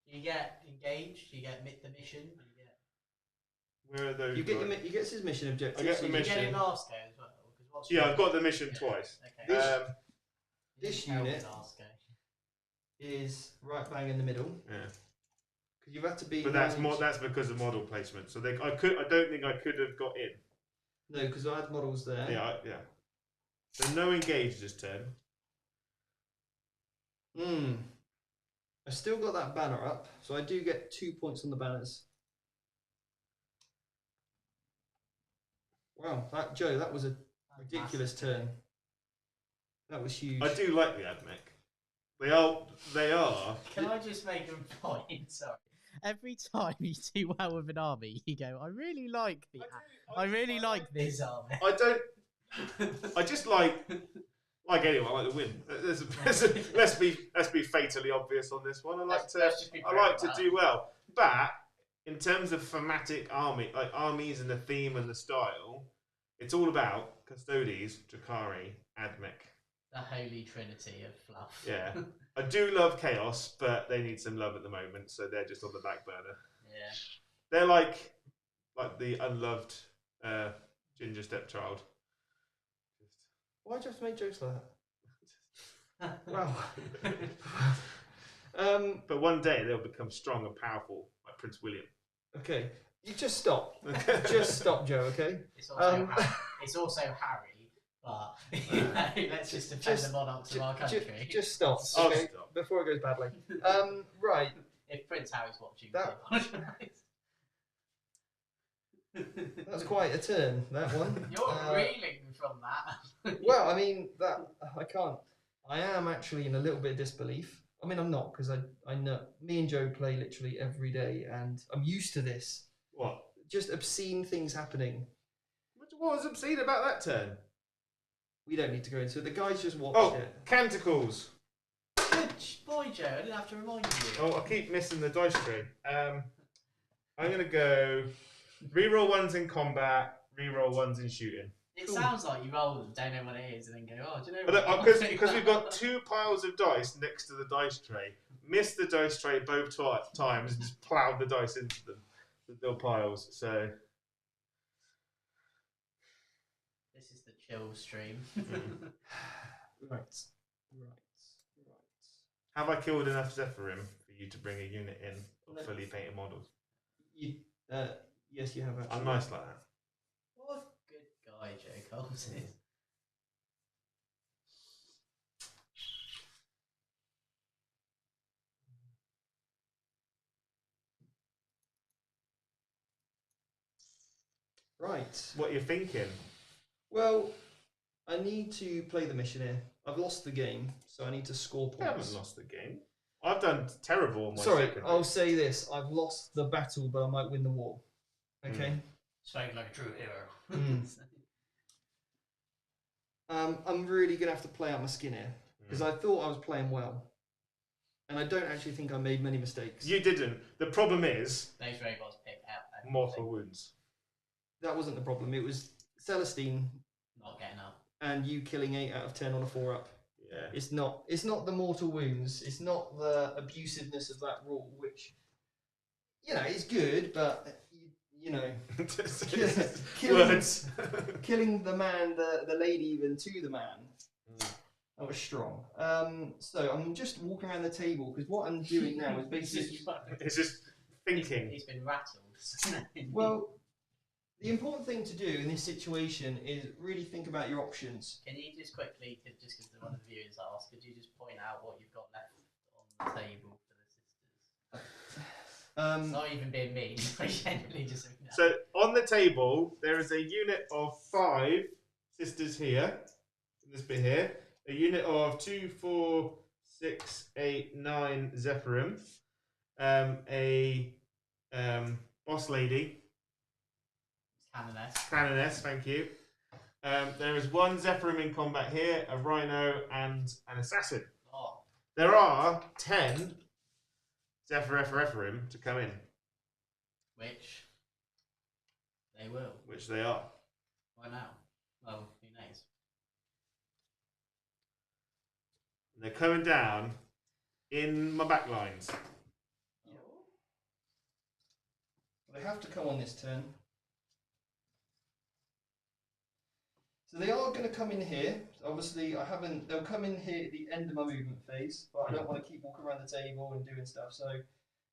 Do you get engaged? Do you get the mission? Do you get... Where are those? You get guys? he gets his mission objective. I get so the you Did you get mission. it last game as well? 'Cause what's Yeah, your- I've got the mission Yeah. twice. Okay. This- You this didn't tell me unit- last game. Is right bang in the middle. Yeah, Because you have to be. but that's managed- that's because of model placement. So I don't think I could have got in. No, because I had models there. Yeah, yeah. So no engage this turn. I still got that banner up, so I do get 2 points on the banners. Wow, Joe, that was a ridiculous turn. That was huge. I do like the Admech. They are. Can I just make a point? Sorry. Every time you do well with an army, you go, I really like I really like this. This army. I don't. I just like anyone. I like to win. Let's be fatally obvious on this one. Let's just be fair to about do well, but in terms of thematic armies and the theme and the style, it's all about Custodes, Drakari, Admech. The holy trinity of fluff. Yeah, I do love Chaos, but they need some love at the moment, so they're just on the back burner. Yeah. They're like the unloved ginger stepchild. Why'd you have to make jokes like that? Wow. But one day they'll become strong and powerful, like Prince William. Okay, you just stop. Just stop, Joe. Okay. It's also Harry, but you know, let's just defend the monarchs of our country. Just stop. I'll Okay. stop. Before it goes badly. Right. If Prince Harry's watching, That- I apologise. That was quite a turn, that one. You're reeling from that. Well, I mean, that I can't. I am actually in a little bit of disbelief. I mean, I'm not, because I know me and Joe play literally every day, and I'm used to this. What? Just obscene things happening. What was obscene about that turn? We don't need to go into it. The guys just watched Oh, it. canticles. Good boy, Joe. I didn't have to remind you. Oh, I keep missing the dice tray. I'm going to go reroll ones in combat, reroll ones in shooting. It sounds like you roll them, don't know what it is, and then go, oh, do you know But what? because we've got 2 piles of dice next to the dice tray, missed the dice tray both times and just ploughed the dice into them, the little piles. So This is the chill stream. Right. have I killed enough Zephyrim for you to bring a unit in of fully painted models? Yes, you have actually. I'm nice like that. What a good guy Joe Coles is. Right. What you're thinking? Well, I need to play the mission here. I've lost the game, so I need to score I haven't points. lost the game. I've done terrible on my Sorry, second I'll race. say this. I've lost the battle, but I might win the war. Okay? Spoken like a true hero. I'm really going to have to play out my skin here, because I thought I was playing well. And I don't actually think I made many mistakes. You didn't. The problem is Those robots pick out everything. mortal wounds. That wasn't the problem. It was Celestine Not getting up. and you killing 8 out of 10 on a 4-up. Yeah. It's not the mortal wounds. It's not the abusiveness of that rule, which, you know, is good, but, you know, killing the man, the lady even to the man, that was strong. So I'm just walking around the table, because what I'm doing now is basically... It's just thinking. He's been rattled. Well, the important thing to do in this situation is really think about your options. Can you just quickly, just because one of the viewers asked, could you just point out what you've got left on the table for the sisters? It's not even being mean. I genuinely just. So on the table there is a unit of 5 sisters here, in this bit here. A unit of 2, 4, 6, 8, 9 Zephyrim. A boss lady. Canoness, thank you. There is 1 Zephyrim in combat here, a Rhino, and an Assassin. Oh. There are 10 Zephyrim to come in. Which they will. Which they are. Why now? Well, who knows? And they're coming down in my back lines. They have to come on this turn. So they are going to come in here. Obviously, they'll come in here at the end of my movement phase, but I don't want to keep walking around the table and doing stuff. So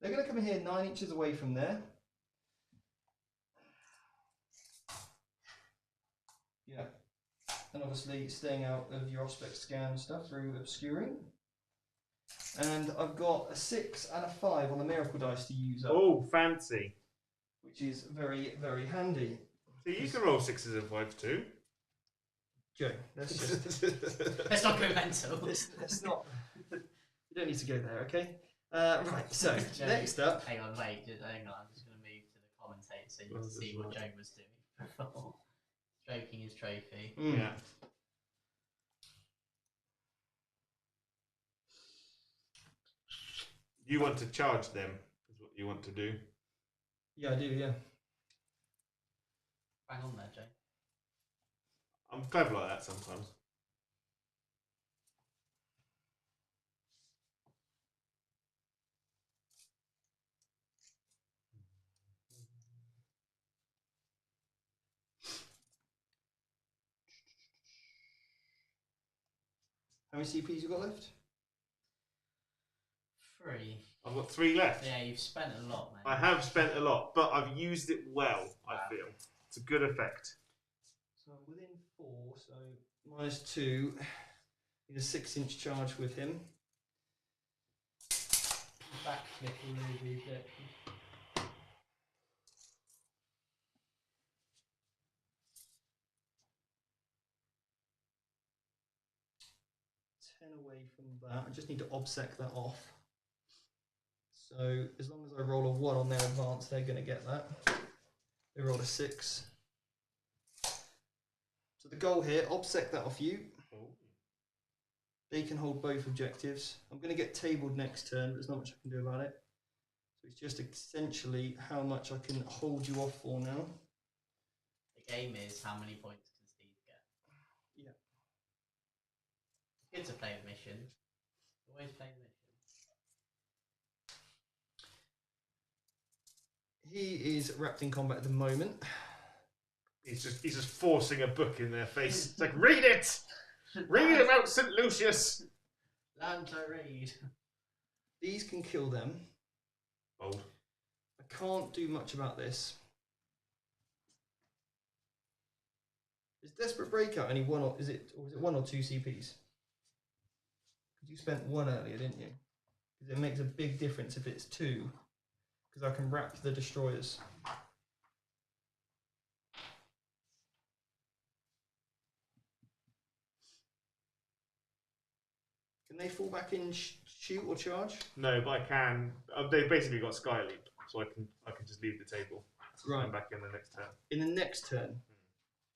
they're going to come in here 9 inches away from there. Yeah. And obviously staying out of your aspect scan stuff through obscuring. And I've got a 6 and a 5 on the miracle dice to use up. Oh, fancy. Which is very, very handy. So you can roll 6s and 5s too. Joe, let's just... Let's not go mental. Let's not... You don't need to go there, okay? Right, so, next up... Hang on, I'm just going to move to the commentator so you can see what Joe was doing before. Stroking his trophy. Yeah. You want to charge them, is what you want to do. Yeah, I do, yeah. Bang on there, Joe. I'm clever like that sometimes. How many CPs you got left? 3. I've got 3 left. Yeah, you've spent a lot, man. I have spent a lot, but I've used it well, I feel. It's a good effect. So I'm within 4, so minus 2. Need a 6-inch charge with him. Backflip all over your bit. away from that. I just need to obsec that off. So as long as I roll a 1 on their advance, they're going to get that. They rolled a 6. So the goal here, obsec that off you. They can hold both objectives. I'm going to get tabled next turn, but there's not much I can do about it. So it's just essentially how much I can hold you off for now. The game is how many points can Steve get? Yeah. Good to play the mission. Always play the mission. He is wrapped in combat at the moment. He's just forcing a book in their face. It's like, read it! Read about St. Lucius! Learn to read. These can kill them. Bold. I can't do much about this. Is Desperate Breakout only one, or is it 1 or 2 CPs? Because you spent 1 earlier, didn't you? Because it makes a big difference if it's 2. Because I can wrap the destroyers. Can they fall back in shoot or charge? No, but I can. They've basically got Sky Leap, so I can just leave the table. Right. Come back in the next turn. In the next turn.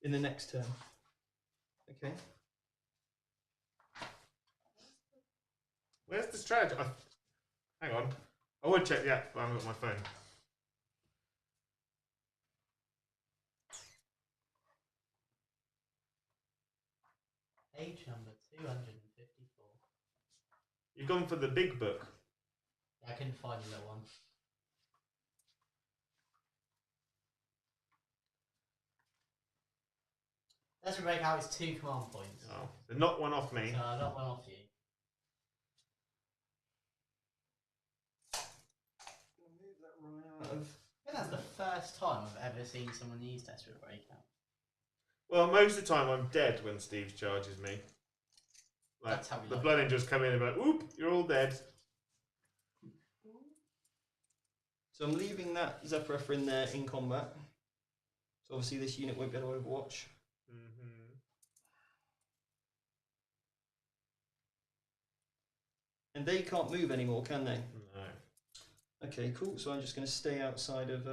In the next turn. Okay. Where's the strategy? Hang on. I would check the app, but I haven't got my phone. Page number 254. You've gone for the big book. Yeah, I couldn't find the little one. Let's break out its 2 command points. Oh, so not one off me. So not one off you. Move that right out of. I think that's the first time I've ever seen someone use Desperate Breakout. Well, most of the time I'm dead when Steve charges me. Like, That's how we the like Blood Angels come in and be like, whoop, you're all dead. So I'm leaving that Zephyr in there in combat. So obviously this unit won't be able to overwatch. And they can't move anymore, can they? No. Okay, cool. So I'm just going to stay outside of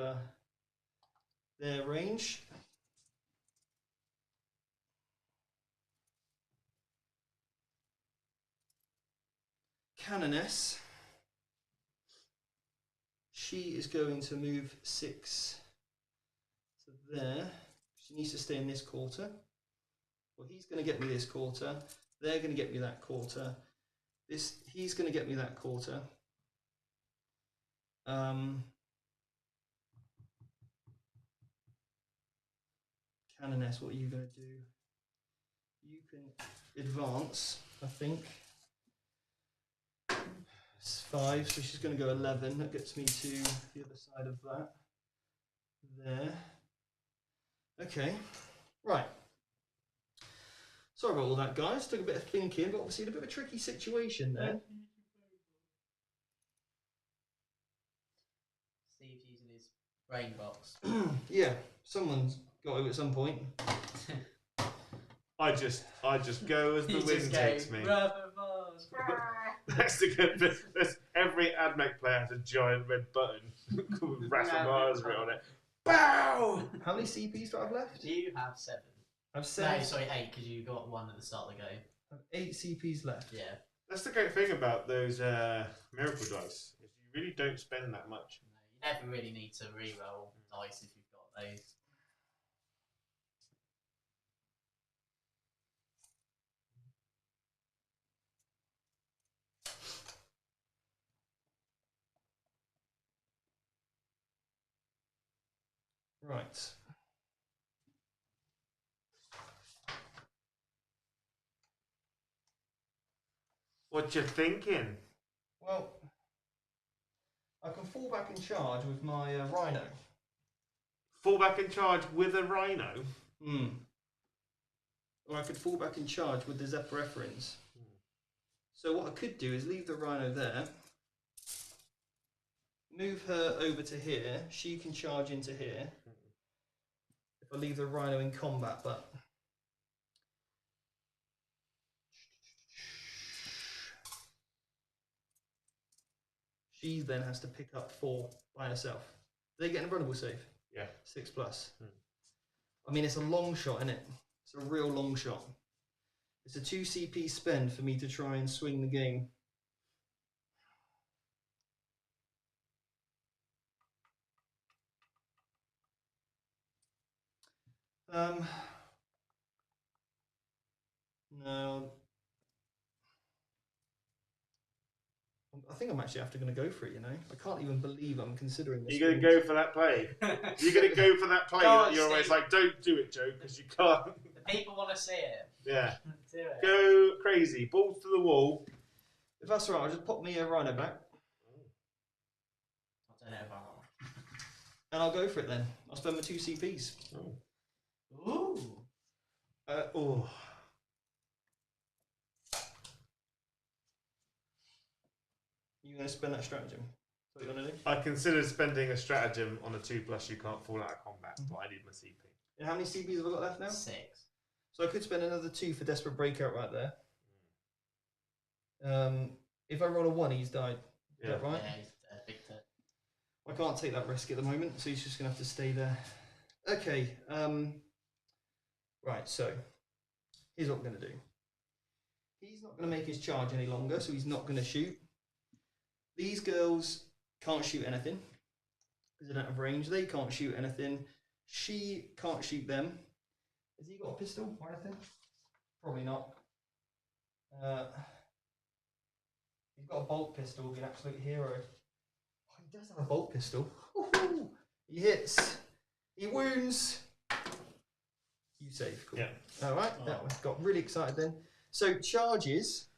their range. Canoness. She is going to move 6 to there. She needs to stay in this quarter. Well, he's going to get me this quarter. They're going to get me that quarter. He's going to get me that quarter. Canoness, what are you going to do? You can advance, I think. It's 5, so she's going to go 11. That gets me to the other side of that. There. Okay. Right. Sorry about all that, guys. Took a bit of thinking, but obviously in a bit of a tricky situation there. Steve's using his brain box. Yeah, someone's got to at some point. I just go as the You wind just takes go, me. "Rubber balls." That's the good. Every Admech player has a giant red button with Rathmars on it. Bow! How many CPs do I have left? You have 7. I have 7. No, sorry, 8, because you got 1 at the start of the game. I have 8 CPs left. Yeah. That's the great thing about those miracle dice. Is you really don't spend that much. No, you never really need to re-roll dice if you've got those. Right. What you thinking? Well, I can fall back in charge with my Rhino. Fall back in charge with a Rhino? Or I could fall back in charge with the Zephyrin's. So what I could do is leave the Rhino there, move her over to here, she can charge into here. If I leave the Rhino in combat, but... She then has to pick up 4 by herself. Do they get an invulnerable save? Yeah. 6+. I mean, it's a long shot, isn't it? It's a real long shot. It's a 2 CP spend for me to try and swing the game. No. I think I'm actually going to go for it, you know. I can't even believe I'm considering this. You're going to go for that play. You're going to go for that play. Go on, You're always Steve. like, don't do it, Joe, because you can't. The people want to see it. Yeah. Do it. Go crazy. Balls to the wall. If that's all right, I'll just pop me a rhino back. I don't know about And I'll go for it then. I'll spend my 2 CPs. Ooh. Oh. You going to spend that stratagem? What you want to do? I considered spending a stratagem on a 2+ you can't fall out of combat, but I need my CP. And how many CPs have I got left now? 6. So I could spend another 2 for Desperate Breakout right there. If I roll a 1, he's died. Is that right? Yeah, he's dead. Big dead. I can't take that risk at the moment, so he's just going to have to stay there. Okay. Right, so here's what we're going to do. He's not going to make his charge any longer, so he's not going to shoot. These girls can't shoot anything because they don't have range. They can't shoot anything. She can't shoot them. Has he got a pistol or anything? Probably not. He's got a bolt pistol. He'll be an absolute hero. Oh, he does have a bolt pistol. Woohoo! He hits. He wounds. You save. Cool. Yeah. All right. Oh. That got really excited then. So charges.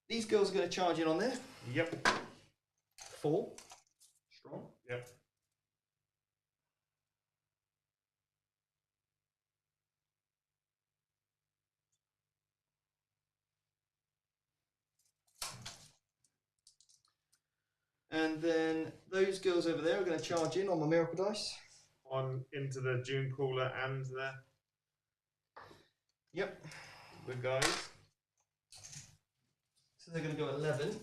These girls are going to charge in on there. Yep. 4. Strong. Yep. And then those girls over there are going to charge in on my miracle dice. On into the June Crawler and Yep. the guys. So they're going to go 11.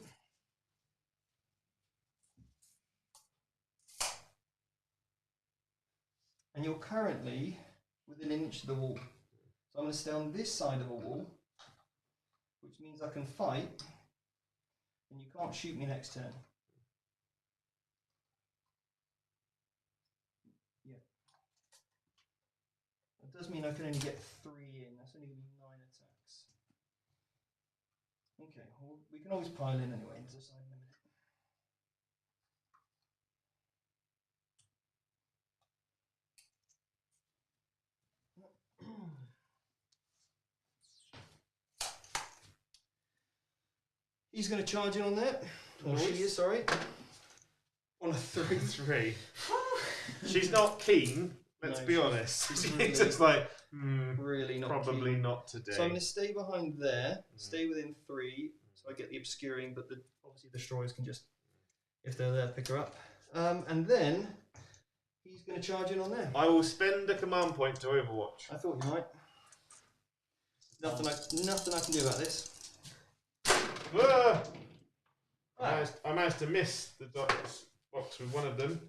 And you're currently within an inch of the wall. So I'm going to stay on this side of the wall, which means I can fight, and you can't shoot me next turn. Yeah. That does mean I can only get 3 in. That's only going to be 9 attacks. Okay, well, we can always pile in anyway and decide in a minute. He's going to charge in on that. Or she is, sorry. On a 3. 3. She's not keen, let's No, be she's honest. She's really- just like, Really not probably keen. not today. So I'm going to stay behind there, stay within 3, so I get the obscuring, but obviously the destroyers can just, if they're there, pick her up. And then he's going to charge in on there. I will spend a command point to Overwatch. I thought you might. Nothing I can do about this. Ah! I managed to miss the box with one of them.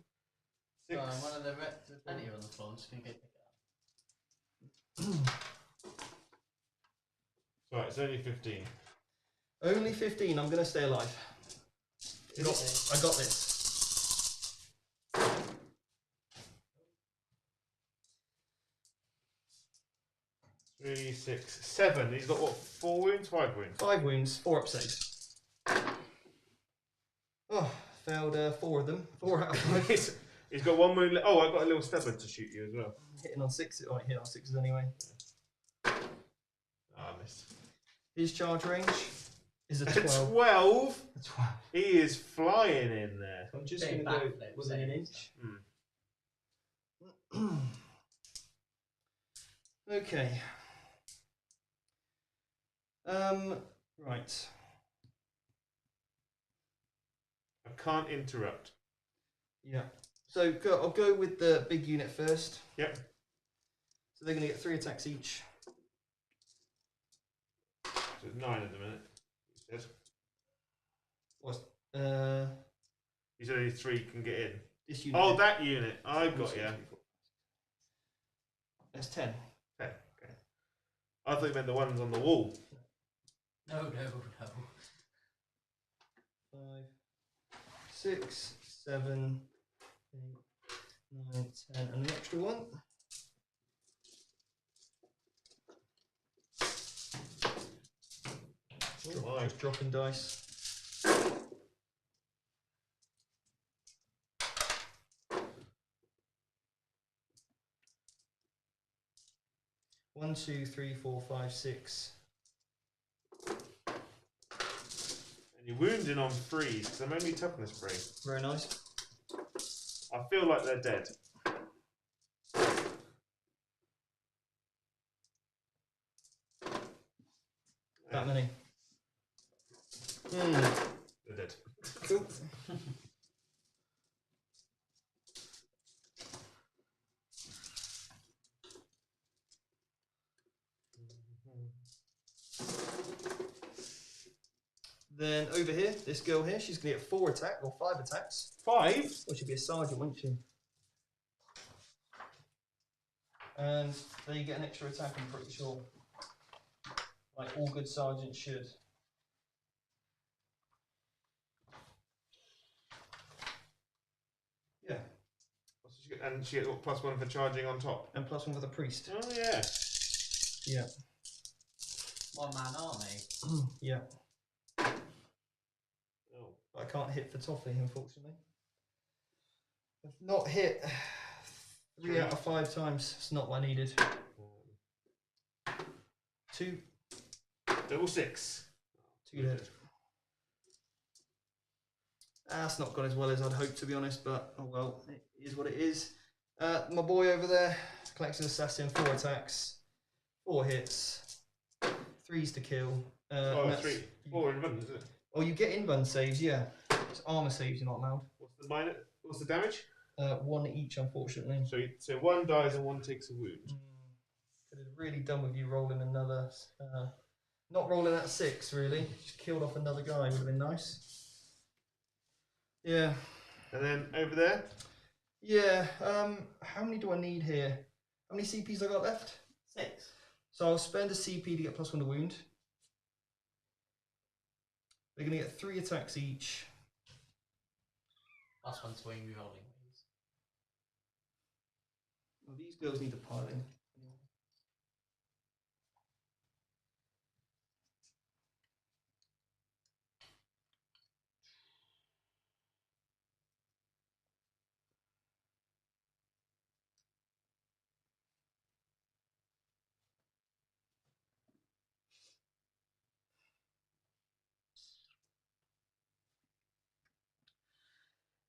6. One of the there's plenty on the floor. I'm just going to go pick it up. Right, it's only 15. Only 15, I'm going to stay alive. I got this. 3, 6, 7. He's got what? 4 wounds? 5 wounds? 5 wounds, 4 up saves. Oh, failed 4 of them. 4 out of 5. He's got 1 wound. Oh, I've got a little stubborn to shoot you as well. Hitting on 6. Oh, I hit on 6s anyway. Ah, I missed. His charge range is a A 12. 12? A 12. He is flying in there. I'm just Big going to go backflip within an saves. inch. Okay. Right. I can't interrupt. Yeah. So I'll go with the big unit first. Yep. So they're going to get 3 attacks each. So it's 9 at the minute. He says. What's You said only 3 can get in. This unit. Oh, that unit. I One, got two, you. three, four. That's 10. Okay. I thought you meant the ones on the wall. No. 5, 6, 7, 8, 9, 10, and an extra one. Just dropping dice. One, 2, 3, 4, 5, 6. And you're wounding on 3s because I'm only toughness 3. Very nice. I feel like they're dead. That many. They're dead. Cool. Then over here, this girl here, she's going to get 4 attack or 5 attacks. 5? Or she'll be a sergeant, won't she? And they get an extra attack, I'm pretty sure. Like all good sergeants should. Yeah. And she gets +1 for charging on top. And +1 for the priest. Oh, yeah. Yeah. One-man army. Yeah. Oh. I can't hit for toffee, unfortunately. I've not hit 3 out of 5 times. It's not what I needed. 2. Double 6. 2 dead. That's not gone as well as I'd hoped, to be honest, but oh well, it is what it is. My boy over there collects an assassin, 4 attacks, 4 hits, 3s to kill. 3. 4 in abundance, isn't it? Oh, you get in-bun saves, yeah. It's armor saves you're not allowed. What's the damage? 1 each, unfortunately. So 1 dies and 1 takes a wound. Could have really done with you rolling another. Not rolling that 6, really. Just killed off another guy, would have been nice. Yeah. And then over there? Yeah. How many do I need here? How many CPs I got left? 6. So I'll spend a CP to get +1 to wound. They're going to get 3 attacks each. +1 to wing rerolling, please. Well, these girls need a pile in.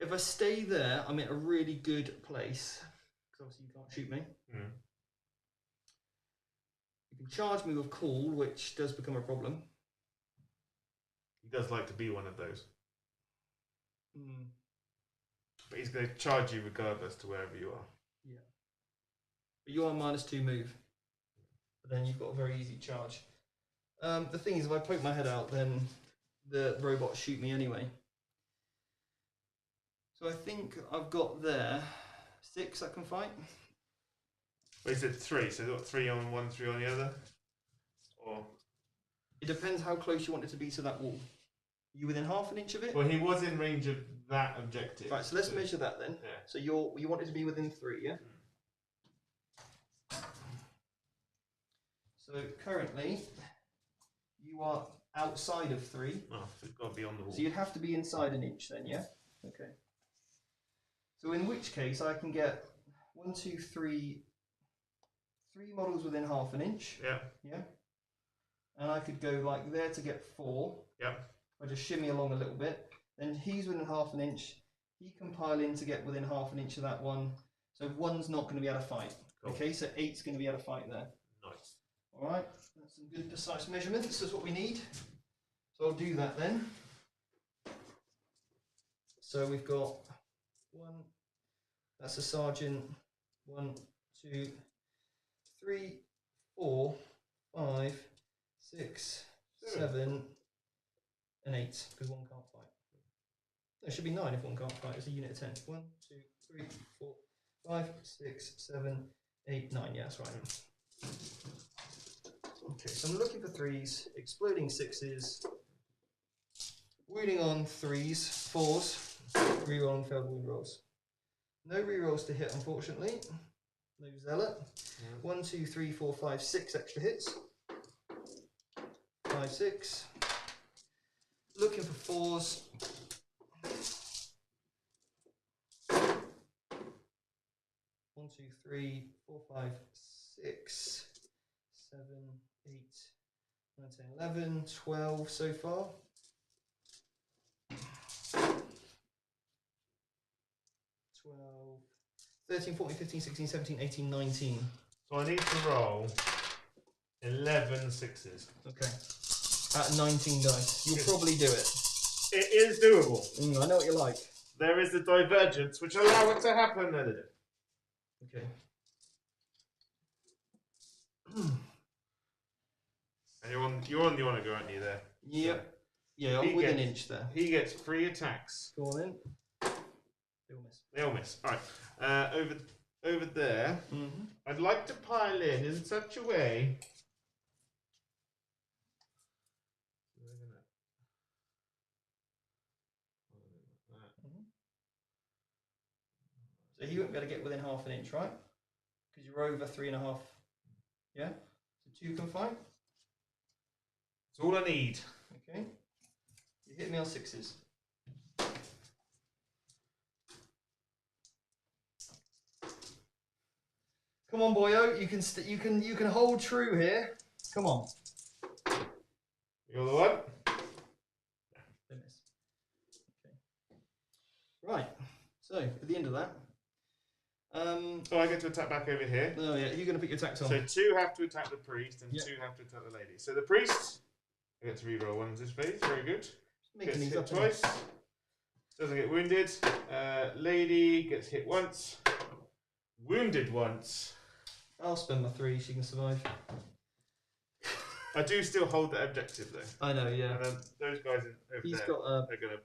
If I stay there, I'm in a really good place. Because obviously you can't shoot me. You can charge me with cool, which does become a problem. He does like to be one of those. Mm. But he's going to charge you regardless to wherever you are. Yeah. But you are -2 move. But then you've got a very easy charge. The thing is, if I poke my head out, then the robots shoot me anyway. So I think I've got there 6 I can fight. Well, he said 3, so they've got 3 on one, 3 on the other? Or... It depends how close you want it to be to that wall. Are you within half an inch of it? Well, he was in range of that objective. Right, so let's measure that then. Yeah. So you want it to be within 3, yeah? So currently, you are outside of 3. Oh, so it's got to be on the wall. So you'd have to be inside an inch then, yeah? Okay. So in which case I can get 1, 2, 3 models within half an inch. Yeah. Yeah. And I could go like there to get 4. Yeah. I just shimmy along a little bit. Then he's within half an inch. He can pile in to get within half an inch of that one. So 1's not going to be able to fight. Cool. Okay, so 8's going to be able to fight there. Nice. Alright, that's some good precise measurements. That's what we need. So I'll do that then. So we've got 1, that's a sergeant, 1, 2, 3, 4, 5, 6, 7, and 8, because 1 can't fight. There should be 9 if one can't fight. It's a unit of 10. 1, 2, 3, 4, 5, 6, 7, 8, 9. Yeah, that's right. Okay, so I'm looking for 3s, exploding 6s, wounding on 3s, 4s, rerolling failed wound rolls. No rerolls to hit, unfortunately. No zealot. 1, 2, 3, 4, 5, 6 extra hits. 5, 6. Looking for 4s. 1, 2, 3, 4, 5, 6, 7, 8, 9, 10, 11, 12 so far. 12, 13, 14, 15, 16, 17, 18, 19. So I need to roll 11 sixes. Okay. At 19 dice. You'll probably do it. It is doable. I know what you like. There is the divergence which allow it to happen. No, they don't. Okay. And you're on the honor go, aren't you there? Yep. Yeah, I'm He within an gets- inch there. He gets 3 attacks. Go on in. They all miss. They all miss. Alright. Over there, Mm-hmm. I'd like to pile in such a way. So you won't be able to get within half an inch, right? Because you're over 3.5. Yeah? So 2 can fight. That's all I need. Okay. You hit me on 6s. Come on, boyo. You can hold true here. Come on. You're the one. They miss. Okay. Right. So at the end of that. So I get to attack back over here. Oh yeah, you're going to put your attacks on. So 2 have to attack the priest and Yep. 2 have to attack the lady. So the priest, I get to reroll 1 this phase. Very good. Making Gets these hit up twice. Doesn't get wounded. Lady gets hit once. Wounded once. I'll spend my 3 so you can survive. I do still hold that objective though. I know, yeah. And then those guys over He's there got are going to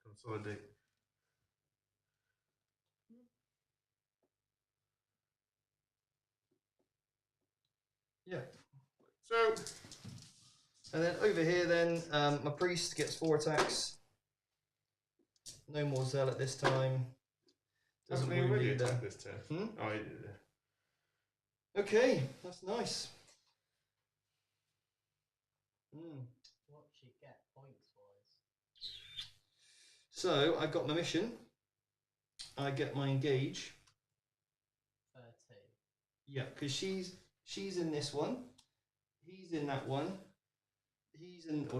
consolidate. yeah. So And then over here, then my priest gets 4 attacks. No more zealot this time. Doesn't haven't they wound already either. attacked this turn? Hmm? Oh, he did. Okay, that's nice. What should get points wise? So I've got my mission. I get my engage. 30. Yeah, because she's in this one. He's in that one.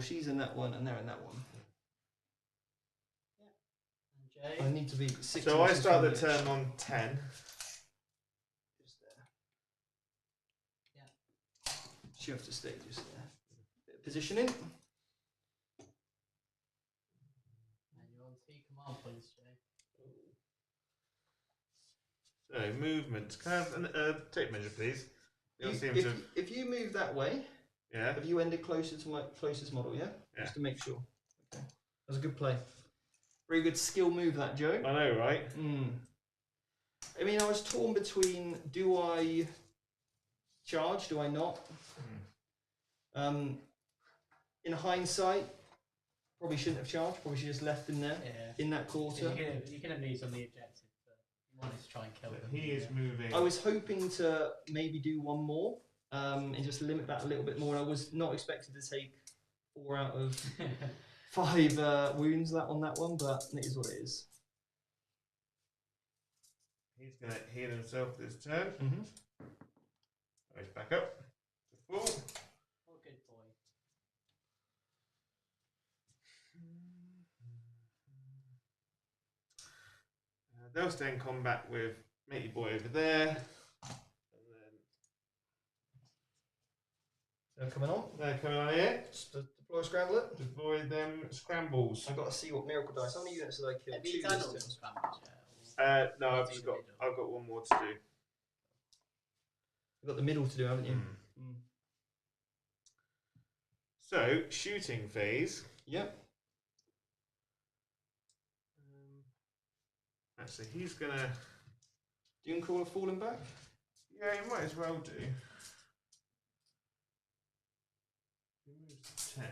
She's in that one, and they're in that one. And Jay? I need to be 6 So I inches start from the the edge. turn on 10. Just there. Yeah. So you have to stay just there. Bit of positioning. And you're on 2 command points, Jay. So movement. Can I have a tape measure, please? You You- seem to. if you move that way, Yeah. have you ended closer to my closest model? Yeah. Yeah. Just to make sure. Okay. That was a good play. Very good skill move, that, Joe. I know, right? I mean, I was torn between: do I charge? Do I not? In hindsight, probably shouldn't have charged. Probably should have just left him there Yeah. in that quarter. You can have used on the objective, but you wanted to try and kill them. He is moving. I was hoping to maybe do one more and just limit that a little bit more. I was not expected to take 4 out of 5 wounds on that one, but it is what it is. He's going to heal himself this turn. Mm-hmm. Oh, he's back up to full. What a good boy. They'll stay in combat with matey boy over there. And They're coming on. then they're coming on here. Deploy scramble it. Deploy them scrambles. I've got to see what miracle dice. How many units did I kill? Have 2 you done this all turn. the scrambles yet? No, I'll I've do just the got. middle. I've got one more to do. You've got the middle to do, haven't you? Mm. So shooting phase. Yep. Actually, he's gonna. Doom Crawler falling back? Yeah, he might as well do. He moves to 10.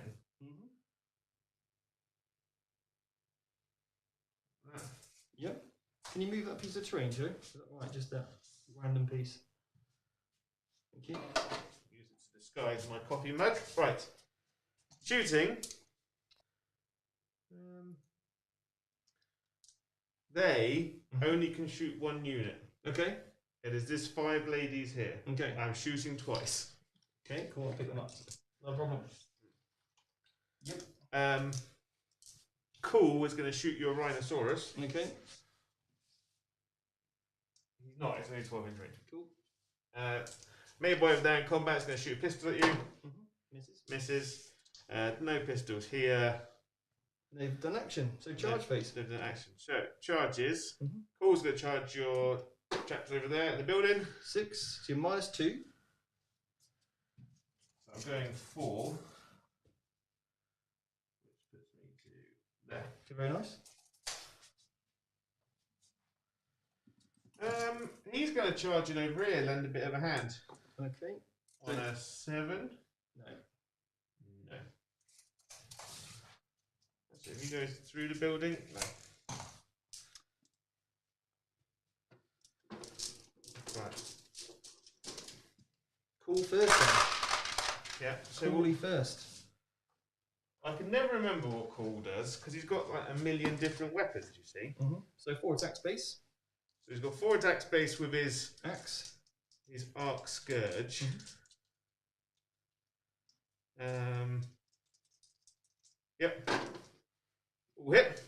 Yep. Can you move that piece of terrain, Joe? Is that right? Just that random piece. Thank you. Use it to disguise my coffee mug. Right. Shooting. They only can shoot one unit. Okay. It is this 5 ladies here. Okay. I'm shooting twice. Okay, cool. I'll pick them up. No problem. Yep. Cool is going to shoot your Rhinoceros. Okay. He's not. It's only 12 inch range. Cool. Mayboy over there in combat is going to shoot a pistol at you. Misses. Misses. No pistols here. They've done action. So charge phase. They've done action. So charges. Cool's going to charge your chaps over there in the building. 6. So you're -2. So I'm going 4. Which puts me to there. Okay, very nice. He's going to charge in over here, lend a bit of a hand. Okay. On a 7. No. No. So if he goes through the building, no. Right. Cool first then. Yeah. So Coolly first. I can never remember what Cool does because he's got like a million different weapons. You see. So 4 attack space. So he's got 4 attack space with his Axe. His Arc Scourge. Yep. Ooh, hit.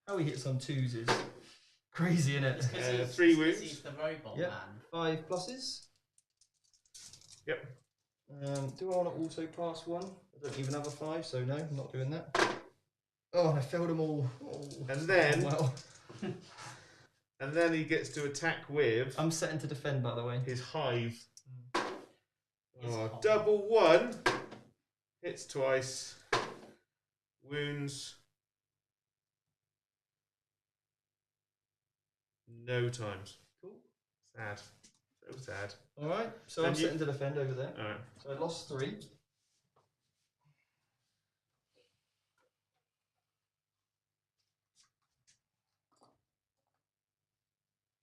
How he hits on 2s is crazy, isn't it? 3 wounds. He's the robot Yep. man. 5 pluses. Yep. Do I want to auto pass 1? I don't even have a 5, so no, I'm not doing that. Oh, I failed them all. Oh, And then, well. and then he gets to attack with I'm setting to defend, by the way. his hive. His Oh, hive. double 1. Hits twice. Wounds. No times. Cool. Sad. So sad. Alright, so And I'm you- setting to defend over there. Alright. So I lost 3.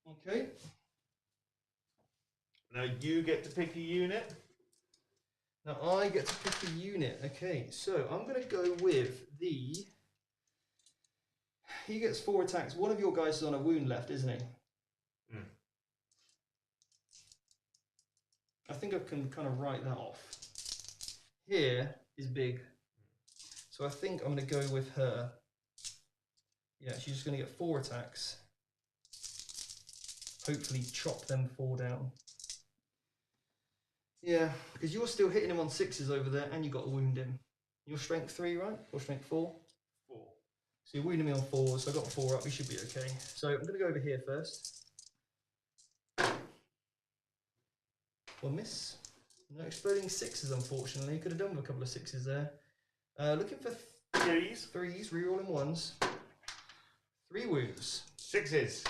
Okay. Now you get to pick a unit. Now I get to pick a unit. Okay, so I'm going to go with the... He gets 4 attacks. One of your guys is on a wound left, isn't he? I think I can kind of write that off. Here is big. So I think I'm going to go with her. Yeah, she's just going to get 4 attacks. Hopefully chop them 4 down. Yeah, because you're still hitting him on 6s over there and you've got to wound him. You're strength 3, right? Or strength 4? 4. So you're wounding me on 4s, so I got 4 up, we should be okay. So I'm going to go over here first. One miss. No exploding 6s, unfortunately. Could have done with a couple of 6s there. Looking for 3s, rerolling 1s. 3 wounds. 6s.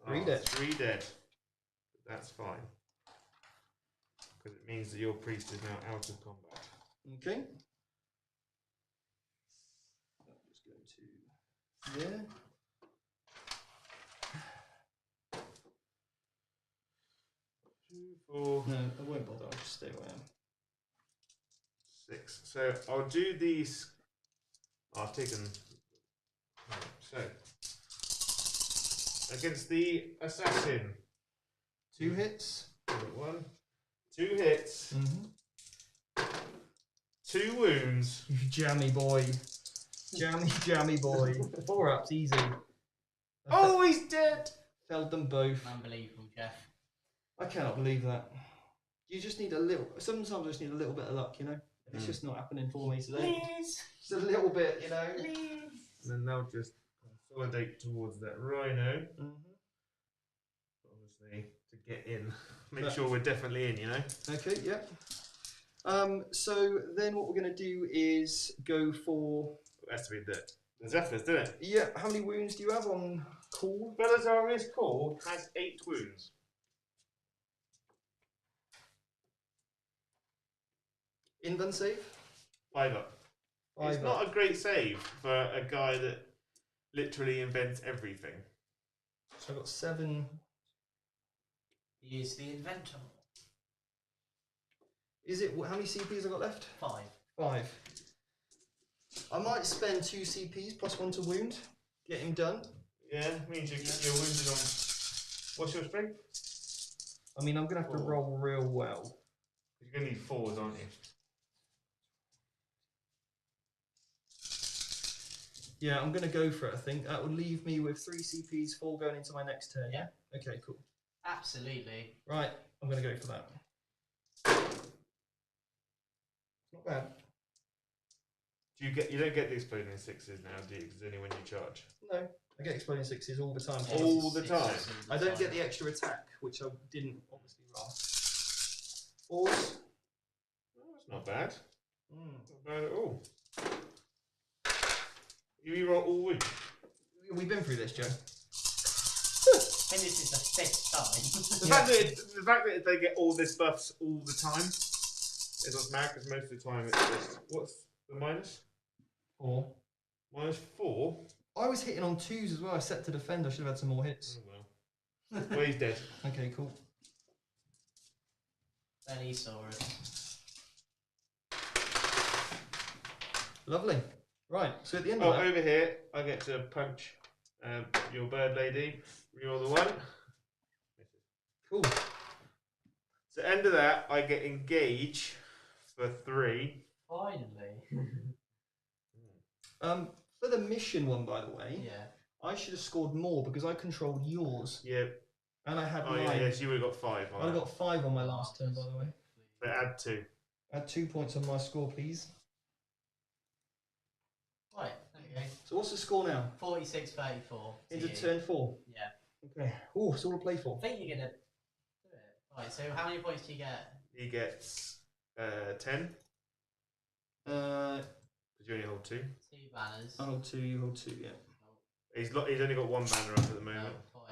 3 dead. 3 dead. That's fine. Because it means that your priest is now out of combat. Okay. I'm just going to there. Four, No, I won't bother. I'll just stay where I am. 6. So I'll do these. I've taken. So against the assassin. 2 hits. 1, 2 hits. 2 wounds. You jammy boy. Jammy boy. 4 ups, easy. Oh, he's dead. Felled them both. Unbelievable, Jeff. I cannot believe that. You just need a little. Sometimes I just need a little bit of luck, you know. It's just not happening for me today. Please. Just a little bit, you know. Please. And then they'll just consolidate towards that rhino. Obviously, to get in. Make sure we're definitely in, you know. Okay, yep. So then what we're going to do is go for... It has to be that. The Zephyrs, didn't it? Yeah, how many wounds do you have on call? Belisarius Call has 8 wounds. Invent save? 5 up. It's not a great save for a guy that literally invents everything. So I've got 7. He is the inventor. Is it, how many CPs have I got left? 5. 5. I might spend 2 CPs plus 1 to wound. Get him done. Yeah, means you're wounded on. What's your strength? I mean, I'm going to have to 4. roll real well. You're going to need 4s, aren't you? Yeah, I'm going to go for it, I think. That would leave me with 3 CPs, 4 going into my next turn, yeah? Okay, cool. Absolutely. Right, I'm going to go for that. Not bad. You don't get the exploding 6s now, do you? Because only when you charge. No, I get exploding 6s all the time. All the time. I don't get the extra attack, which I didn't obviously roll. 4s. Oh, that's not bad. Mm. Not bad at all. You reroll all wounds. We've been through this, Joe. And this is the 5th time. The fact that they get all this buffs all the time is what's mad, because most of the time it's just. What's the minus? 4. -4? I was hitting on 2s as well. I set to defend. I should have had some more hits. Oh well. Well, he's dead. Okay, cool. Then he saw it. Lovely. Right, so at the end Oh, of that... over here, I get to punch your bird lady. Reroll the 1. Cool. So end of that, I get engage for 3. Finally. For the mission one, by the way, Yeah. I should have scored more because I controlled yours. Yeah. And I had Oh, 9. yeah, yes, you would have got 5 on I that. got 5 on my last turn, by the way. But add 2. Add 2 points on my score, please. Right, okay. So what's the score now? 46-34. Into turn 4. Yeah. Okay. Oh, it's all to play for. I think you're going to do it. Right, so how many points do you get? He gets 10. Uh, Because you only hold 2. 2 banners. I hold 2, you hold 2, yeah. He's only got 1 banner up at the moment. 5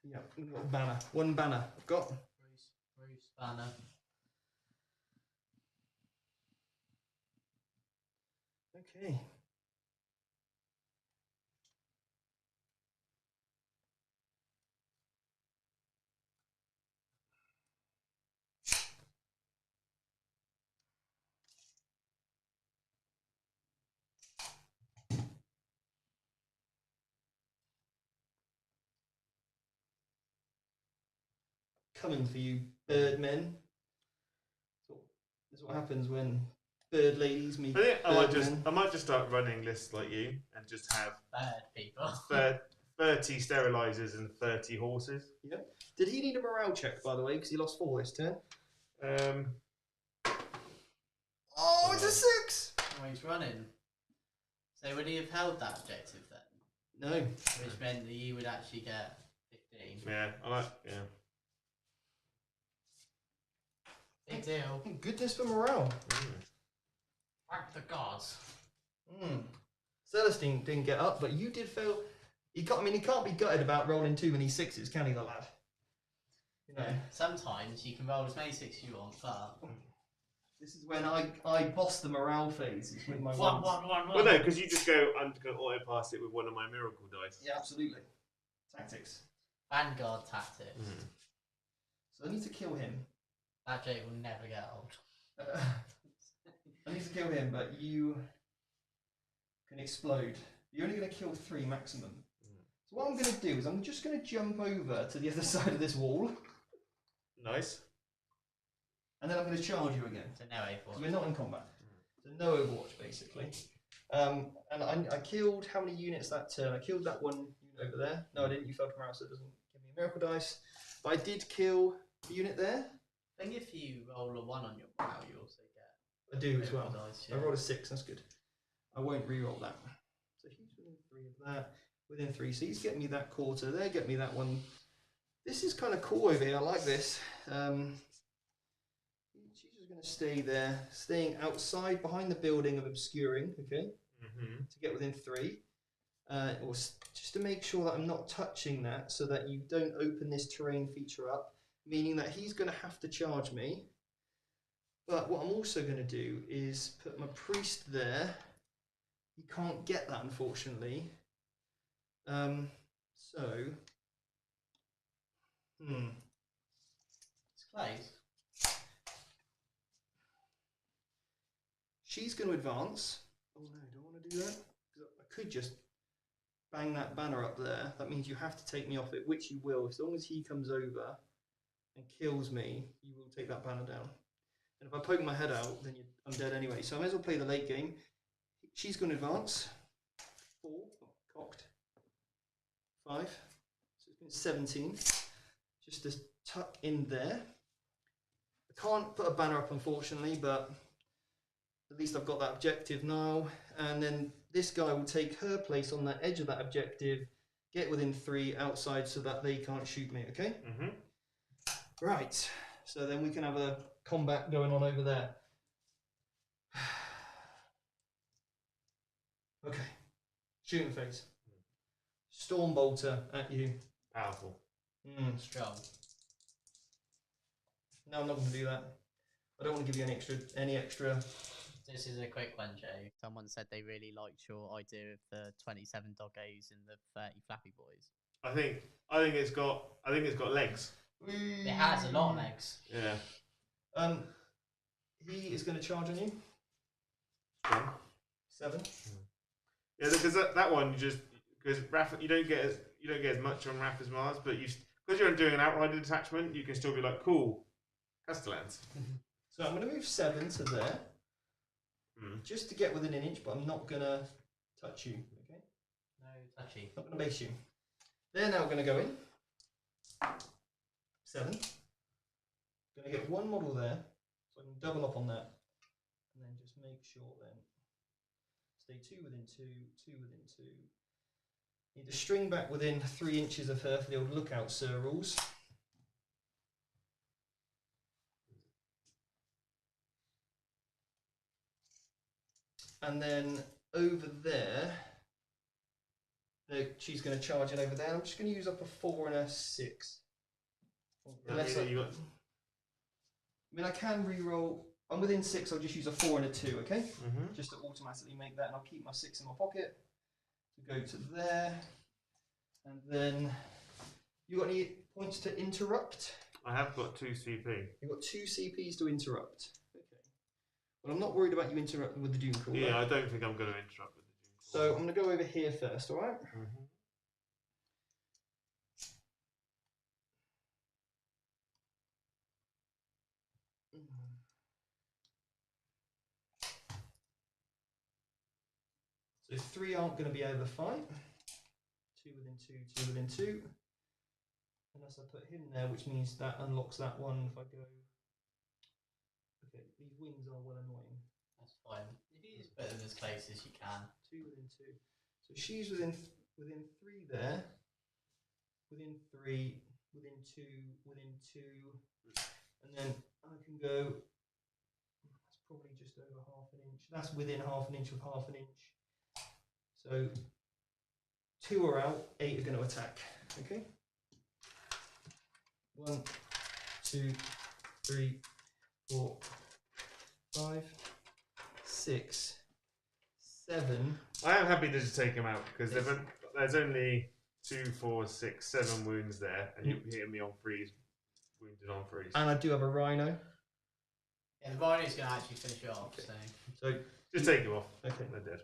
then. Yeah, we've got a banner. 1 banner. I've got. Bruce banner. Okay. Coming for you, birdmen. This is what happens when bird ladies meet. I think birdmen. I might just start running lists like you and just have Bad people. 30 sterilizers and 30 horses. Yeah. Did he need a morale check, by the way, because he lost 4 this turn? Oh, it's a 6! Oh, he's running. So would he have held that objective then? No. Which meant that you would actually get 15. Yeah, yeah. Big deal. Thank goodness for morale. Thank the gods. Celestine didn't get up, but you did fail. He can't be gutted about rolling too many 6s, can he, the lad? You know. Sometimes you can roll as many 6s you want, but This is when I boss the morale phases with my one. Well, no, because you just go, I'm going to auto pass it with one of my miracle dice. Yeah, absolutely. Tactics. Vanguard tactics. So I need to kill him. That joke will never get old. I need to kill him, but you can explode. You're only going to kill 3 maximum. So what I'm going to do is I'm just going to jump over to the other side of this wall. Nice. And then I'm going to charge you again. So no A4. Because we're not in combat. So no Overwatch, basically. And I killed how many units that turn? I killed that 1 unit over there. No, I didn't. You failed to morale, so it doesn't give me a miracle dice. But I did kill the unit there. I think if you roll a 1 on your morale, you also get I do as well. dice, I rolled a 6, that's good. I won't re-roll that. So he's within 3 of that. Within 3, so he's getting me that quarter there, get me that 1. This is kind of cool over here, I like this. she's just going to stay there, staying outside behind the building of obscuring, okay, to get within 3. Just to make sure that I'm not touching that so that you don't open this terrain feature up, meaning that he's going to have to charge me. But what I'm also going to do is put my priest there. He can't get that, unfortunately. It's close. She's going to advance. Oh no, I don't want to do that. I could just bang that banner up there. That means you have to take me off it, which you will. As long as he comes over and kills me, you will take that banner down. And if I poke my head out, then I'm dead anyway. So I may as well play the late game. She's going to advance. 4, cocked. 5. So it's been 17. Just to tuck in there. I can't put a banner up, unfortunately, but at least I've got that objective now. And then this guy will take her place on the edge of that objective, get within 3 outside so that they can't shoot me, okay? Right. So then we can have a combat going on over there. Okay. Shooting phase. Storm bolter at you. Powerful. Strong. No, I'm not going to do that. I don't want to give you any extra. This is a quick one, Joe. Someone said they really liked your idea of the 27 doggos and the 30 flappy boys. I think it's got legs. It has a lot of legs. Yeah. He is going to charge on you. 7. Yeah, because that one because you don't get as much on Rapha's Mars, but because you're doing an outrider detachment, you can still be like, cool, Castellans. So I'm going to move 7 to there, just to get within an inch, but I'm not going to touch you. Okay. No touchy. Not going to base you. They're now going to go in. 7. Going to get 1 model there, so I can double up on that, and then just make sure then stay 2 within 2, 2 within 2. Need to string back within 3 inches of her for the old lookout, sir rules. And then over there, she's going to charge in over there. I'm just going to use up a 4 and a 6. Unless I mean, I can re-roll. I'm within 6, I'll just use a 4 and a 2, okay? Just to automatically make that, and I'll keep my 6 in my pocket. So go to there. And then, you got any points to interrupt? I have got 2 CP. You've got 2 CPs to interrupt. Okay. Well, I'm not worried about you interrupting with the Doom Crawler. Yeah, I don't think I'm going to interrupt with the Doom Crawler. So I'm going to go over here first, alright? So 3 aren't going to be able to fight. 2 within 2, 2 within 2. Unless I put him there, which means that unlocks that one if I go. Okay, these wings are well annoying. That's fine. If you just put them as close as you can. 2 within 2. So she's within 3 there. Within 3, within 2, within 2. And then I can go. That's probably just over half an inch. That's within half an inch of half an inch. So 2 are out, 8 are going to attack. Okay. 1, 2, 3, 4, 5, 6, 7. I am happy to just take him out because there's only 2, 4, 6, 7 wounds there, and you're hitting me on 3s, wounded on 3s. And I do have a rhino. Yeah, the rhino's going to actually finish it off. Okay. So just take him off. Okay. They're dead.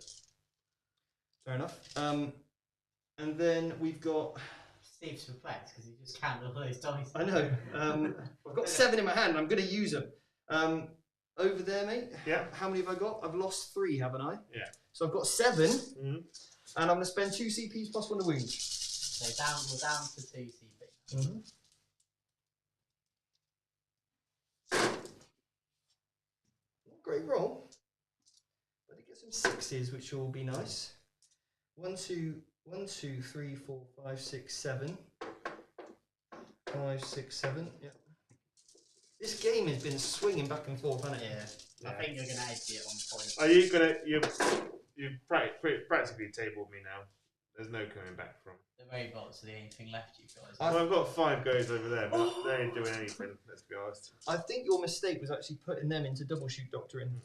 Fair enough. And then we've got. Steve's perplexed because he just counted all those dice. I know. I've got 7 in my hand. I'm going to use them. Over there, mate. Yeah. How many have I got? I've lost 3, haven't I? Yeah. So I've got 7, and I'm going to spend 2 CPs plus 1 to wound. So we're down to 2 CP. Great roll. But I get some 6s, which will be nice. 1, 2, 3, 4, 5, 6, 7. 5, 6, 7. Yep. This game has been swinging back and forth, hasn't it? Yeah. I think you're gonna edge it on point. Are you gonna? You practically tabled me now. There's no coming back from. The robots are the only thing left, you guys. Well, I've got 5 goes over there, but they ain't doing anything. Let's be honest. I think your mistake was actually putting them into double shoot doctrine.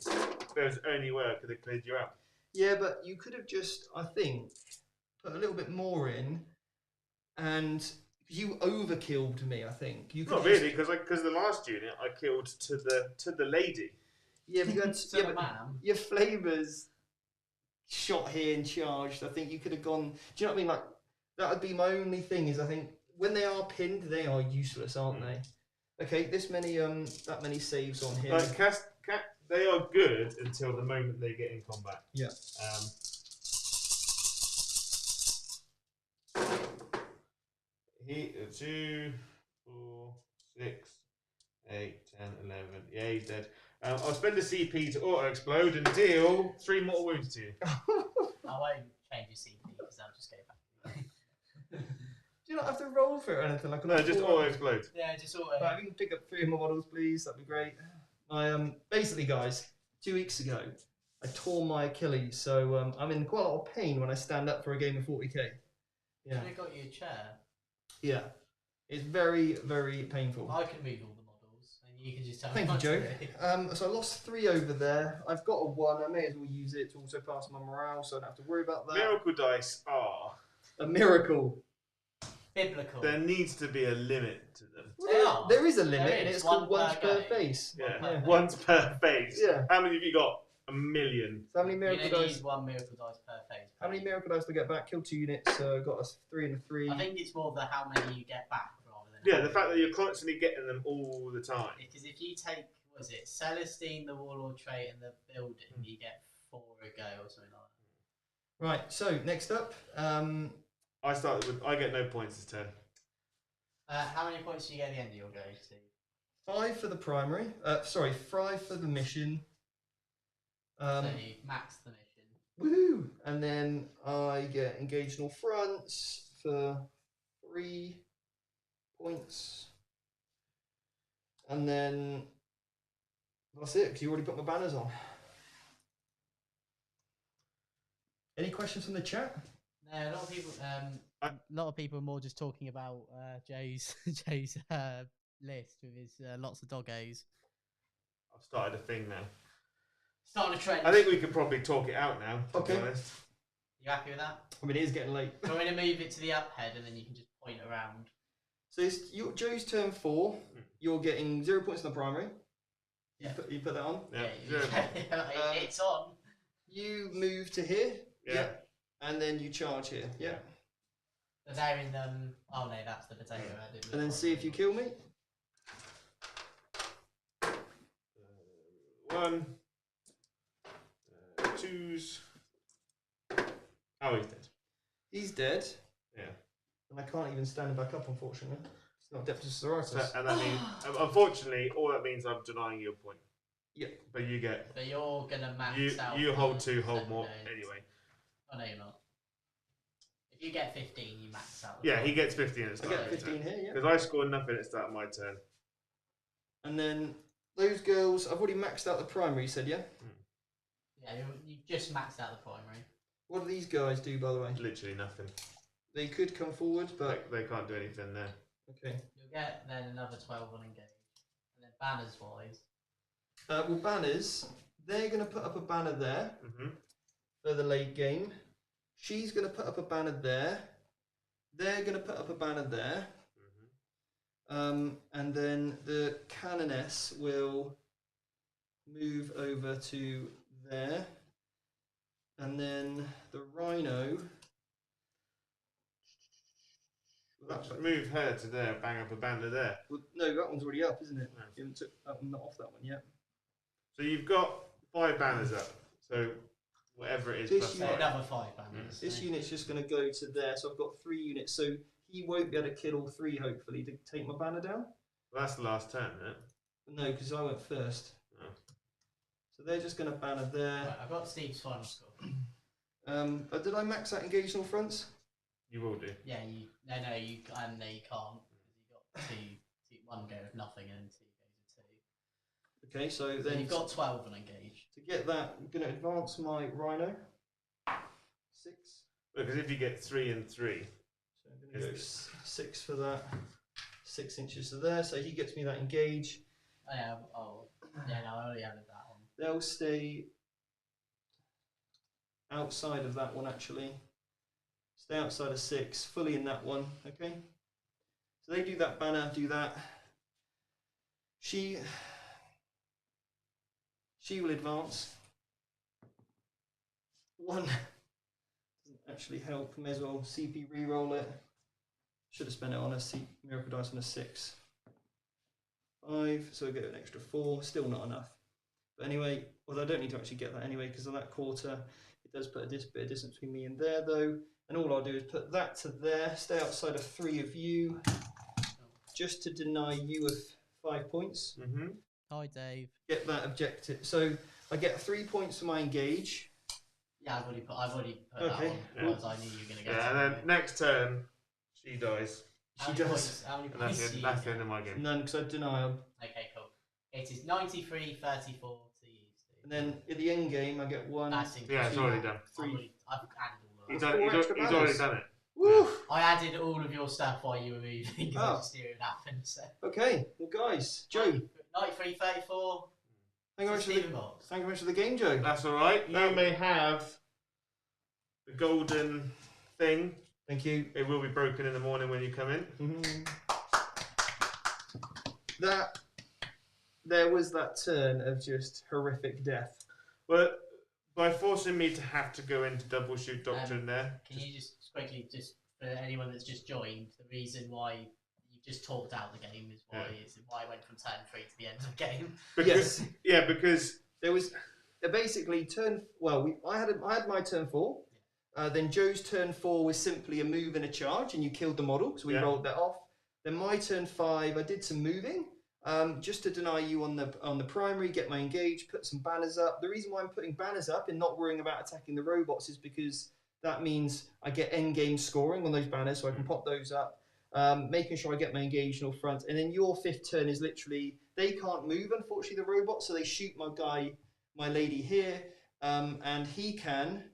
There's only way I could have cleared you out. Yeah, but you could have just, I think, put a little bit more in, and you overkilled me. I think you. Not really, because the last unit I killed to the lady. Yeah, but you had man. Your flavors shot here and charged. I think you could have gone. Do you know what I mean? Like that would be my only thing. Is I think when they are pinned, they are useless, aren't they? Okay, this many that many saves on here. Like they are good until the moment they get in combat. Yeah. He 2, 4, 6, 8, 10, 11. Yeah, he's dead. I'll spend a CP to auto explode and deal 3 mortal wounds to you. I won't change your CP because I'll just go back. Do you not have to roll for it or anything like? No, just auto explode. Yeah, just auto. Right, if you can pick up 3 more models, please. That'd be great. I basically, guys, 2 weeks ago, I tore my Achilles, so I'm in quite a lot of pain when I stand up for a game of 40k. Yeah. I got you a chair. Yeah. It's very, very painful. I can move all the models, and you can just tell me. Thank you, what Joe. to do. So I lost 3 over there. I've got a 1. I may as well use it to also pass my morale, so I don't have to worry about that. Miracle dice are A miracle. Biblical. There needs to be a limit to them. Well, there is a limit, There and is. it's called One once per per game. face. Yeah, per face. once per phase. Yeah. How many have you got? 1 million. So how many You miracle only dice? need 1 miracle dice per phase. How many miracle dice to get back? Killed 2 units. Got us 3 and a 3. I think it's more the how many you get back rather than. Yeah, the fact that you're constantly getting them all the time. Because if you take, what is it, Celestine, the Warlord trait, and the building, you get 4 a go or something like that. Right. So next up, I started with. I get no points as 10. How many points do you get at the end of your go, Steve? 5 for the primary. 5 for the mission. So you max the mission. Woohoo! And then I get engaged in all fronts for 3 points. And then that's it, because you already put my banners on. Any questions from the chat? No, a lot of people. A lot of people are more just talking about Joe's list with his lots of doggos. I've started a thing now. Starting a trend. I think we could probably talk it out now, to be honest. You happy with that? I mean, it is getting late. Do you want me to move it to the up head and then you can just point around? So it's Joe's turn 4. You're getting 0 points in the primary. Yeah. You put that on. Yeah. It's on. You move to here. Yeah. And then you charge here. Yeah. But they're in oh no, that's the potato head. And then see if you kill me. 1, 2s. Oh, he's dead. He's dead. Yeah. And I can't even stand him back up, unfortunately. It's not Adeptus Sororitas. So, and that means, unfortunately, all that means I'm denying you a point. Yeah. But you get. But you're gonna max out. You hold the 2, hold more secondaries. anyway. Oh no, you're not. If you get 15, you max out. Yeah, he gets 15 at the I start. get 15 here, yeah. Because I scored nothing at the start of my turn. And then those girls, I've already maxed out the primary, you said, yeah? Yeah, you just maxed out the primary. What do these guys do, by the way? Literally nothing. They could come forward, but... They can't do anything there. Okay. You'll get then another 12 on engage. And then banners wise. Well, banners, they're going to put up a banner there for the late game. She's going to put up a banner there. They're going to put up a banner there. And then the Canoness will move over to there. And then the Rhino... Just move her to there, bang up a banner there. Well, no, that one's already up, isn't it? No. You haven't took that one off that one yet. So you've got 5 banners up. So whatever it is, This plus unit- 5. Another 5 banners. This unit's just going to go to there, so I've got 3 units. So he won't be able to kill all 3, hopefully, to take my banner down. Well, that's the last turn, isn't it? No, because I went first. Oh. So they're just going to banner there. Right, I've got Steve's final score. But did I max out engaged on fronts? You will do. Yeah, you can't. Because you got 1 go of nothing and 2 goes of 2. Okay, so So then you've got 12 and engaged. to get that, I'm going to advance my Rhino. 6. Because if you get 3 and 3, So I'm going to go 6 for that. 6 inches to there, so he gets me that engage. Oh, yeah. Oh, yeah. No, I already added that one. They'll stay outside of that one, actually. Stay outside of 6, fully in that one, okay? So they do that banner, do that. She will advance. 1 doesn't actually help. May as well CP reroll it. Should have spent it on a miracle dice on a 6. 5, so we get an extra 4. Still not enough. But anyway, although I don't need to actually get that anyway because of that quarter. It does put a bit of distance between me and there though. And all I'll do is put that to there. Stay outside of 3 of you. Just to deny you of 5 points. mm-hmm. Hi, Dave. Get that objective. So I get 3 points for my engage. Yeah, I've already put Okay. that on because I knew you were going to get Yeah, it. and then next turn, she dies. How She many does. points- How many And points that's do you the get? end of my game. None because I denial. Okay, cool. It is 93-34 to use. And then at the end game I get 1. That's Yeah, it's already done. I've added all of He's, that. Four he's extra already banners. done it. Woo! I added all of your stuff while you were moving because I Oh. just knew it would happen. So. Okay, well guys, Joe, 93-34. thank you very much for Stephen the, Box. thank you very much for the game, Joe. That's all right. You may have the golden thing. Thank you. It will be broken in the morning when you come in. There was that turn of just horrific death. Well, by forcing me to have to go into double shoot doctrine there. Can you just quickly, just for anyone that's just joined, the reason why you just talked out the game is why I went from turn 3 to the end of the game. Because, Yes. Yeah, because There was basically turn. Well, I had my turn 4. Then Joe's turn 4 was simply a move and a charge, and you killed the model, so we rolled that off. Then my turn 5, I did some moving, just to deny you on the primary, get my engage, put some banners up. The reason why I'm putting banners up and not worrying about attacking the robots is because that means I get end game scoring on those banners, so I can pop those up, making sure I get my engage in all front. And then your 5th turn is literally they can't move, unfortunately, the robots, so they shoot my lady here, and he can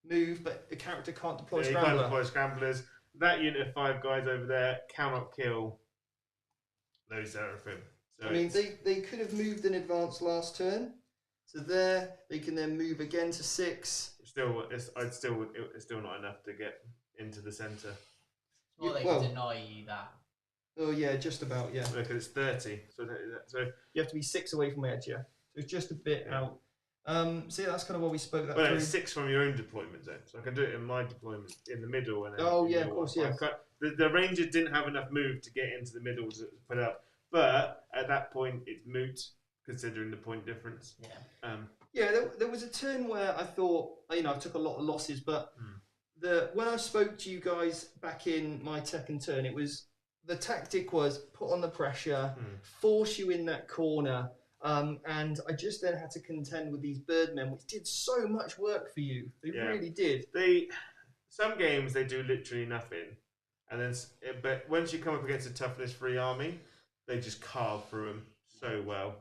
move, but the character can't deploy you Scrambler. can't deploy scramblers. That unit of 5 guys over there cannot kill those Seraphim. So I mean, they could have moved in advance last turn. So there, they can then move again to 6. it's still not enough to get into the centre. Well, they well- can deny you that. Oh yeah, just about, yeah. Because it's 30. So You have to be 6 away from edge, yeah. So it's just a bit out. So yeah, that's kind of what we spoke that well, through. it's 6 from your own deployment zone, so I can do it in my deployment in the middle. And then Oh, in yeah, your of course, one. yeah. I cut- The Rangers didn't have enough move to get into the middle to put up, but at that point it's moot considering the point difference. Yeah. Yeah, there was a turn where I thought, I took a lot of losses, but when I spoke to you guys back in my second turn, it was the tactic was put on the pressure, force you in that corner, and I just then had to contend with these birdmen, which did so much work for you. They really did. Some games they do literally nothing, and then but once you come up against a toughness-free army, they just carve through them so well.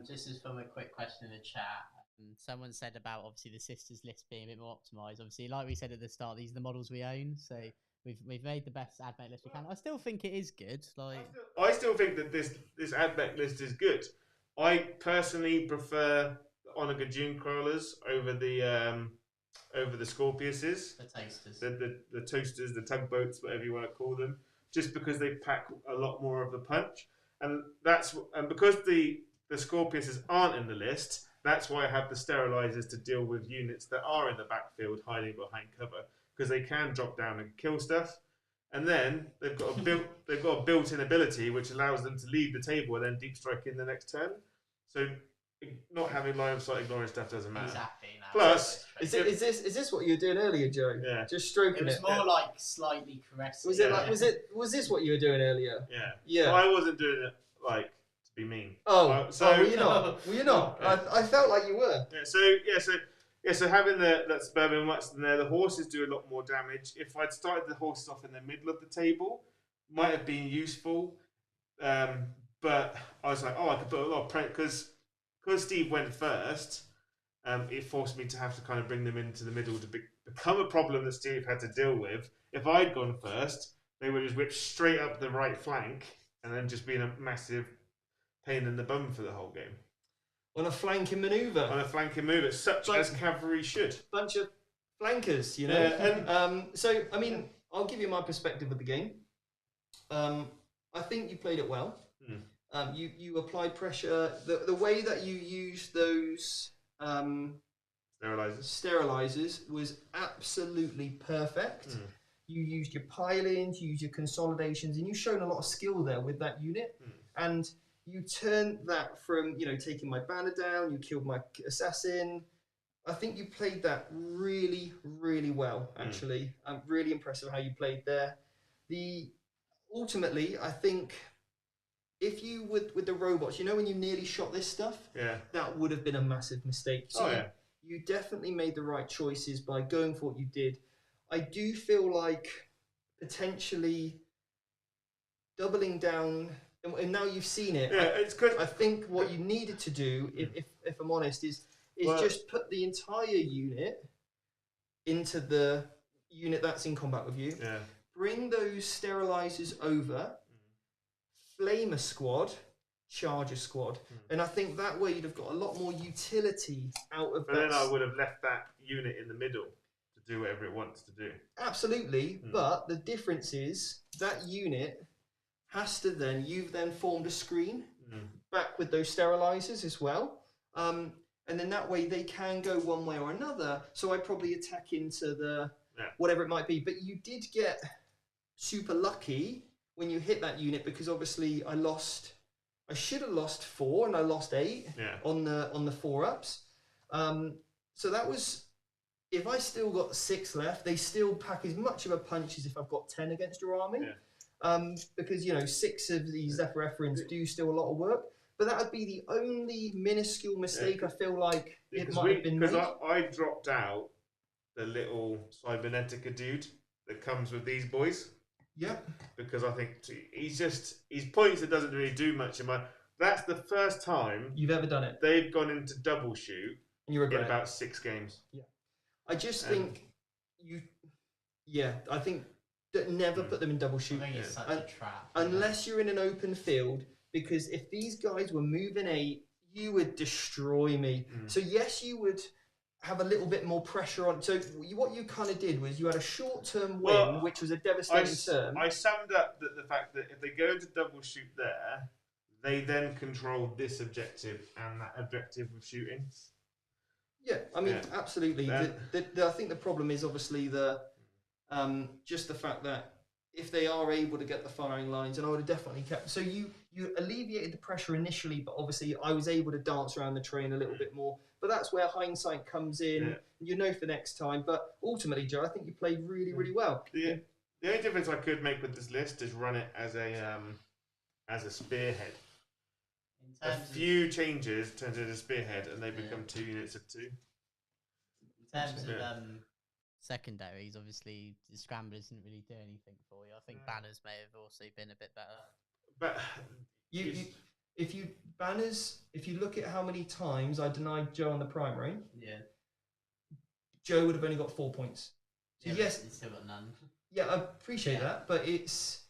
Just as from a quick question in the chat. Someone said about obviously the sisters list being a bit more optimized. Obviously, like we said at the start, these are the models we own, so we've made the best Admech list we can. I still think it is good. I still think that this Admech list is good. I personally prefer the Onaga Dune Crawlers over the Scorpiuses, The toasters. the toasters, the tugboats, whatever you want to call them, just because they pack a lot more of the punch, and because the Scorpiuses aren't in the list. That's why I have the sterilizers to deal with units that are in the backfield hiding behind cover, because they can drop down and kill stuff. And then they've got a built-in ability which allows them to leave the table and then deep strike in the next turn. So not having line of sight ignoring stuff doesn't matter. He's happy now. Plus, Is this what you were doing earlier, Joe? Yeah. Just stroking It it. was more like slightly caressing. Was this what you were doing earlier? Yeah. Yeah. Well, I wasn't doing it like to be mean. Oh, so were you not? Were you not? Yeah. I felt like you were. So having that suburban Watson there, the horses do a lot more damage. If I'd started the horses off in the middle of the table, might have been useful. But I was like, I could put a lot of pressure because because Steve went first, it forced me to have to kind of bring them into the middle to become a problem that Steve had to deal with. If I'd gone first, they would just whip straight up the right flank and then just been a massive pain in the bum for the whole game. On a flanking manoeuvre. On a flanking move, such as cavalry should. Bunch of flankers, you know. Yeah, so, I mean, I'll give you my perspective of the game. I think you played it well. You applied pressure. The way that you used those sterilizers was absolutely perfect. You used your pilings, you used your consolidations, and you've shown a lot of skill there with that unit. And you turned that from, you know, taking my banner down, you killed my assassin. I think you played that really, really well, actually. I'm really impressed with how you played there. Ultimately, I think if you with the robots, you know, when you nearly shot this stuff, that would have been a massive mistake. So you definitely made the right choices by going for what you did. I do feel like potentially doubling down, and now you've seen it. It's good. I think what you needed to do, if I'm honest, is just put the entire unit into the unit that's in combat with you. Bring those sterilizers over, flame a squad, charge a squad, and I think that way you'd have got a lot more utility out of that. But then I would have left that unit in the middle to do whatever it wants to do. Absolutely, but the difference is that unit has to then, you've then formed a screen back with those sterilizers as well. And then that way they can go one way or another. So I probably attack into the whatever it might be. But you did get super lucky when you hit that unit, because obviously I should have lost 4 and I lost 8 on the 4-ups. So that was, if I still got 6 left, they still pack as much of a punch as if I've got 10 against your army. Because, you know, 6 of these Zephyr Ephrons do still a lot of work. But that would be the only minuscule mistake I feel like it might have been made. Because I dropped out the little Cybernetica dude that comes with these boys. Because I think he's points that doesn't really do much in my... That's the first time you've ever done it. They've gone into double shoot and you regret in about 6 games. I just think I think that never put them in double shoot. I think it's such a trap. Unless you're in an open field, because if these guys were moving 8, you would destroy me. So yes, you would have a little bit more pressure on. So what you kind of did was you had a short-term win, which was a devastating turn. I summed up the fact that if they go into double shoot there, they then control this objective and that objective of shooting. I mean, absolutely. I think the problem is obviously just the fact that if they are able to get the firing lines, and I would have definitely kept... So you alleviated the pressure initially, but obviously I was able to dance around the train a little bit more. But that's where hindsight comes in. You know for next time. But ultimately, Joe, I think you played really, really well. The only difference I could make with this list is run it as a spearhead. A few changes turns it into a spearhead, and they become 2 units of 2. In terms of secondaries, obviously the scramblers didn't really do anything for you. I think banners may have also been a bit better. But if you look at how many times I denied Joe on the primary, Joe would have only got 4 points. So yes, he's still got none. Yeah, I appreciate that, but it's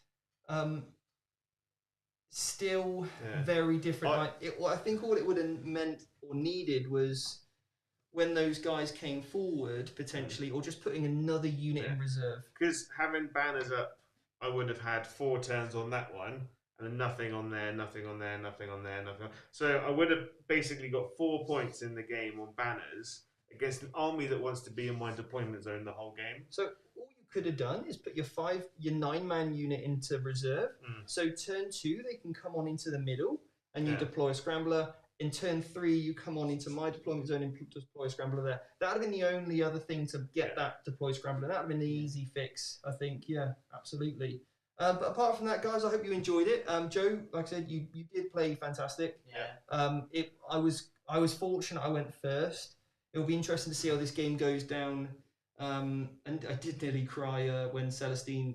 still very different. I think all it would have meant or needed was when those guys came forward, potentially, or just putting another unit in reserve. Because having banners up, I would have had 4 turns on that one, and then nothing on there, nothing on there, nothing on there, nothing on... So I would have basically got 4 points in the game on banners against an army that wants to be in my deployment zone the whole game. So all you could have done is put your 9-man unit into reserve. So turn 2, they can come on into the middle, and you deploy a scrambler. In turn 3, you come on into my deployment zone and deploy a scrambler there. That would have been the only other thing to get that deploy scrambler. That would have been the easy fix, I think. Yeah, absolutely. But apart from that, guys, I hope you enjoyed it. Joe, like I said, you did play fantastic. I was fortunate I went first. It'll be interesting to see how this game goes down. And I did nearly cry when Celestine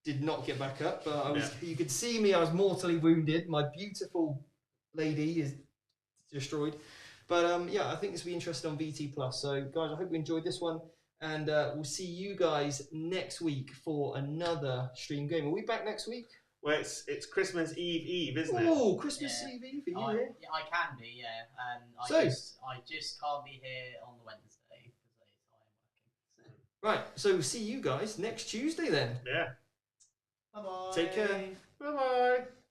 did not get back up. But you could see me, I was mortally wounded. My beautiful lady is destroyed. But yeah, I think this will be interesting on VT Plus. So guys, I hope you enjoyed this one, and we'll see you guys next week for another stream game. Are we back next week? Well, it's Christmas Eve, isn't it? Oh, Christmas Eve for you here. Yeah, I can be, yeah. I just can't be here on the Wednesday because I am working. Right, so we'll see you guys next Tuesday then. Yeah. Bye bye. Take care. Bye bye.